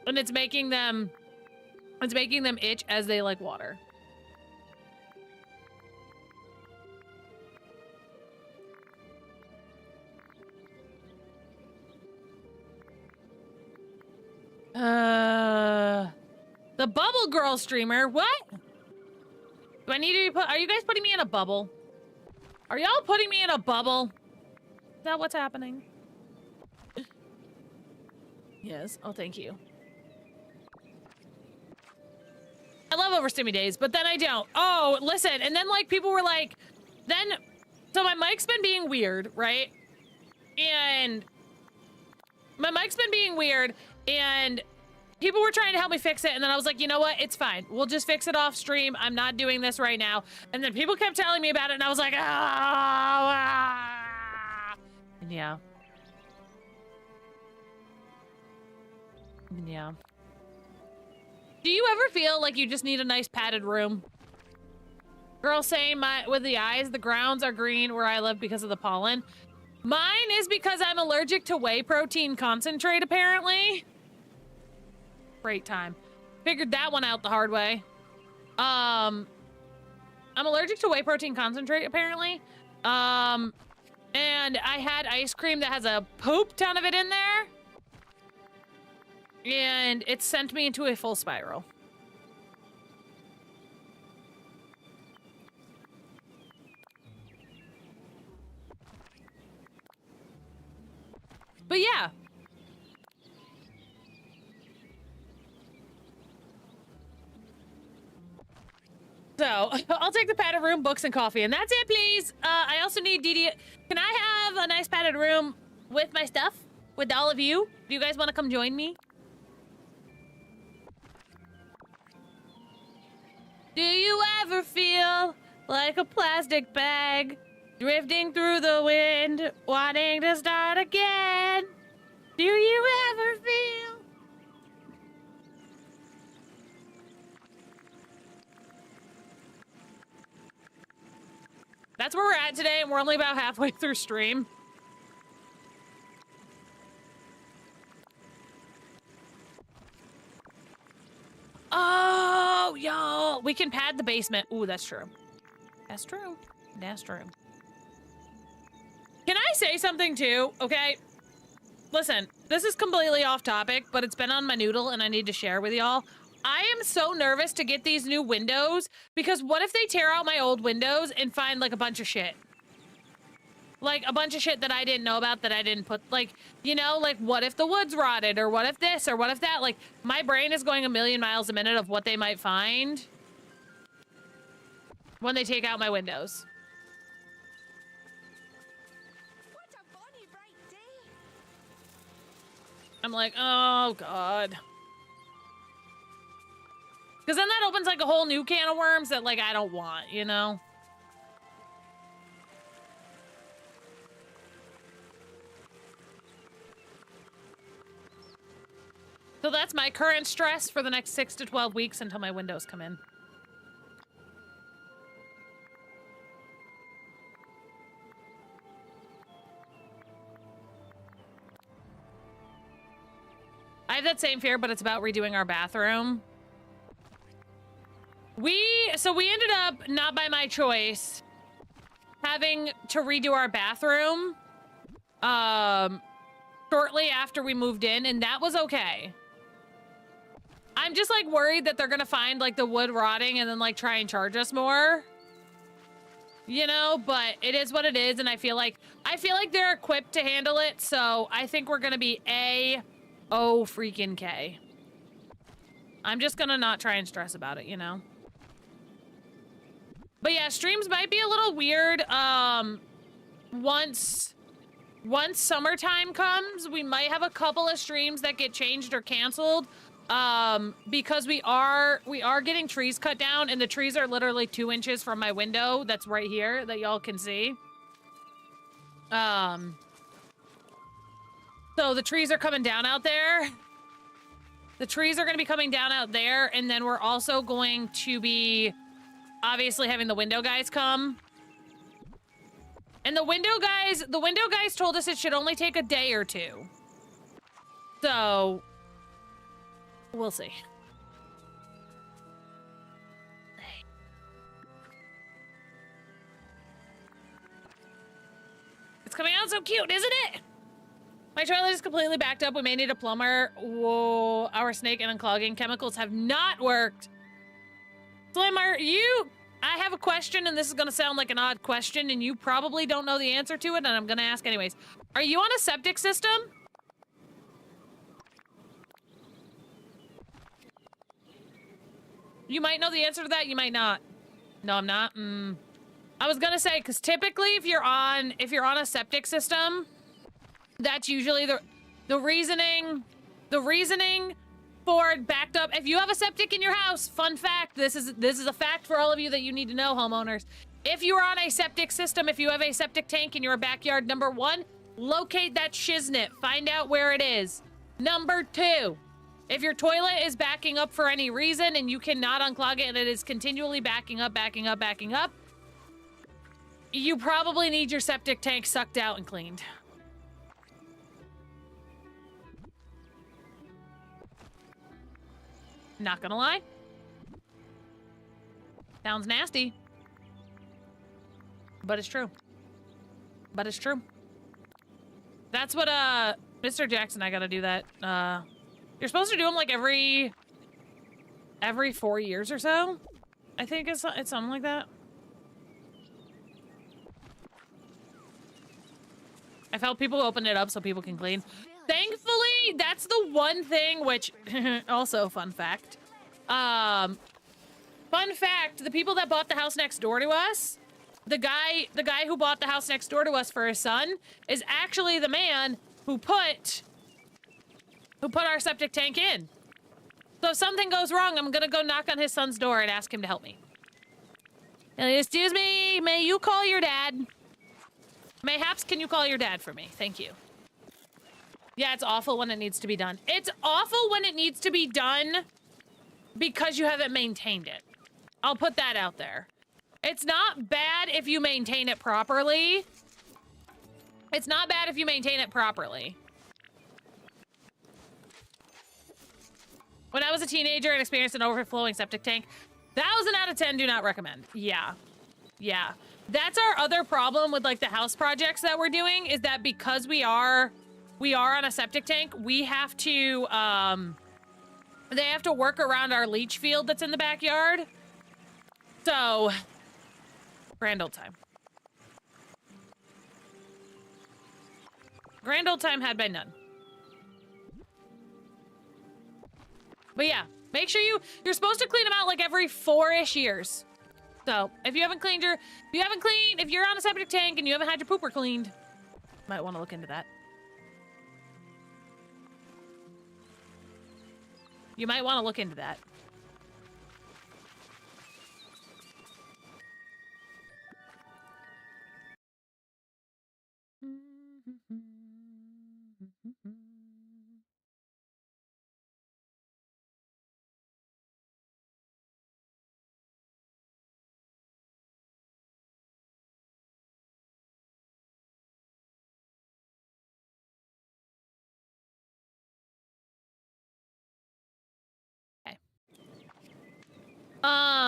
and it's making them itch as they like water. The Bubble Girl streamer, what? Do I need to be are you guys putting me in a bubble? Are y'all putting me in a bubble? Is that what's happening? Yes, oh thank you. I love overstimmy days, but then I don't. Oh, listen, and then like people were like, so my mic's been being weird, right? And my mic's been being weird, and people were trying to help me fix it, and then I was like, you know what? It's fine. We'll just fix it off stream. I'm not doing this right now. And then people kept telling me about it, and I was like, And yeah. Yeah. Do you ever feel like you just need a nice padded room? Girl saying with the eyes, the grounds are green where I live because of the pollen. Mine is because I'm allergic to whey protein concentrate, apparently. Great time. Figured that one out the hard way. I'm allergic to whey protein concentrate, apparently. And I had ice cream that has a poop ton of it in there. And it sent me into a full spiral. But yeah. So, I'll take the padded room, books, and coffee, and that's it, please. I also need Can I have a nice padded room with my stuff? With all of you? Do you guys want to come join me? Do you ever feel like a plastic bag drifting through the wind, wanting to start again? Do you ever feel? That's where we're at today, and we're only about halfway through stream. Oh, y'all. We can pad the basement. Ooh, that's true. That's true. That's true. Can I say something too? Okay. Listen, this is completely off topic, but it's been on my noodle and I need to share with y'all. I am so nervous to get these new windows because what if they tear out my old windows and find like a bunch of shit? Like a bunch of shit that I didn't know about that I didn't put, like, you know, like what if the wood's rotted or what if this or what if that? Like my brain is going a million miles a minute of what they might find when they take out my windows. What a bonny bright day. I'm like, oh God. Because then that opens like a whole new can of worms that like I don't want, you know? So that's my current stress for the next 6 to 12 weeks until my windows come in. I have that same fear, but it's about redoing our bathroom. So we ended up, not by my choice, having to redo our bathroom shortly after we moved in, and that was okay. I'm just like worried that they're gonna find like the wood rotting and then like try and charge us more. You know, but it is what it is, and I feel like they're equipped to handle it, so I think we're gonna be freaking K. I'm just gonna not try and stress about it, you know? But yeah, streams might be a little weird. Once summertime comes, we might have a couple of streams that get changed or canceled. Because we are getting trees cut down, and the trees are literally 2 inches from my window that's right here that y'all can see. So the trees are coming down out there. The trees are going to be coming down out there, and then we're also going to be obviously having the window guys come. And the window guys told us it should only take a day or two. So we'll see. It's coming out so cute, isn't it? My toilet is completely backed up. We may need a plumber. Whoa, our snake and unclogging chemicals have not worked. Slimmer, I have a question, and this is gonna sound like an odd question, and you probably don't know the answer to it, and I'm gonna ask anyways. Are you on a septic system? You might know the answer to that, you might not. No, I'm not. I was gonna say, because typically if you're on a septic system, that's usually the reasoning for backed up. If you have a septic in your house, fun fact, this is a fact for all of you that you need to know, homeowners. If you are on a septic system, if you have a septic tank in your backyard, number 1, locate that shiznit. Find out where it is. Number 2, if your toilet is backing up for any reason and you cannot unclog it and it is continually backing up, you probably need your septic tank sucked out and cleaned. Not gonna lie. Sounds nasty. But it's true. That's what, Mr. Jackson, I gotta do that. You're supposed to do them like every 4 years or so. I think it's something like that. I've helped people open it up so people can clean. Thankfully, that's the one thing which, also fun fact. Fun fact, the people that bought the house next door to us, the guy who bought the house next door to us for his son is actually the man who put our septic tank in. So if something goes wrong, I'm gonna go knock on his son's door and ask him to help me. Excuse me, may you call your dad? Mayhaps, can you call your dad for me? Thank you. Yeah, it's awful when it needs to be done. It's awful when it needs to be done because you haven't maintained it. I'll put that out there. It's not bad if you maintain it properly. It's not bad if you maintain it properly. When I was a teenager and experienced an overflowing septic tank, 1,000 out of 10 do not recommend. Yeah. Yeah. That's our other problem with like the house projects that we're doing, is that because we are on a septic tank, we have to they have to work around our leach field that's in the backyard. So, grand old time. Grand old time had by none. But yeah, make sure you're supposed to clean them out like every 4-ish years. So if you're on a septic tank and you haven't had your pooper cleaned, might want to look into that. You might want to look into that.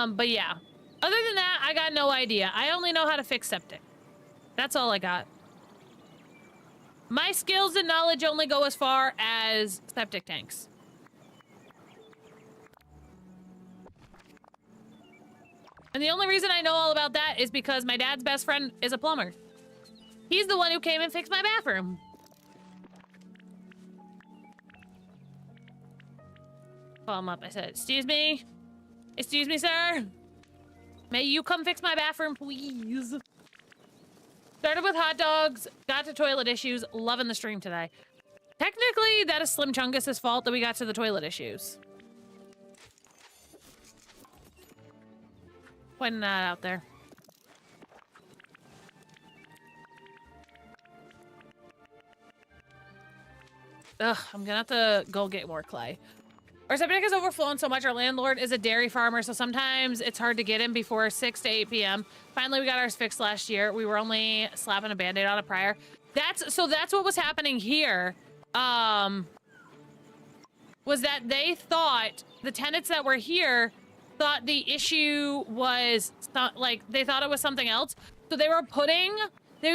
But yeah. Other than that, I got no idea. I only know how to fix septic. That's all I got. My skills and knowledge only go as far as septic tanks. And the only reason I know all about that is because my dad's best friend is a plumber. He's the one who came and fixed my bathroom. Call him up. I said, excuse me? Excuse me, sir? May you come fix my bathroom, please? Started with hot dogs, got to toilet issues, loving the stream today. Technically, that is Slim Chungus's fault that we got to the toilet issues. Pointing that out there. Ugh, I'm gonna have to go get more clay. Our septic has overflown so much. Our landlord is a dairy farmer, so sometimes it's hard to get in before 6 to 8 p.m. Finally, we got ours fixed last year. We were only slapping a Band-Aid on it prior. That's what was happening here. Was that they thought, the tenants that were here thought the issue was, like, they thought it was something else. So they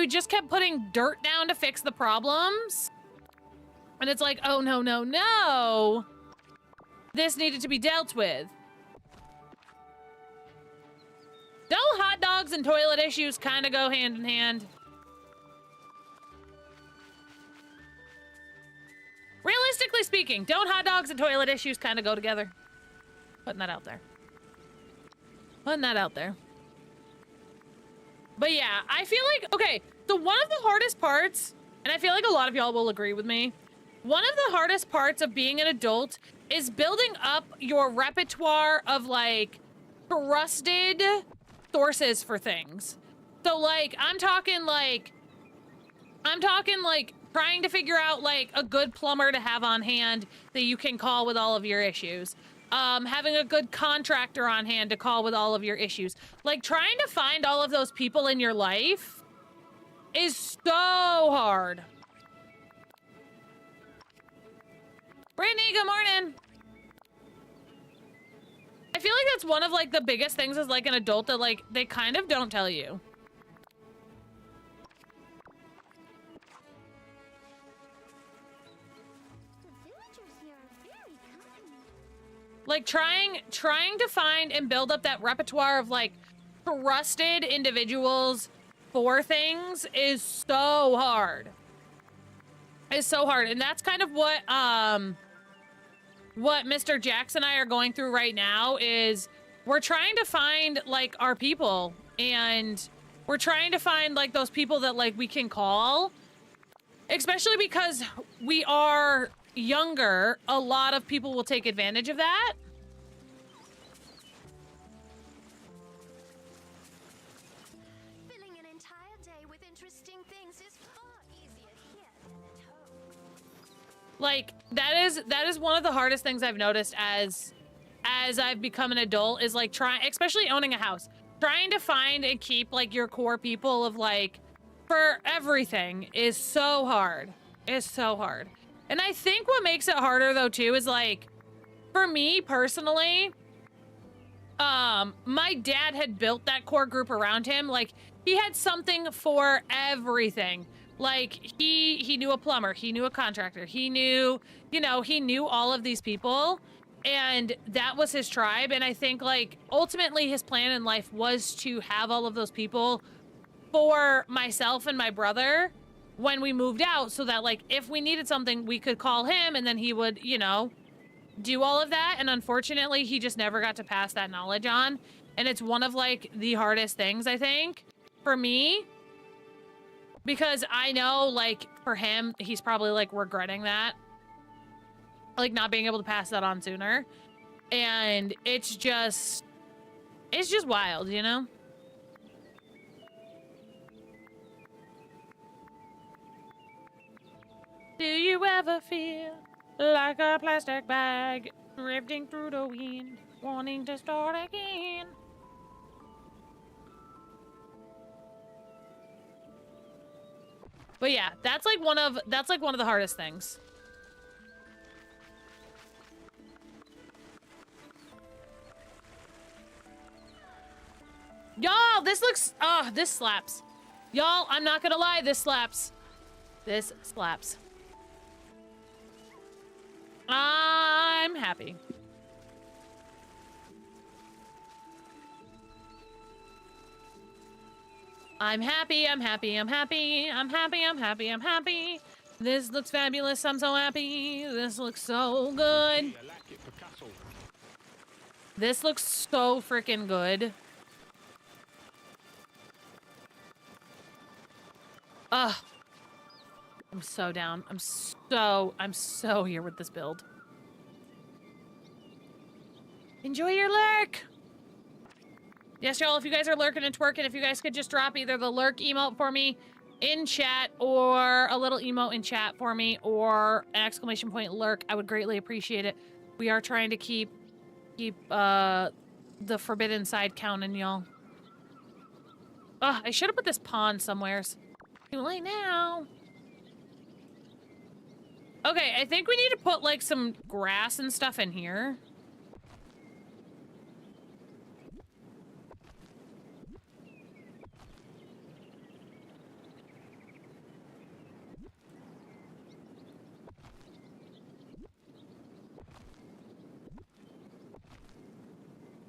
just kept putting dirt down to fix the problems. And it's like, oh, no, no, no. This needed to be dealt with. Don't hot dogs and toilet issues kind of go hand in hand? Realistically speaking, don't hot dogs and toilet issues kind of go together? Putting that out there. Putting that out there. But yeah, I feel like, okay, so one of the hardest parts, and I feel like a lot of y'all will agree with me, one of the hardest parts of being an adult is building up your repertoire of, like, trusted sources for things. So, like, I'm talking, like, trying to figure out, like, a good plumber to have on hand that you can call with all of your issues. Having a good contractor on hand to call with all of your issues. Like, trying to find all of those people in your life is so hard. Brittany, good morning. I feel like that's one of, like, the biggest things as, like, an adult that, like, they kind of don't tell you. The villagers here are very kind. Like, trying to find and build up that repertoire of, like, trusted individuals for things is so hard. It's so hard. And that's kind of what Mr. Jackson and I are going through right now is we're trying to find, like, our people, and we're trying to find, like, those people that, like, we can call, especially because we are younger. A lot of people will take advantage of that. Filling an entire day with interesting things is far easier here than at home. Like, that is one of the hardest things I've noticed as I've become an adult is, like, especially owning a house, trying to find and keep, like, your core people of, like, for everything is so hard. It's so hard. And I think what makes it harder, though, too, is, like, for me personally, my dad had built that core group around him. Like, he had something for everything. Like, he knew a plumber, he knew a contractor, he knew, you know, he knew all of these people. And that was his tribe. And I think, like, ultimately his plan in life was to have all of those people for myself and my brother when we moved out, so that, like, if we needed something, we could call him and then he would, you know, do all of that. And unfortunately, he just never got to pass that knowledge on. And it's one of, like, the hardest things, I think, for me. Because I know, like, for him, he's probably, like, regretting that. Like, not being able to pass that on sooner. And it's just wild, you know? Do you ever feel like a plastic bag drifting through the wind, wanting to start again? But yeah, that's like one of the hardest things. Y'all, this looks, this slaps. Y'all, I'm not gonna lie, this slaps. This slaps. I'm happy. I'm happy, I'm happy, I'm happy, I'm happy, I'm happy, I'm happy. This looks fabulous, I'm so happy. This looks so good. This looks so freaking good. Ugh. I'm so down. I'm so here with this build. Enjoy your lurk! Yes, y'all, if you guys are lurking and twerking, if you guys could just drop either the lurk emote for me in chat or a little emote in chat for me or an exclamation point lurk, I would greatly appreciate it. We are trying to keep the forbidden side counting, y'all. Ugh, I should have put this pond somewheres. Too late now. Okay, I think we need to put, like, some grass and stuff in here.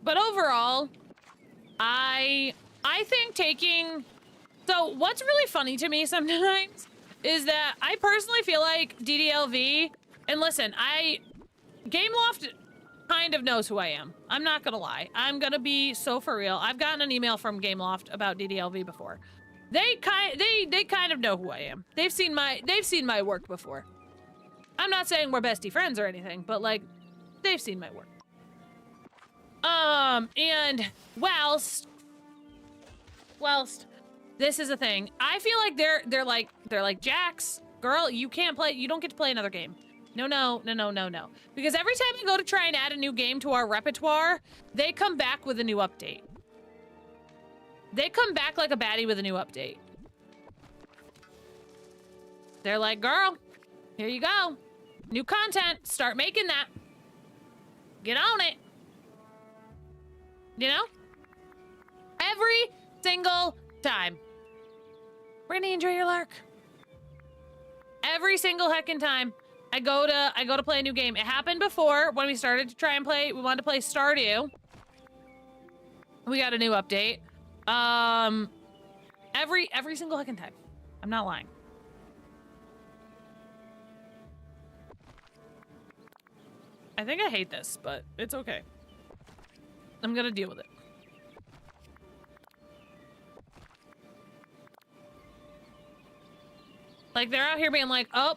But overall, I think taking... So, what's really funny to me sometimes is that I personally feel like DDLV, and listen, Gameloft kind of knows who I am. I'm not gonna lie. I'm gonna be so for real. I've gotten an email from Gameloft about DDLV before. They kind of know who I am. They've seen my work before. I'm not saying we're bestie friends or anything, but like, they've seen my work. And whilst this is a thing, I feel like they're like, Jax, girl, you can't play, you don't get to play another game. No. Because every time I go to try and add a new game to our repertoire, they come back with a new update. They come back like a baddie with a new update. They're like, girl, here you go. New content, start making that. Get on it. You know? Every single time. Brittany, enjoy your lurk. Every single heckin' time I go to play a new game. It happened before when we started to try and play. We wanted to play Stardew. We got a new update. Every single heckin' time. I'm not lying. I think I hate this, but it's okay. I'm gonna deal with it. Like, they're out here being like, oh,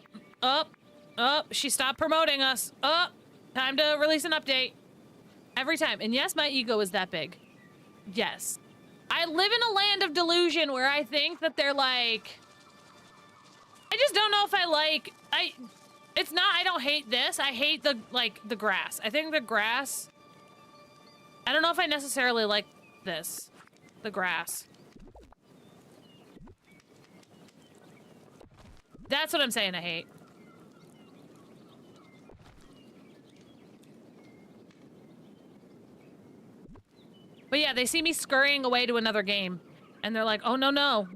she stopped promoting us. Oh, time to release an update. Every time. And yes, my ego is that big. Yes. I live in a land of delusion where I think that they're like... I just don't know if I like... It's not, I don't hate this. I hate the grass. I think the grass... I don't know if I necessarily like this. The grass. That's what I'm saying I hate. But yeah, they see me scurrying away to another game. And they're like, oh, no,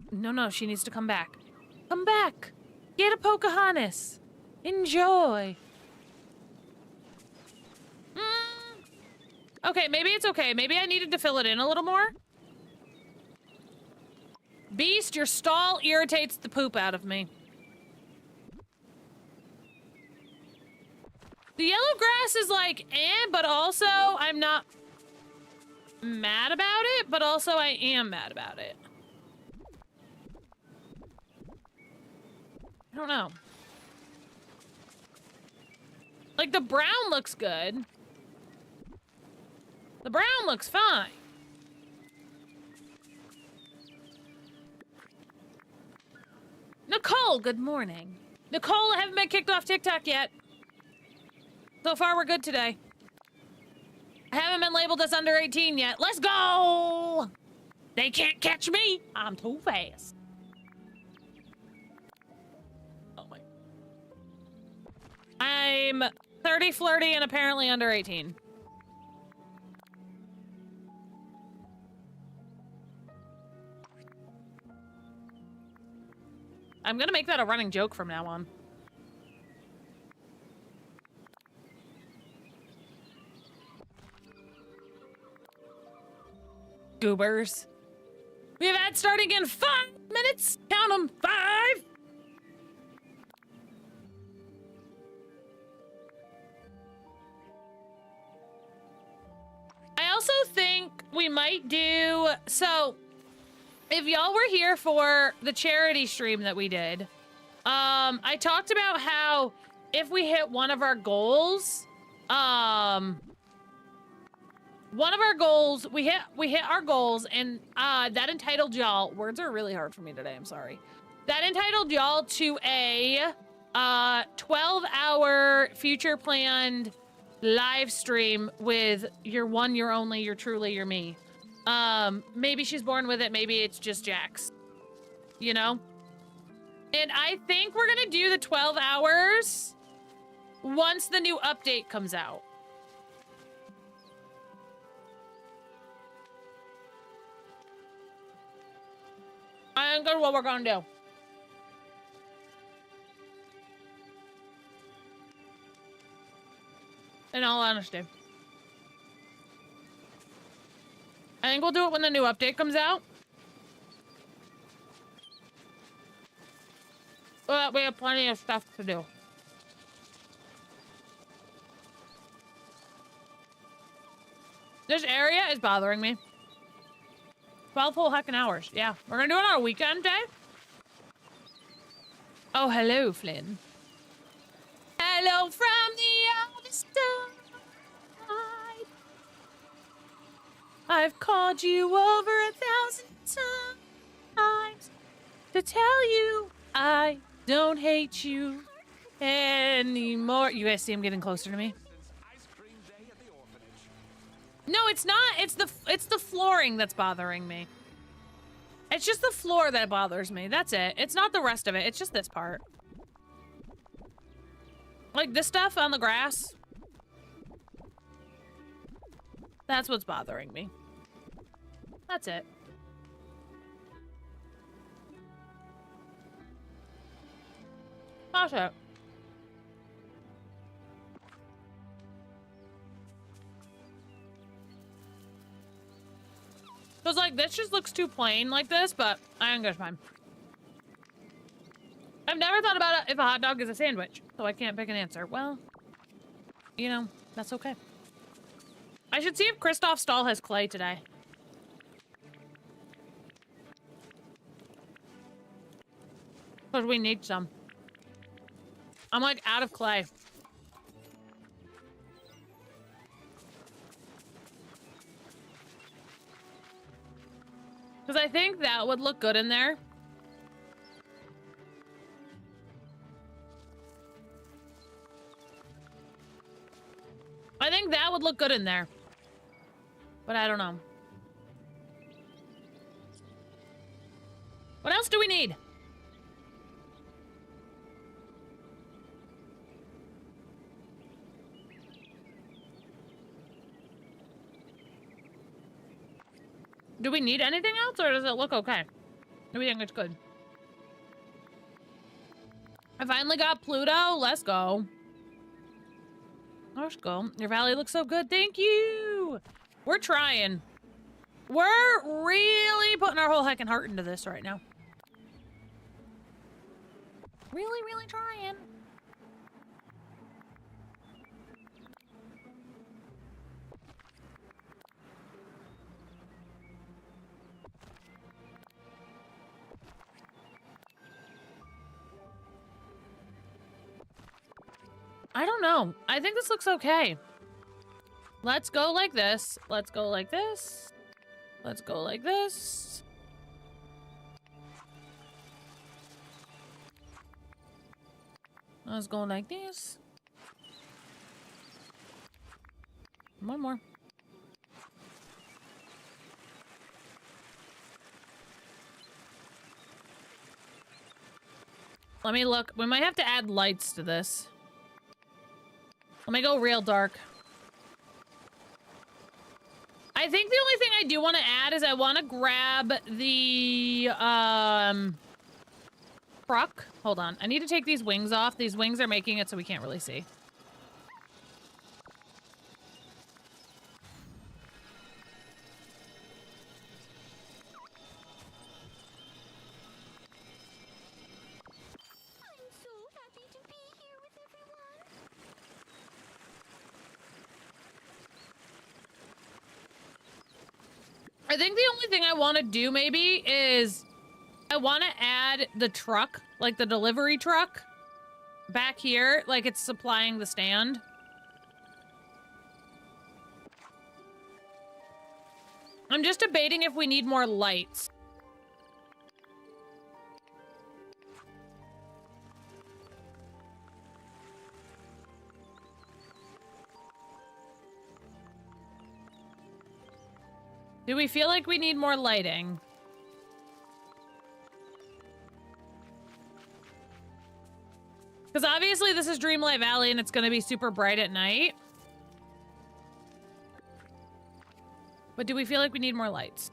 she needs to come back. Come back. Get a Pocahontas. Enjoy. Okay, maybe it's okay. Maybe I needed to fill it in a little more. Beast, your stall irritates the poop out of me. The yellow grass is like, but also I'm not mad about it, but also I am mad about it. I don't know. Like, the brown looks good. The brown looks fine. Nicole, good morning. Nicole, I haven't been kicked off TikTok yet. So far, we're good today. I haven't been labeled as under 18 yet. Let's go! They can't catch me. I'm too fast. Oh my. I'm 30, flirty, and apparently under 18. I'm gonna make that a running joke from now on. Goobers. We have ads starting in 5 minutes. Count them. 5. I also think we might do, so if y'all were here for the charity stream that we did, I talked about how if we hit one of our goals, we hit our goals, and that entitled y'all, words are really hard for me today, I'm sorry. That entitled y'all to a 12-hour future planned live stream with your one, your only, your truly, your me. Maybe she's born with it, maybe it's just Jax. You know? And I think we're gonna do the 12 hours once the new update comes out. I think that's what we're gonna do. In all honesty. I think we'll do it when the new update comes out. But we have plenty of stuff to do. This area is bothering me. 12 whole heckin' hours. Yeah, we're gonna do it on a weekend day. Oh, hello, Flynn. Hello from the other side. I've called you over 1,000 times to tell you I don't hate you anymore. You guys see him getting closer to me? No, it's not. It's the flooring that's bothering me. It's just the floor that bothers me. That's it. It's not the rest of it. It's just this part. Like this stuff on the grass. That's what's bothering me. That's it. That's it. Cause like this just looks too plain like this, but I think it's fine. I've never thought about it if a hot dog is a sandwich, so I can't pick an answer. Well, you know, that's okay. I should see if Kristoff's stall has clay today. Cause we need some. I'm like out of clay. Because I think that would look good in there. I think that would look good in there. But I don't know. What else do we need? Do we need anything else, or does it look okay? Do we think it's good? I finally got Pluto. Let's go. Let's go. Your valley looks so good. Thank you. We're trying. We're really putting our whole heckin' heart into this right now. Really, really trying. I don't know. I think this looks okay. Let's go like this. Let's go like this. Let's go like this. Let's go like this. One more. Let me look. We might have to add lights to this. Let me go real dark. I think the only thing I do want to add is I want to grab the, truck. Hold on. I need to take these wings off. These wings are making it so we can't really see. I'm so happy to be here with everyone. I think the only thing I want to do maybe is I want to add the truck, like the delivery truck, back here, like it's supplying the stand. I'm just debating if we need more lights. Do we feel like we need more lighting? Because obviously this is Dreamlight Valley and it's going to be super bright at night. But do we feel like we need more lights?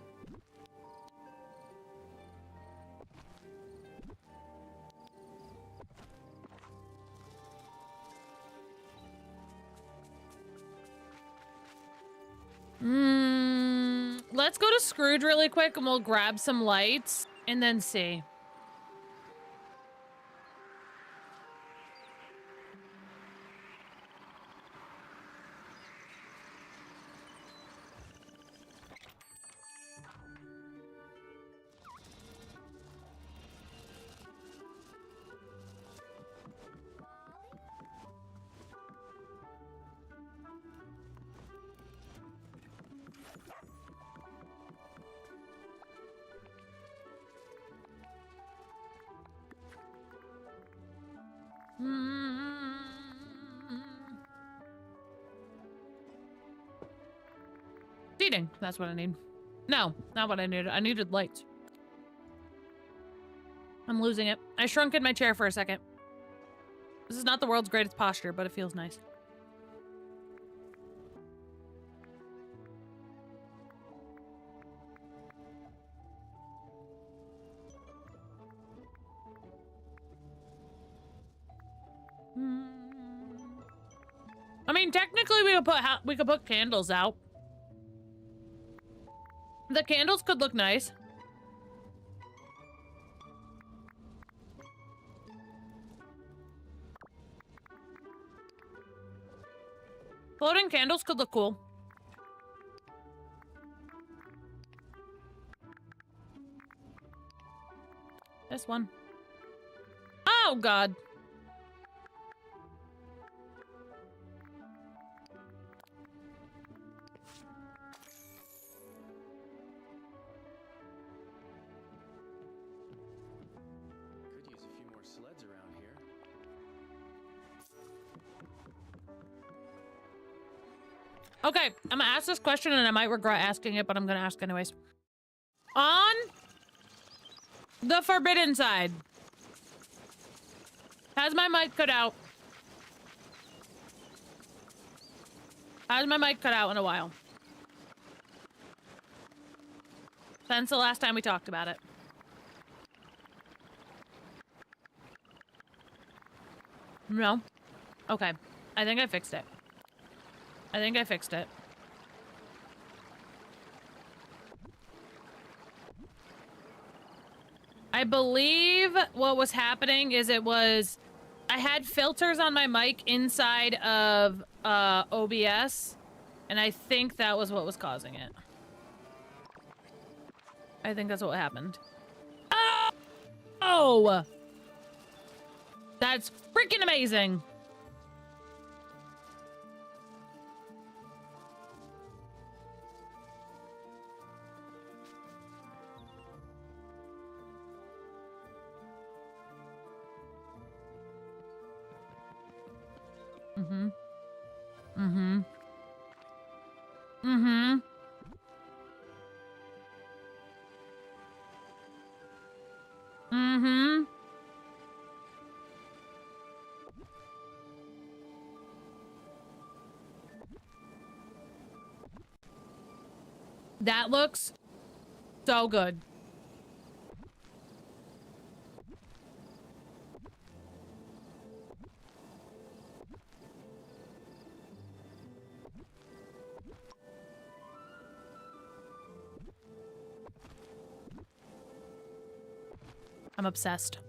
Let's go to Scrooge really quick and we'll grab some lights and then see. Seating. That's what I need. No, not what I needed. I needed lights. I'm losing it. I shrunk in my chair for a second. This is not the world's greatest posture, but it feels nice. I mean, technically we could put candles out. The candles could look nice. Floating candles could look cool. This one. Oh, God. Could use a few more sleds around here. Okay, I'm gonna ask this question and I might regret asking it, but I'm gonna ask anyways. On the forbidden side, has my mic cut out? Has my mic cut out in a while? Since the last time we talked about it. No? Okay. I think I fixed it. I think I fixed it. I believe what was happening is I had filters on my mic inside of OBS, and I think that was what was causing it. I think that's what happened. Oh! Oh! That's freaking amazing. Mm-hmm. Mm-hmm. Mm-hmm. Mm-hmm. That looks so good. I'm obsessed.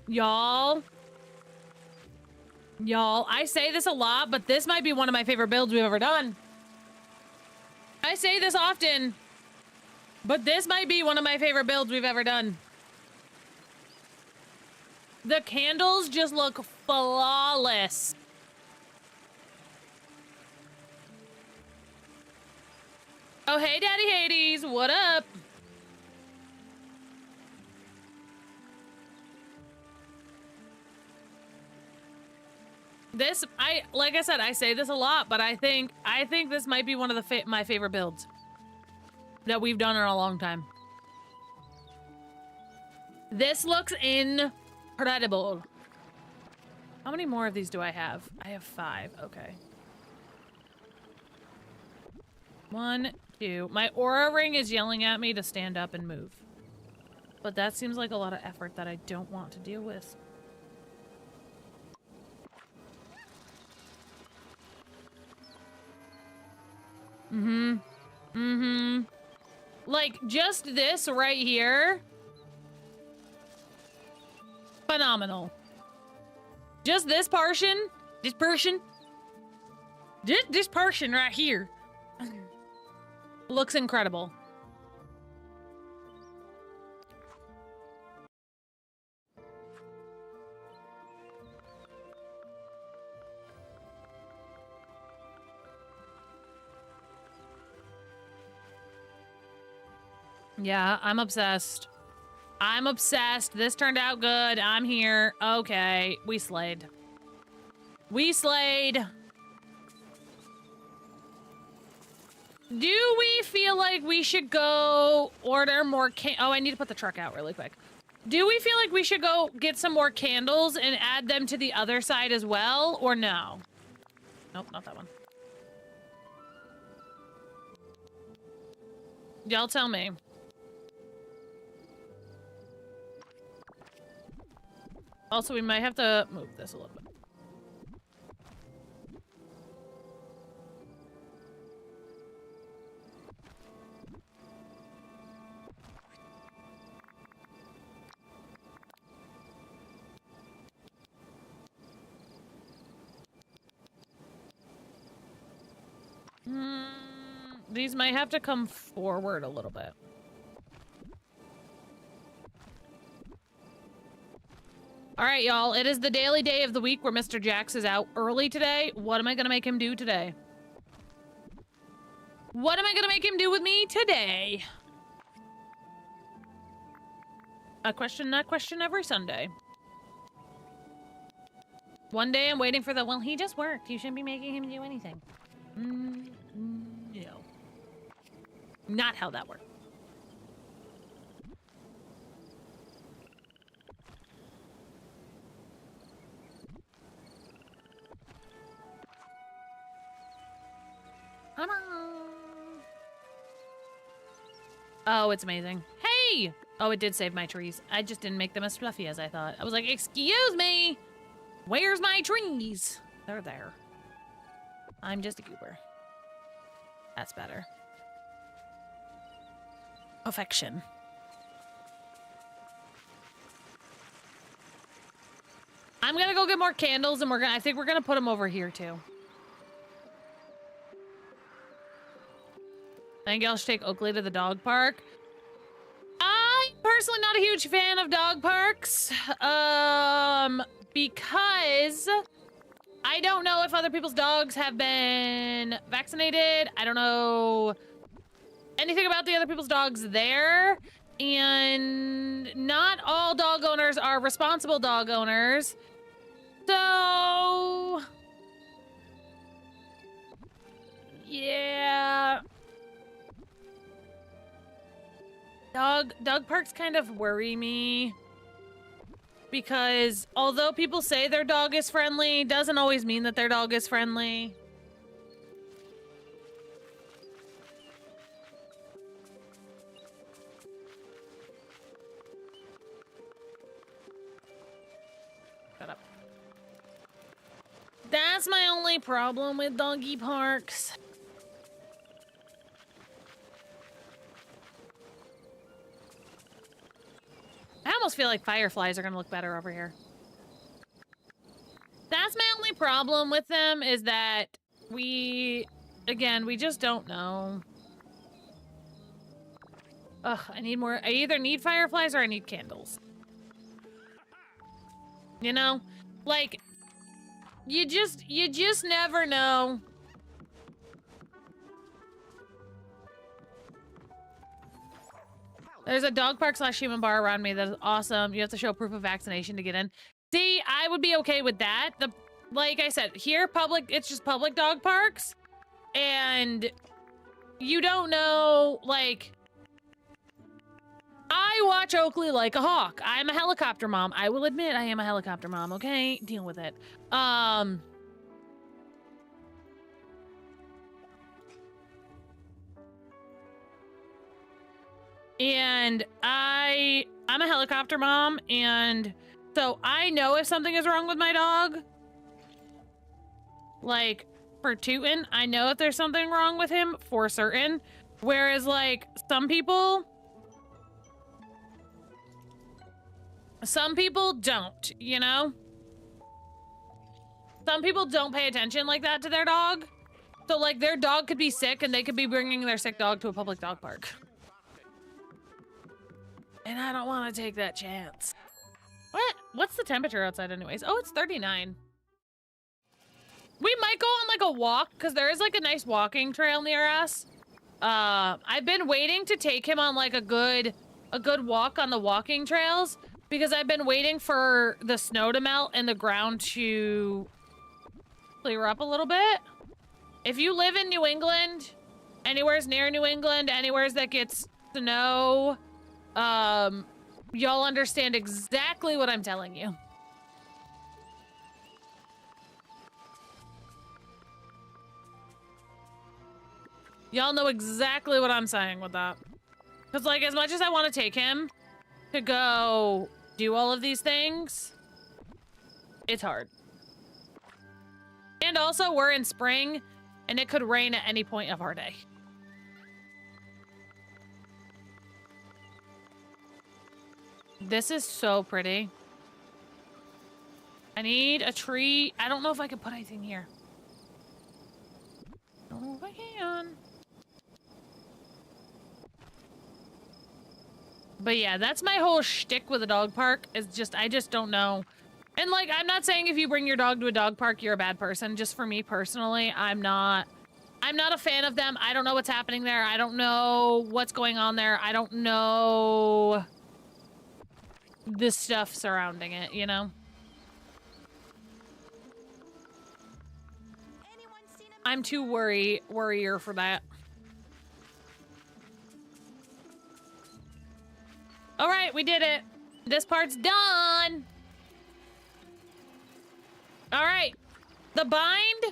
Y'all, I say this a lot, but this might be one of my favorite builds we've ever done. I say this often, but this might be one of my favorite builds we've ever done. The candles just look flawless. Oh, hey, Daddy Hades, what up? This, like I said, I say this a lot, but I think this might be one of my favorite builds that we've done in a long time. This looks incredible. How many more of these do I have? I have 5. Okay. 1, 2. My aura ring is yelling at me to stand up and move. But that seems like a lot of effort that I don't want to deal with. Mm-hmm. Mm-hmm. Like, just this right here. Phenomenal. Just this portion. This portion right here. Looks incredible. Yeah, I'm obsessed. I'm obsessed. This turned out good. I'm here. Okay, we slayed. We slayed. Do we feel like we should go order more oh, I need to put the truck out really quick. Do we feel like we should go get some more candles and add them to the other side as well, or no? Nope, not that one. Y'all tell me. Also, we might have to move this a little bit. These might have to come forward a little bit. All right, y'all. It is the daily day of the week where Mr. Jax is out early today. What am I going to make him do today? What am I going to make him do with me today? A question, not question every Sunday. One day I'm waiting for the, well, he just worked. You shouldn't be making him do anything. No. Not how that works. Come on. Oh, it's amazing. Hey! Oh, it did save my trees. I just didn't make them as fluffy as I thought. I was like, excuse me! Where's my trees? They're there. I'm just a goober. That's better. Affection. I'm gonna go get more candles, and I think we're gonna put them over here too. I think y'all should take Oakley to the dog park. I'm personally not a huge fan of dog parks, because I don't know if other people's dogs have been vaccinated. I don't know anything about the other people's dogs there, and not all dog owners are responsible dog owners. So, yeah. Dog parks kind of worry me because although people say their dog is friendly, doesn't always mean that their dog is friendly. Shut up. That's my only problem with doggy parks. I almost feel like fireflies are gonna look better over here. That's my only problem with them is that we just don't know. Ugh, I need more. I either need fireflies or I need candles. You know? Like, you just never know. There's a dog park / human bar around me that is awesome. You have to show proof of vaccination to get in. See, I would be okay with that. Like I said, here, it's just public dog parks. And you don't know, like... I watch Oakley like a hawk. I'm a helicopter mom. I will admit I am a helicopter mom, okay? Deal with it. And I'm a helicopter mom, and so I know if something is wrong with my dog. Like, for Tootin, I know if there's something wrong with him for certain. Whereas, like, some people don't, you know? Some people don't pay attention like that to their dog. So, like, their dog could be sick, and they could be bringing their sick dog to a public dog park. And I don't want to take that chance. What? What's the temperature outside anyways? Oh, it's 39. We might go on, like, a walk, because there is, like, a nice walking trail near us. I've been waiting to take him on, like, a good walk on the walking trails, because I've been waiting for the snow to melt and the ground to clear up a little bit. If you live in New England, anywhere's near New England, anywhere's that gets snow... y'all understand exactly what I'm telling you. Y'all know exactly what I'm saying with that. Because, like, as much as I want to take him to go do all of these things, it's hard. And also, we're in spring, and it could rain at any point of our day. This is so pretty. I need a tree. I don't know if I can put anything here. I don't know if I can. But yeah, that's my whole shtick with a dog park. Is just, I just don't know. And like, I'm not saying if you bring your dog to a dog park, you're a bad person. Just for me personally, I'm not a fan of them. I don't know what's happening there. I don't know what's going on there. I don't know the stuff surrounding it, you know? I'm too worrier for that. All right, we did it. This part's done. All right. The bind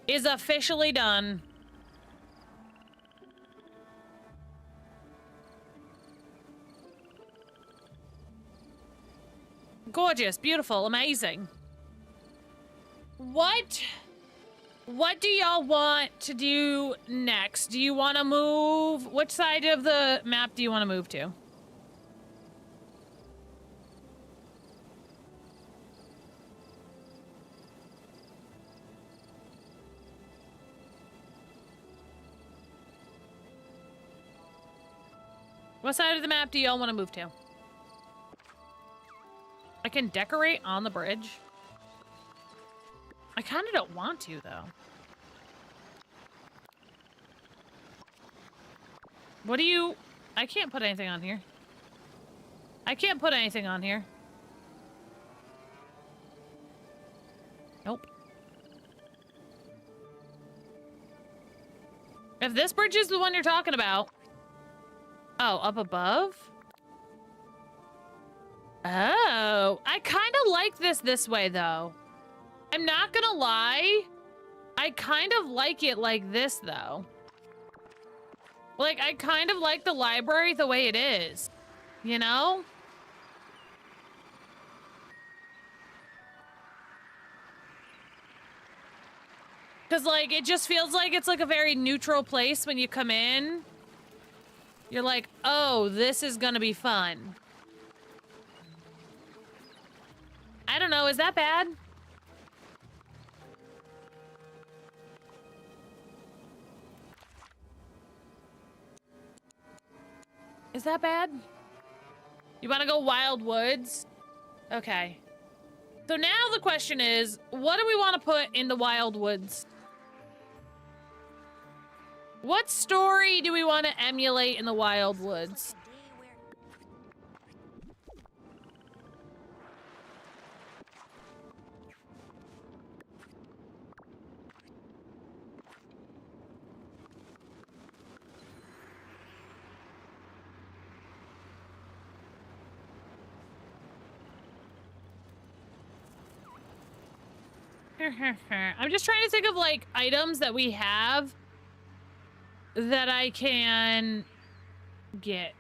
is officially done. Gorgeous, beautiful, amazing. What What do y'all want to do next? Do you want to move? Which side of the map do you want to move to? What side of the map do y'all want to move to? I can decorate on the bridge. I kind of don't want to, though. What do you... I can't put anything on here. I can't put anything on here. Nope. If this bridge is the one you're talking about... Oh, up above? Oh, I kind of like this way, though. I'm not gonna lie. I kind of like it like this, though. Like, I kind of like the library the way it is. You know? Because, like, it just feels like it's, like, a very neutral place when you come in. You're like, oh, this is gonna be fun. I don't know, is that bad? Is that bad? You want to go Wild Woods? Okay. So now the question is, what do we want to put in the Wild Woods? What story do we want to emulate in the Wild Woods? I'm just trying to think of, like, items that we have that I can get.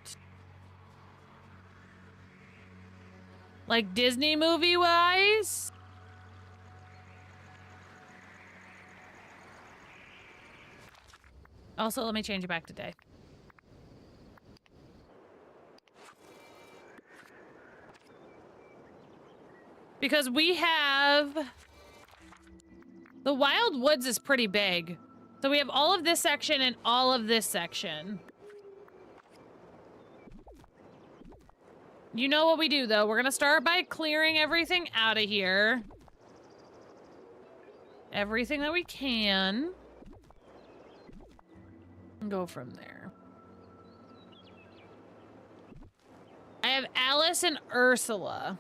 Like, Disney movie-wise? Also, let me change it back to day. Because we have... The Wild Woods is pretty big. So we have all of this section and all of this section. You know what we do, though. We're gonna start by clearing everything out of here. Everything that we can. And go from there. I have Alice and Ursula.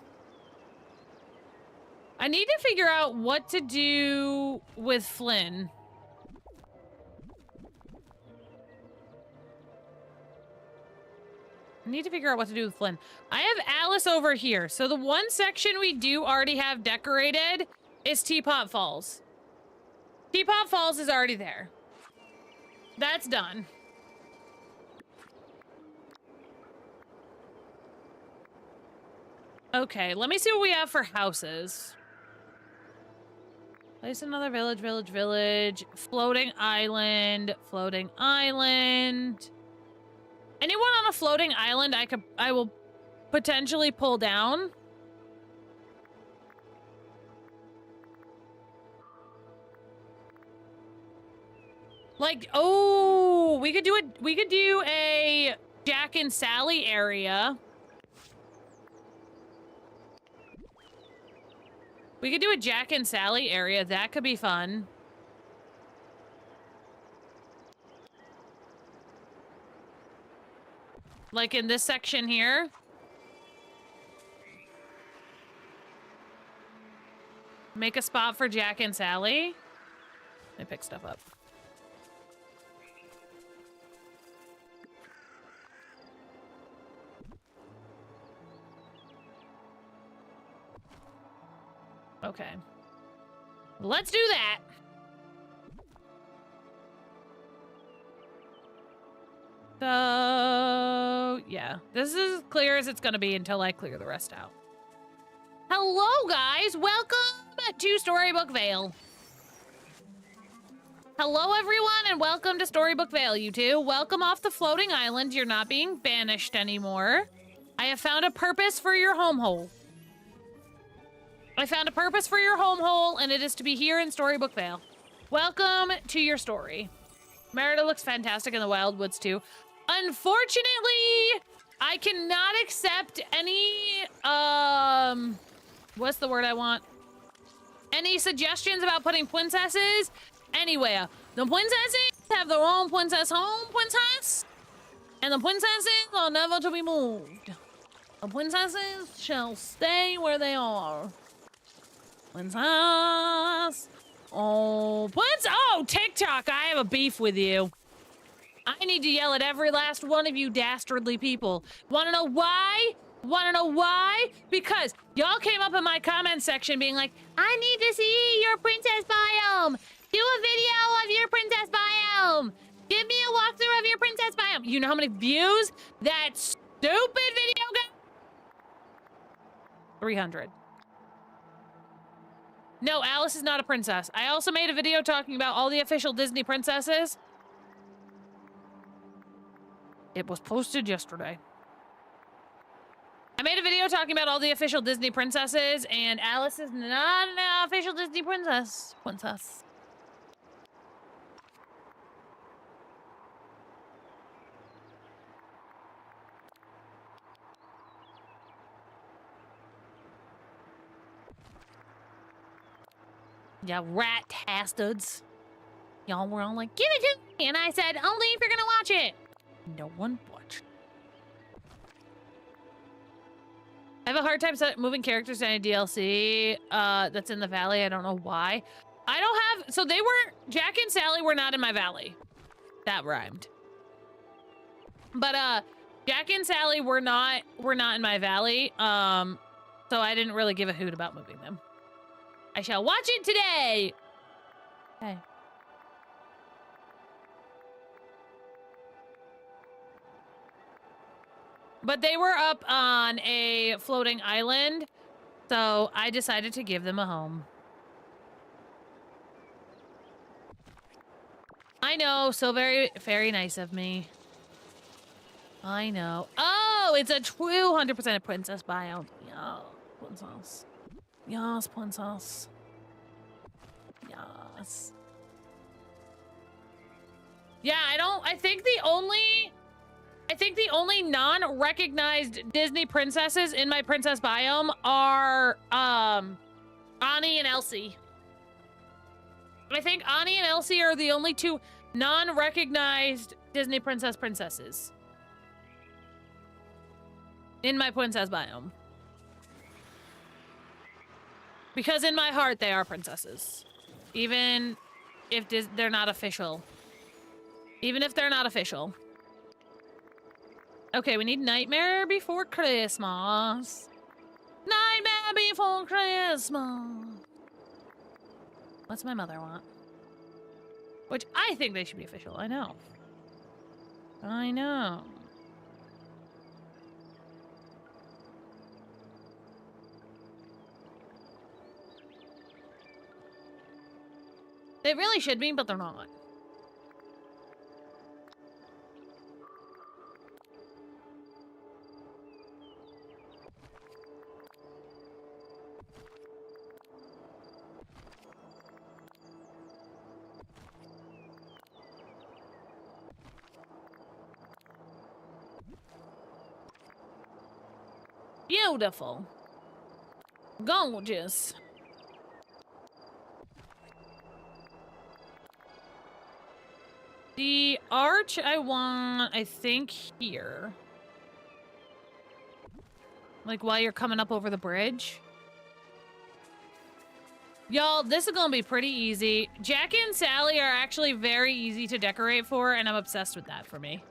I need to figure out what to do with Flynn. I need to figure out what to do with Flynn. I have Alice over here. So the one section we do already have decorated is Teapot Falls. Teapot Falls is already there. That's done. Okay, let me see what we have for houses. Place another village, village, village. Floating island, floating island. Anyone on a floating island I will potentially pull down. Like, oh, we could do a Jack and Sally area. We could do a Jack and Sally area. That could be fun. Like in this section here. Make a spot for Jack and Sally. Let me pick stuff up. Okay. Let's do that. So, yeah. This is as clear as it's going to be until I clear the rest out. Hello, guys. Welcome to Storybook Vale. Hello, everyone, and welcome to Storybook Vale, you two. Welcome off the floating island. You're not being banished anymore. I have found a purpose for your home hole. I found a purpose for your home hole, and it is to be here in Storybook Vale. Welcome to your story. Merida looks fantastic in the Wildwoods, too. Unfortunately, I cannot accept any, what's the word I want? Any suggestions about putting princesses anywhere. The princesses have their own princess home, princess, and the princesses are never to be moved. The princesses shall stay where they are. Princess. Oh, oh, TikTok, I have a beef with you. I need to yell at every last one of you dastardly people. Wanna know why? Wanna know why? Because y'all came up in my comment section being like, I need to see your princess biome. Do a video of your princess biome. Give me a walkthrough of your princess biome. You know how many views that stupid video got? 300. No, Alice is not a princess. I also made a video talking about all the official Disney princesses. It was posted yesterday. I made a video talking about all the official Disney princesses, and Alice is not an official Disney princess. Yeah, rat bastards. Y'all were all like, give it to me, and I said, only if you're gonna watch it. No one watched. I have a hard time moving characters in a DLC that's in the valley. I don't know why. I don't have, so they were, Jack and Sally were not in my valley. That rhymed. But Jack and Sally were not in my valley. So I didn't really give a hoot about moving them. I shall watch it today. Okay. But they were up on a floating island, so I decided to give them a home. I know, so very, very nice of me. I know. Oh, it's a 200% princess biome. Yeah, princess. Yes, princess. Yes. Yeah, I think the only non-recognized Disney princesses in my princess biome are, Annie and Elsie. I think Annie and Elsie are the only two non-recognized Disney princesses in my princess biome. Because in my heart, they are princesses. Even if they're not official. Even if they're not official. Okay, we need Nightmare Before Christmas. Nightmare Before Christmas. What's my mother want? Which I think they should be official. I know. I know. They really should be, but they're not. Beautiful. Gorgeous. The arch I want, I think, here. Like, while you're coming up over the bridge. Y'all, this is gonna be pretty easy. Jack and Sally are actually very easy to decorate for, and I'm obsessed with that for me.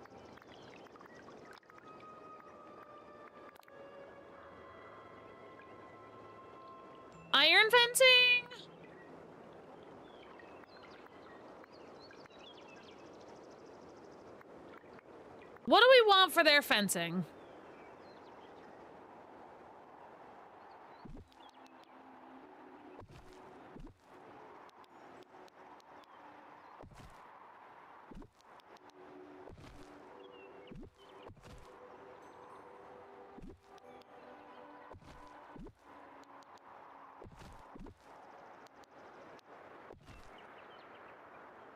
Iron fencing? What do we want for their fencing?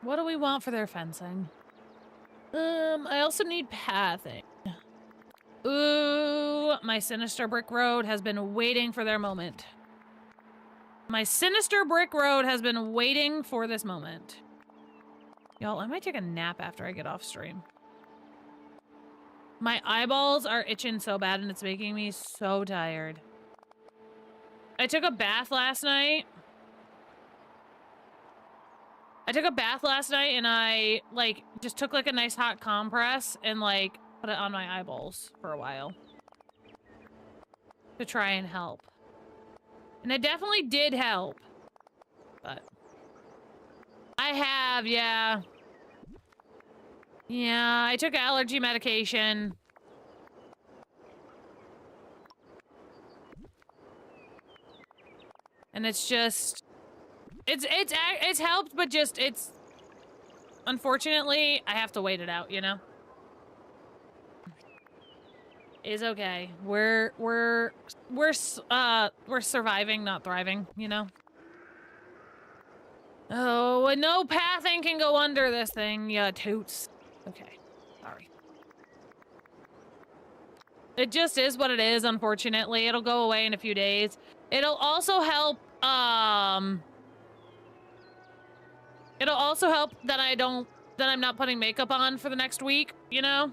What do we want for their fencing? I also need pathing. Ooh, my sinister brick road has been waiting for their moment. My sinister brick road has been waiting for this moment. Y'all, I might take a nap after I get off stream. My eyeballs are itching so bad and it's making me so tired. I took a bath last night. And I, like, just took, like, a nice hot compress and, like, put it on my eyeballs for a while. To try and help. And it definitely did help. But... I have, yeah. Yeah, I took allergy medication. And it's just... It's helped, but just, it's... Unfortunately, I have to wait it out, you know? It's okay. We're surviving, not thriving, you know? Oh, and no pathing can go under this thing, yeah, toots. Okay, sorry. It just is what it is, unfortunately. It'll go away in a few days. It'll also help, it'll also help that I'm not putting makeup on for the next week, you know?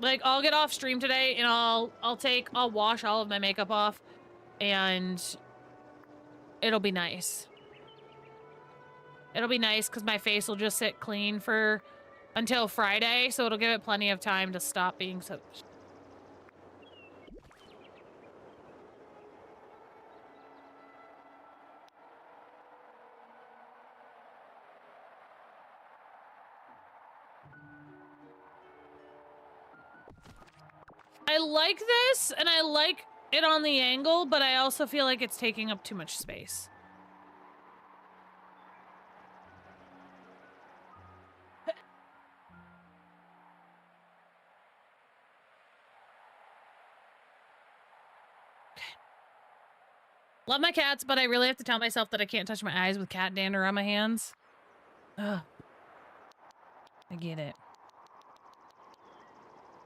Like, I'll get off stream today and I'll wash all of my makeup off and it'll be nice. It'll be nice because my face will just sit clean for until Friday, so it'll give it plenty of time to stop being so... I like this, and I like it on the angle, but I also feel like it's taking up too much space. Love my cats, but I really have to tell myself that I can't touch my eyes with cat dander on my hands. Ugh. I get it.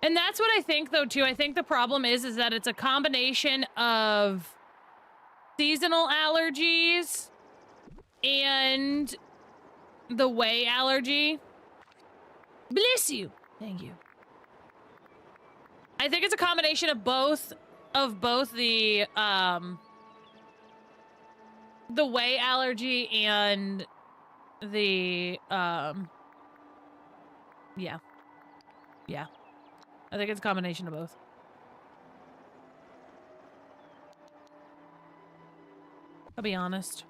And that's what I think, though, too. I think the problem is that it's a combination of seasonal allergies and the whey allergy. Bless you. Thank you. I think it's a combination of both the whey allergy and the, yeah. Yeah. I think it's a combination of both. I'll be honest.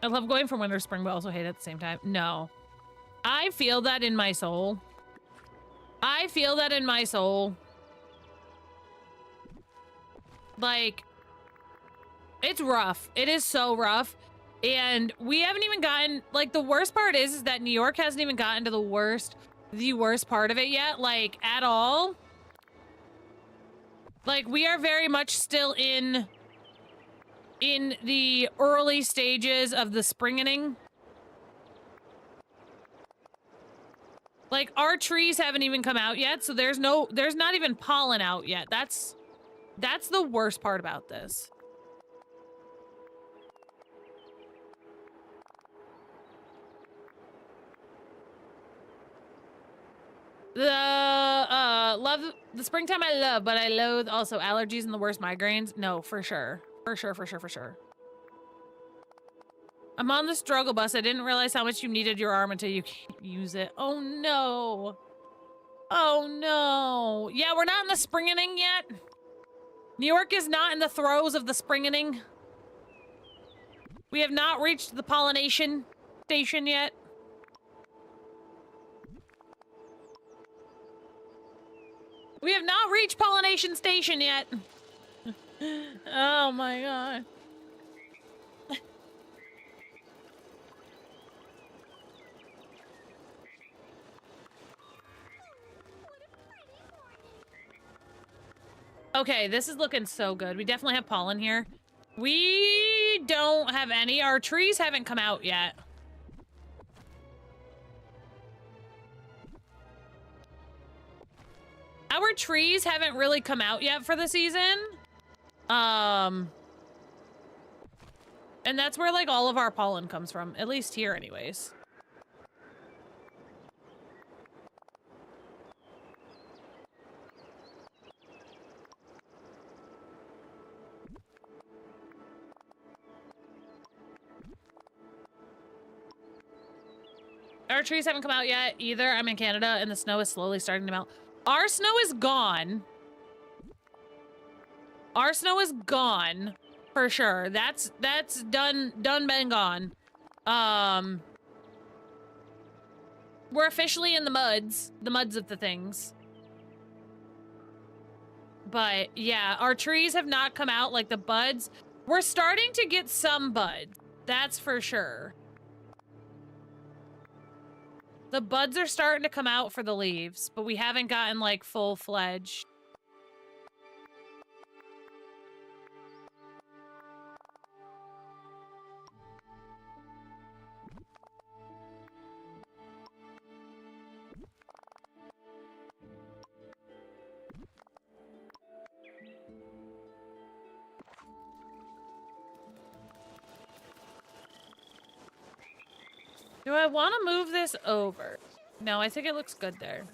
I love going from winter to spring, but also hate it at the same time. No. I feel that in my soul. I feel that in my soul. Like, it's rough. It is so rough. And we haven't even gotten, like, the worst part is that New York hasn't even gotten to the worst part of it yet, like, at all. Like, we are very much still in the early stages of the springing. Like, our trees haven't even come out yet, so there's not even pollen out yet. That's the worst part about this. The springtime I love, but I loathe also allergies and the worst migraines. No, for sure. For sure. I'm on the struggle bus. I didn't realize how much you needed your arm until you can't use it. Oh no. Oh no. Yeah, we're not in the springing yet. New York is not in the throes of the springing. We have not reached the pollination station yet. We have not reached pollination station yet. Oh my god. Okay, this is looking so good. We definitely have pollen here. We don't have any. Our trees haven't come out yet. Our trees haven't really come out yet for the season. And that's where, like, all of our pollen comes from. At least here, anyways. Our trees haven't come out yet either. I'm in Canada and the snow is slowly starting to melt. Our snow is gone. Our snow is gone for sure. That's done been gone. We're officially in the muds of the things. But yeah, our trees have not come out, like the buds. We're starting to get some buds. That's for sure. The buds are starting to come out for the leaves, but we haven't gotten, like, full-fledged. Do I want to move this over? No, I think it looks good there.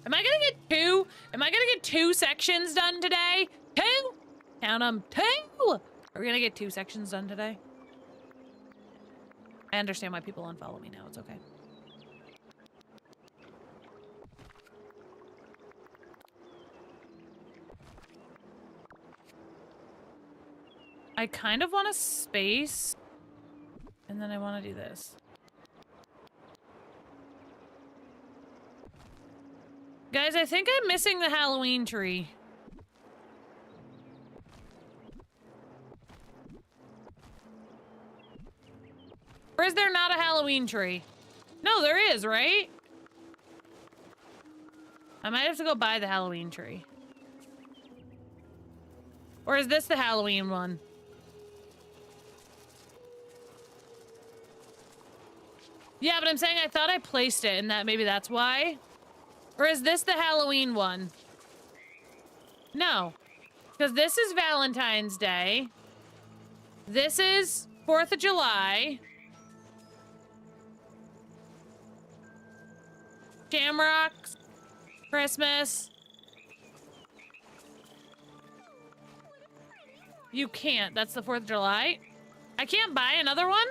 Am I gonna get two? Am I gonna get 2 sections done today? 2? Count them. 2! Are we gonna get 2 sections done today? I understand why people unfollow me now. It's okay. I kind of want a space. And then I want to do this. Guys, I think I'm missing the Halloween tree. Or is there not a Halloween tree? No, there is, right? I might have to go buy the Halloween tree. Or is this the Halloween one? Yeah, but I'm saying I thought I placed it and that maybe that's why. Or is this the Halloween one? No. Because this is Valentine's Day. This is 4th of July. Shamrocks. Christmas. You can't. That's the 4th of July. I can't buy another one?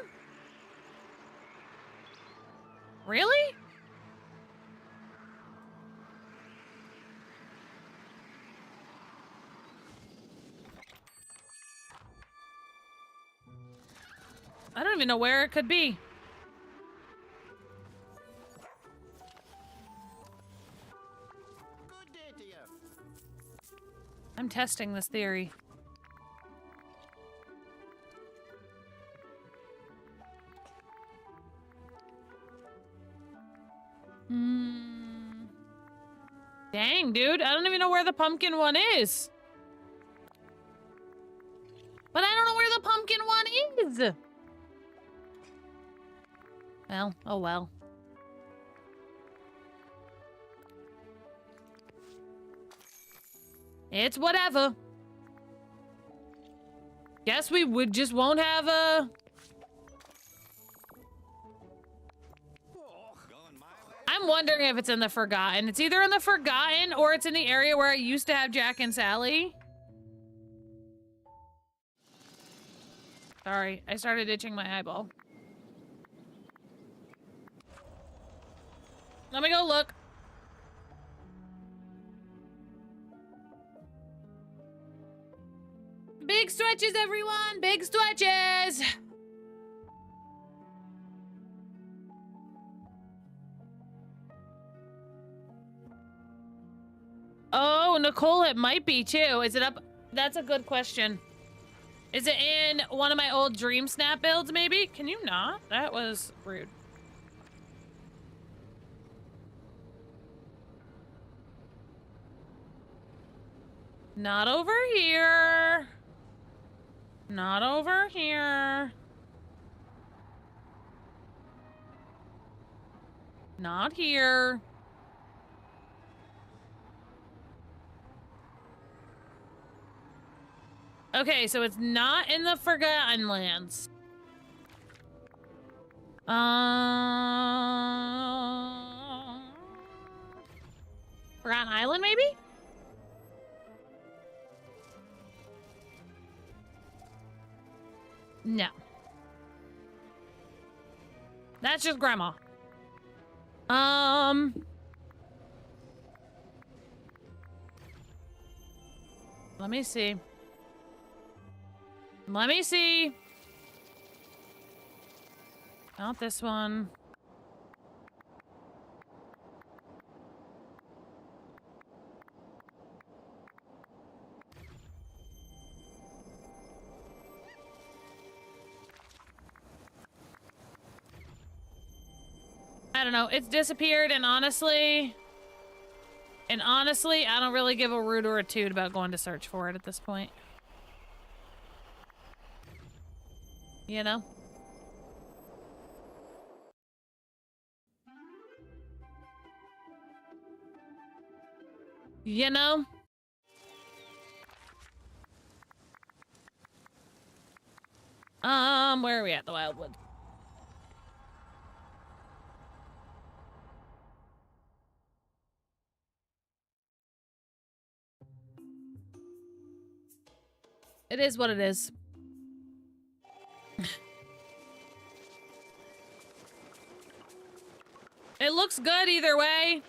Really? I don't even know where it could be. Good day to you. I'm testing this theory. Dang, dude. I don't even know where the pumpkin one is. But I don't know where the pumpkin one is. Well, oh well. It's whatever. Guess we would just won't have a... I'm wondering if it's in the Forgotten. It's either in the Forgotten or it's in the area where I used to have Jack and Sally. Sorry, I started itching my eyeball. Let me go look. Big stretches, everyone! Big stretches! Nicole, it might be too. Is it up? That's a good question. Is it in one of my old Dreamsnap builds, maybe? Can you not? That was rude. Not over here. Not over here. Not here. Okay, so it's not in the Forgotten Lands. Forgotten Island, maybe? No. That's just Grandma. Let me see. Let me see. Not this one. I don't know. It's disappeared, and honestly, I don't really give a root or a toot about going to search for it at this point. You know? You know? Where are we at? The Wildwood. It is what it is. It looks good either way.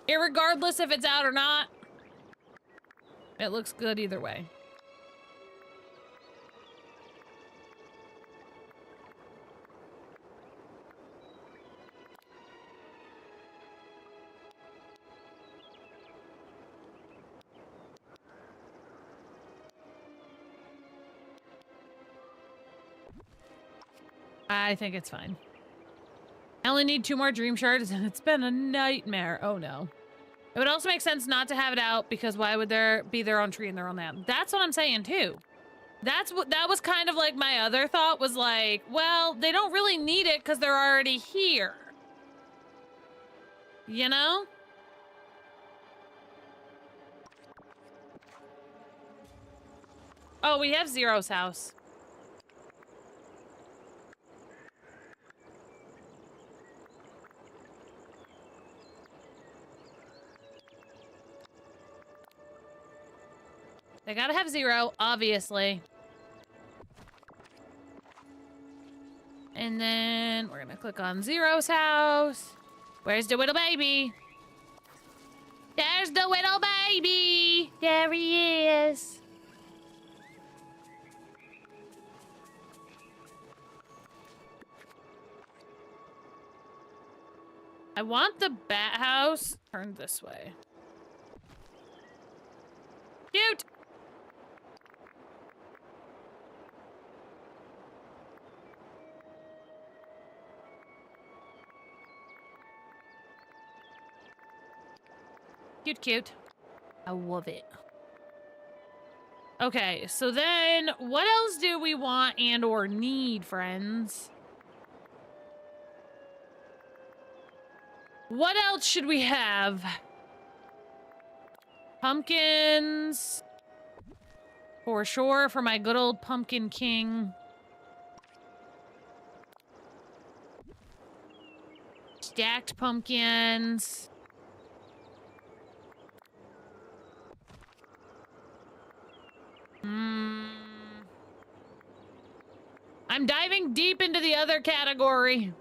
Irregardless if it's out or not. It looks good either way. I think it's fine. I only need 2 more dream shards and it's been a nightmare. Oh no. It would also make sense not to have it out because why would there be their own tree in their own land? That's what I'm saying too. That was kind of like my other thought was like, well, they don't really need it because they're already here. You know? Oh, we have Zero's house. They gotta have 0, obviously. And then we're gonna click on Zero's house. Where's the little baby? There's the little baby! There he is. I want the bat house turned this way. Cute! Cute, cute. I love it. Okay, so then what else do we want and or need, friends? What else should we have? Pumpkins. For sure, for my good old Pumpkin King. Stacked pumpkins. I'm diving deep into the other category.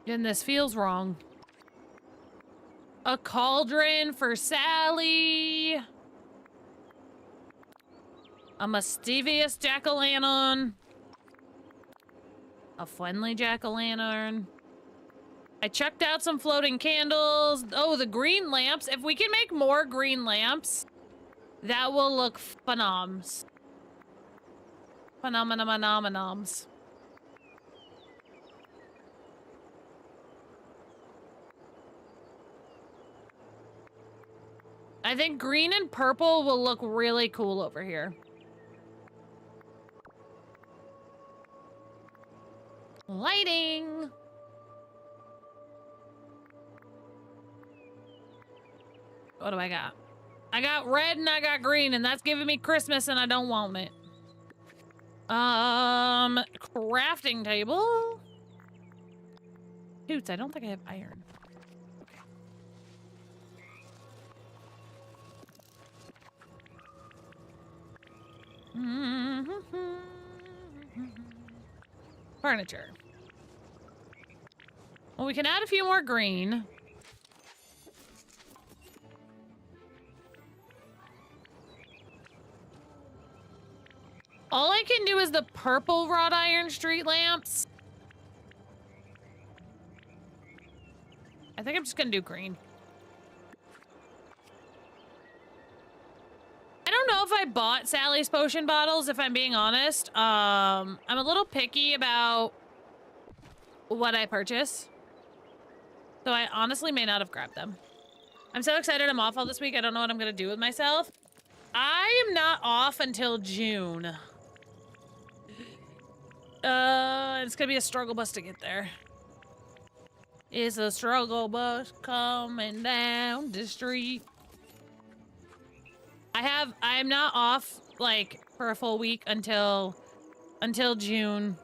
And this feels wrong. A cauldron for Sally. A mischievous jack-o'-lantern. A friendly jack-o'-lantern. I chucked out some floating candles. Oh, the green lamps. If we can make more green lamps, that will look phenoms. Phenomenons. I think green and purple will look really cool over here. Lighting. What do I got? I got red and I got green, and that's giving me Christmas, and I don't want it. Crafting table. Toots, I don't think I have iron. Okay. Furniture. Well, we can add a few more green. All I can do is the purple wrought iron street lamps. I think I'm just gonna do green. I don't know if I bought Sally's potion bottles, if I'm being honest. I'm a little picky about what I purchase. So I honestly may not have grabbed them. I'm so excited I'm off all this week. I don't know what I'm gonna do with myself. I am not off until June. It's gonna be a struggle bus to get there. It's a struggle bus coming down the street. I'm not off, like, for a full week until June.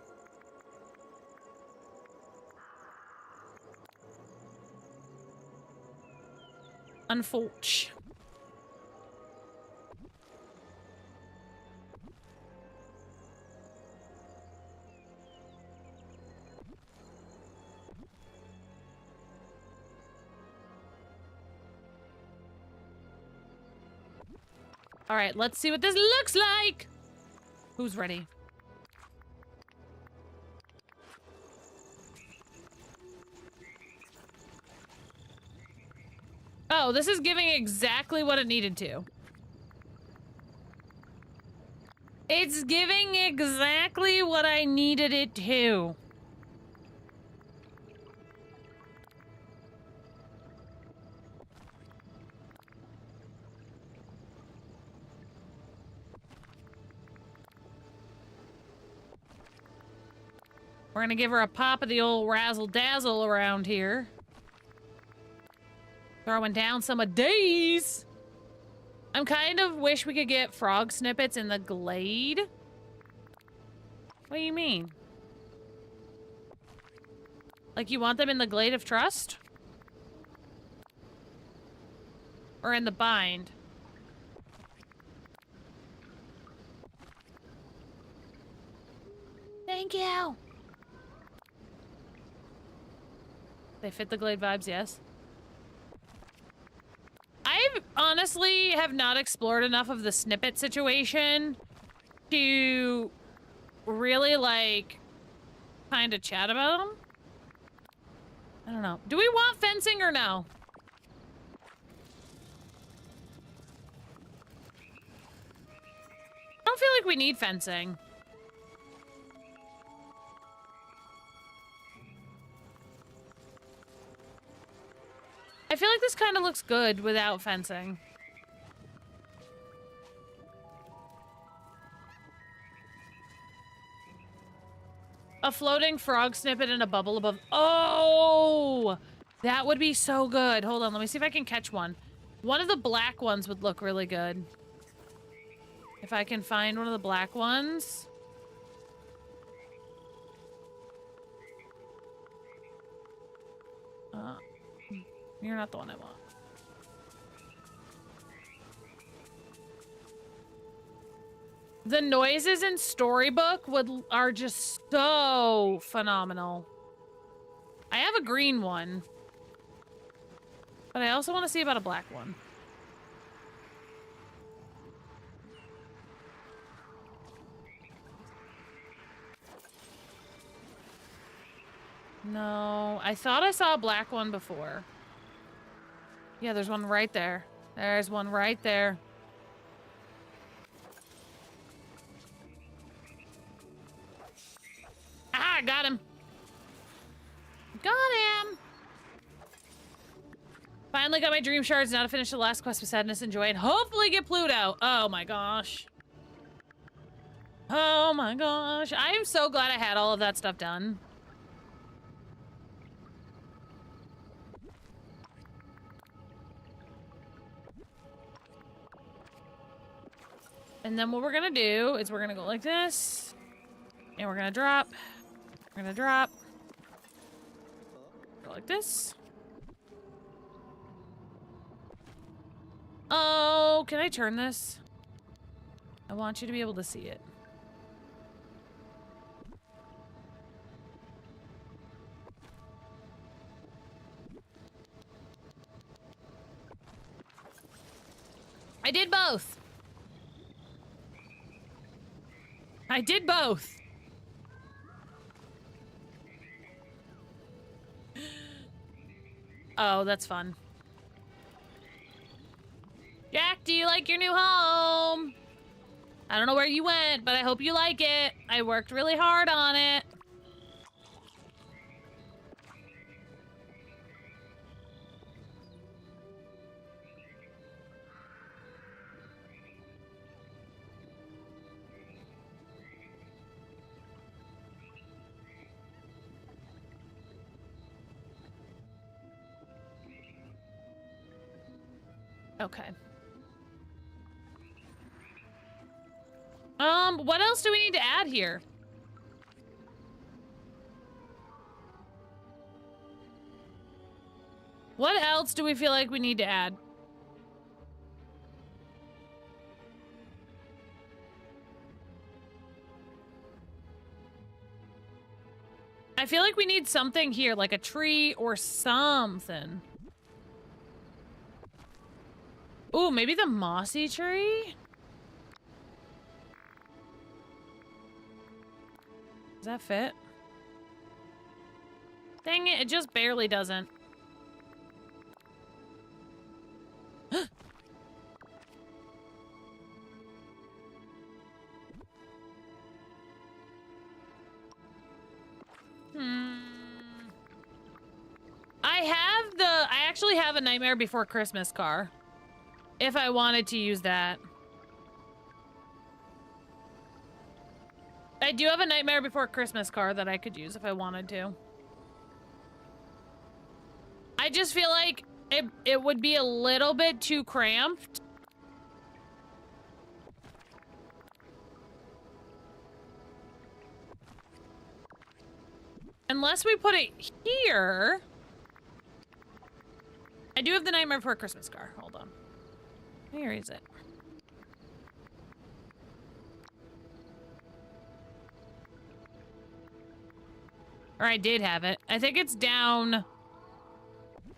Unfortunate. All right, let's see what this looks like. Who's ready? Oh, this is giving exactly what it needed to. It's giving exactly what I needed it to. We're gonna give her a pop of the old razzle-dazzle around here. Throwing down some of these. I'm kind of wish we could get frog snippets in the glade. What do you mean? Like you want them in the glade of trust? Or in the bind? Thank you. They fit the glade vibes, yes. I honestly have not explored enough of the snippet situation to really, like, kind of chat about them. I don't know. Do we want fencing or no? I don't feel like we need fencing. I feel like this kind of looks good without fencing. A floating frog snippet and a bubble above. Oh! That would be so good. Hold on, let me see if I can catch one. One of the black ones would look really good. If I can find one of the black ones. You're not the one I want. The noises in Storybook are just so phenomenal. I have a green one. But I also want to see about a black one. No, I thought I saw a black one before. Yeah, there's one right there. There's one right there. Ah, got him. Got him. Finally got my dream shards. Now to finish the last quest with sadness and joy and hopefully get Pluto. Oh my gosh. Oh my gosh. I am so glad I had all of that stuff done. And then what we're gonna do is we're gonna go like this. And we're gonna drop. We're gonna drop. Go like this. Oh, can I turn this? I want you to be able to see it. I did both. I did both. Oh, that's fun. Jack, do you like your new home? I don't know where you went, but I hope you like it. I worked really hard on it. Okay. What else do we need to add here? What else do we feel like we need to add? I feel like we need something here, like a tree or something. Ooh, maybe the mossy tree? Does that fit? Dang it, it just barely doesn't. I actually have a Nightmare Before Christmas car. If I wanted to use that. I do have a Nightmare Before Christmas car that I could use if I wanted to. I just feel like it would be a little bit too cramped. Unless we put it here. I do have the Nightmare Before Christmas car. Hold on. Where is it? Or I did have it. I think it's down.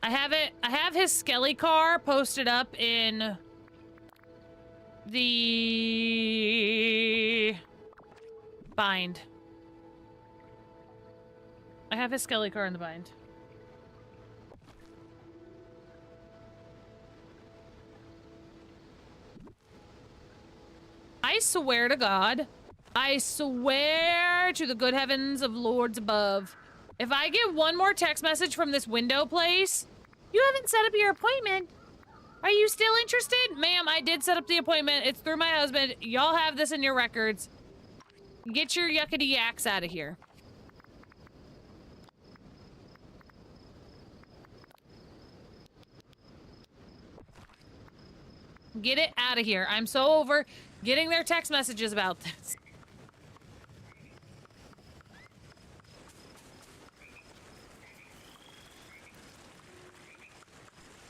I have it. I have his Skelly car posted up in the bind. I have his Skelly car in the bind. I swear to God, I swear to the good heavens of lords above, if I get one more text message from this window place, you haven't set up your appointment. Are you still interested? Ma'am, I did set up the appointment. It's through my husband. Y'all have this in your records. Get your yuckity yaks out of here. Get it out of here. I'm so over getting their text messages about this.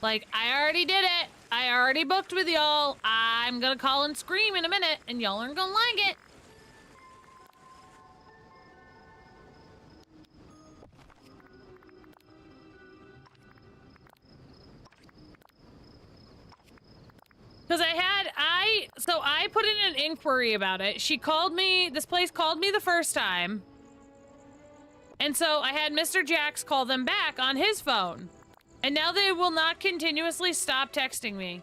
Like, I already did it. I already booked with y'all. I'm gonna call and scream in a minute, and y'all aren't gonna like it. Because so I put in an inquiry about it. She called me, this place called me the first time. And so I had Mr. Jax call them back on his phone. And now they will not continuously stop texting me.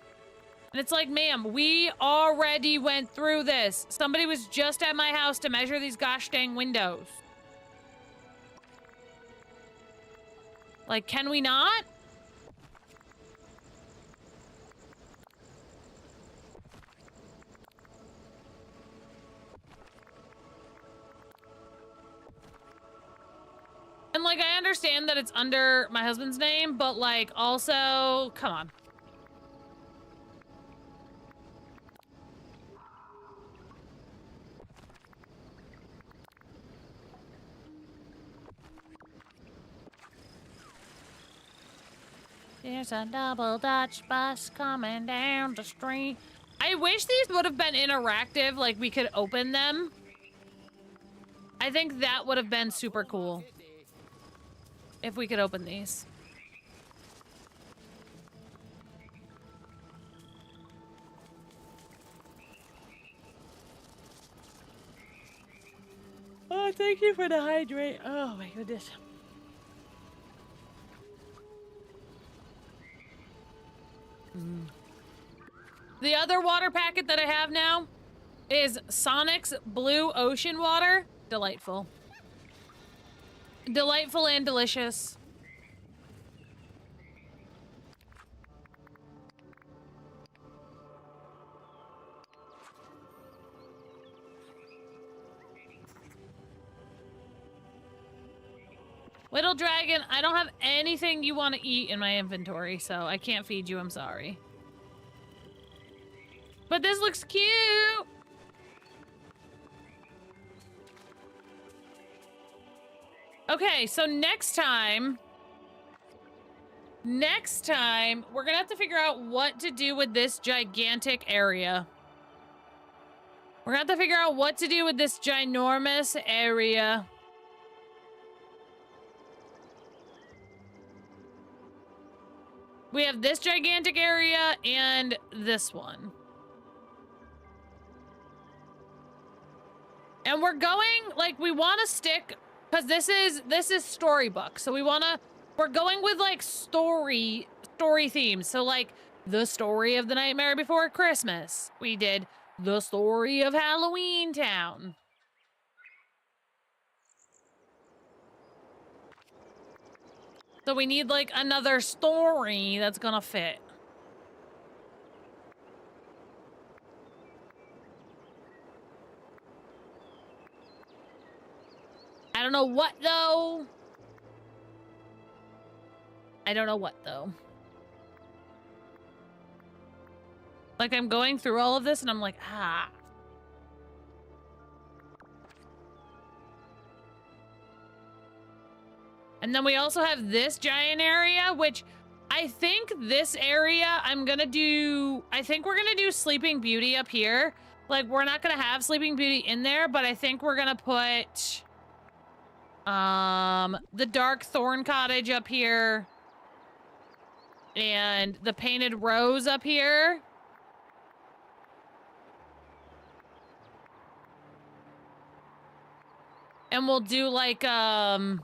And it's like, ma'am, we already went through this. Somebody was just at my house to measure these gosh dang windows. Like, can we not? And, like, I understand that it's under my husband's name, but, like, also, come on. There's a double Dutch bus coming down the street. I wish these would have been interactive, like we could open them. I think that would have been super cool. If we could open these. Oh, thank you for the hydrate. Oh my goodness. The other water packet that I have now is Sonic's Blue Ocean Water. Delightful. Delightful and delicious. Little Dragon, I don't have anything you want to eat in my inventory, so I can't feed you, I'm sorry. But this looks cute! Okay, so next time, we're gonna have to figure out what to do with this gigantic area. We're gonna have to figure out what to do with this ginormous area. We have this gigantic area and this one. And we're going, like, we want to stick, because this is storybook. So we're going with, like, story themes. So, like, the story of the Nightmare Before Christmas. We did the story of Halloween Town. So we need, like, another story that's gonna fit. I don't know what, though. I don't know what, though. Like, I'm going through all of this, and I'm like, ah. And then we also have this giant area, which I think this area I'm gonna do... I think we're gonna do Sleeping Beauty up here. Like, we're not gonna have Sleeping Beauty in there, but I think we're gonna put... the Dark Thorn Cottage up here. And the Painted Rose up here. And we'll do, like a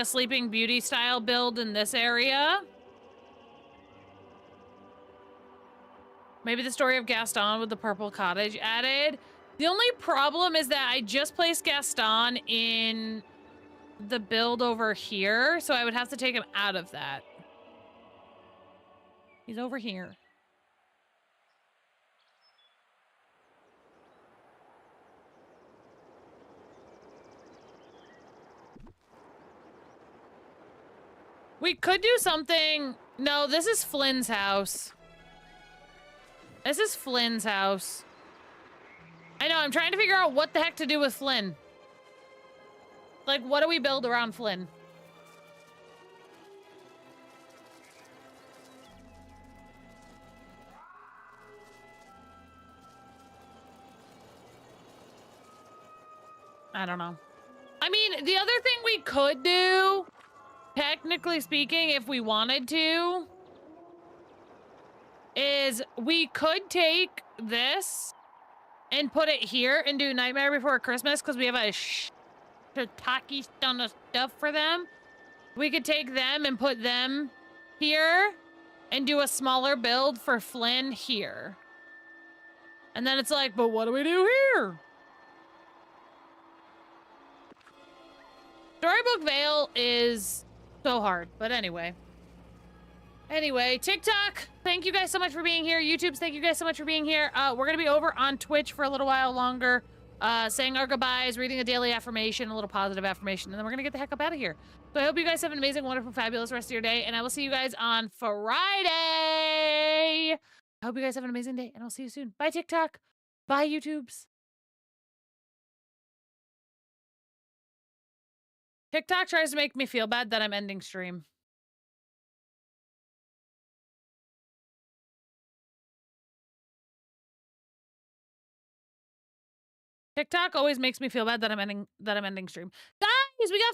Sleeping Beauty style build in this area. Maybe the story of Gaston with the purple cottage added. The only problem is that I just placed Gaston in the build over here, so I would have to take him out of that. He's over here. We could do something... No, this is Flynn's house. This is Flynn's house. I know, I'm trying to figure out what the heck to do with Flynn. Like, what do we build around Flynn? I don't know. I mean, the other thing we could do... Technically speaking, if we wanted to, is we could take this and put it here and do Nightmare Before Christmas because we have a shiitake ton of stuff for them. We could take them and put them here and do a smaller build for Flynn here. And then it's like, but what do we do here? Storybook Vale is so hard, but anyway. Anyway, TikTok, thank you guys so much for being here. YouTube's, thank you guys so much for being here. We're gonna be over on Twitch for a little while longer, saying our goodbyes, reading a daily affirmation, a little positive affirmation, and then we're gonna get the heck up out of here. So I hope you guys have an amazing, wonderful, fabulous rest of your day, and I will see you guys on Friday. I hope you guys have an amazing day, and I'll see you soon. Bye, TikTok. Bye, YouTubes. TikTok tries to make me feel bad that I'm ending stream. TikTok always makes me feel bad that I'm ending stream. Guys, we got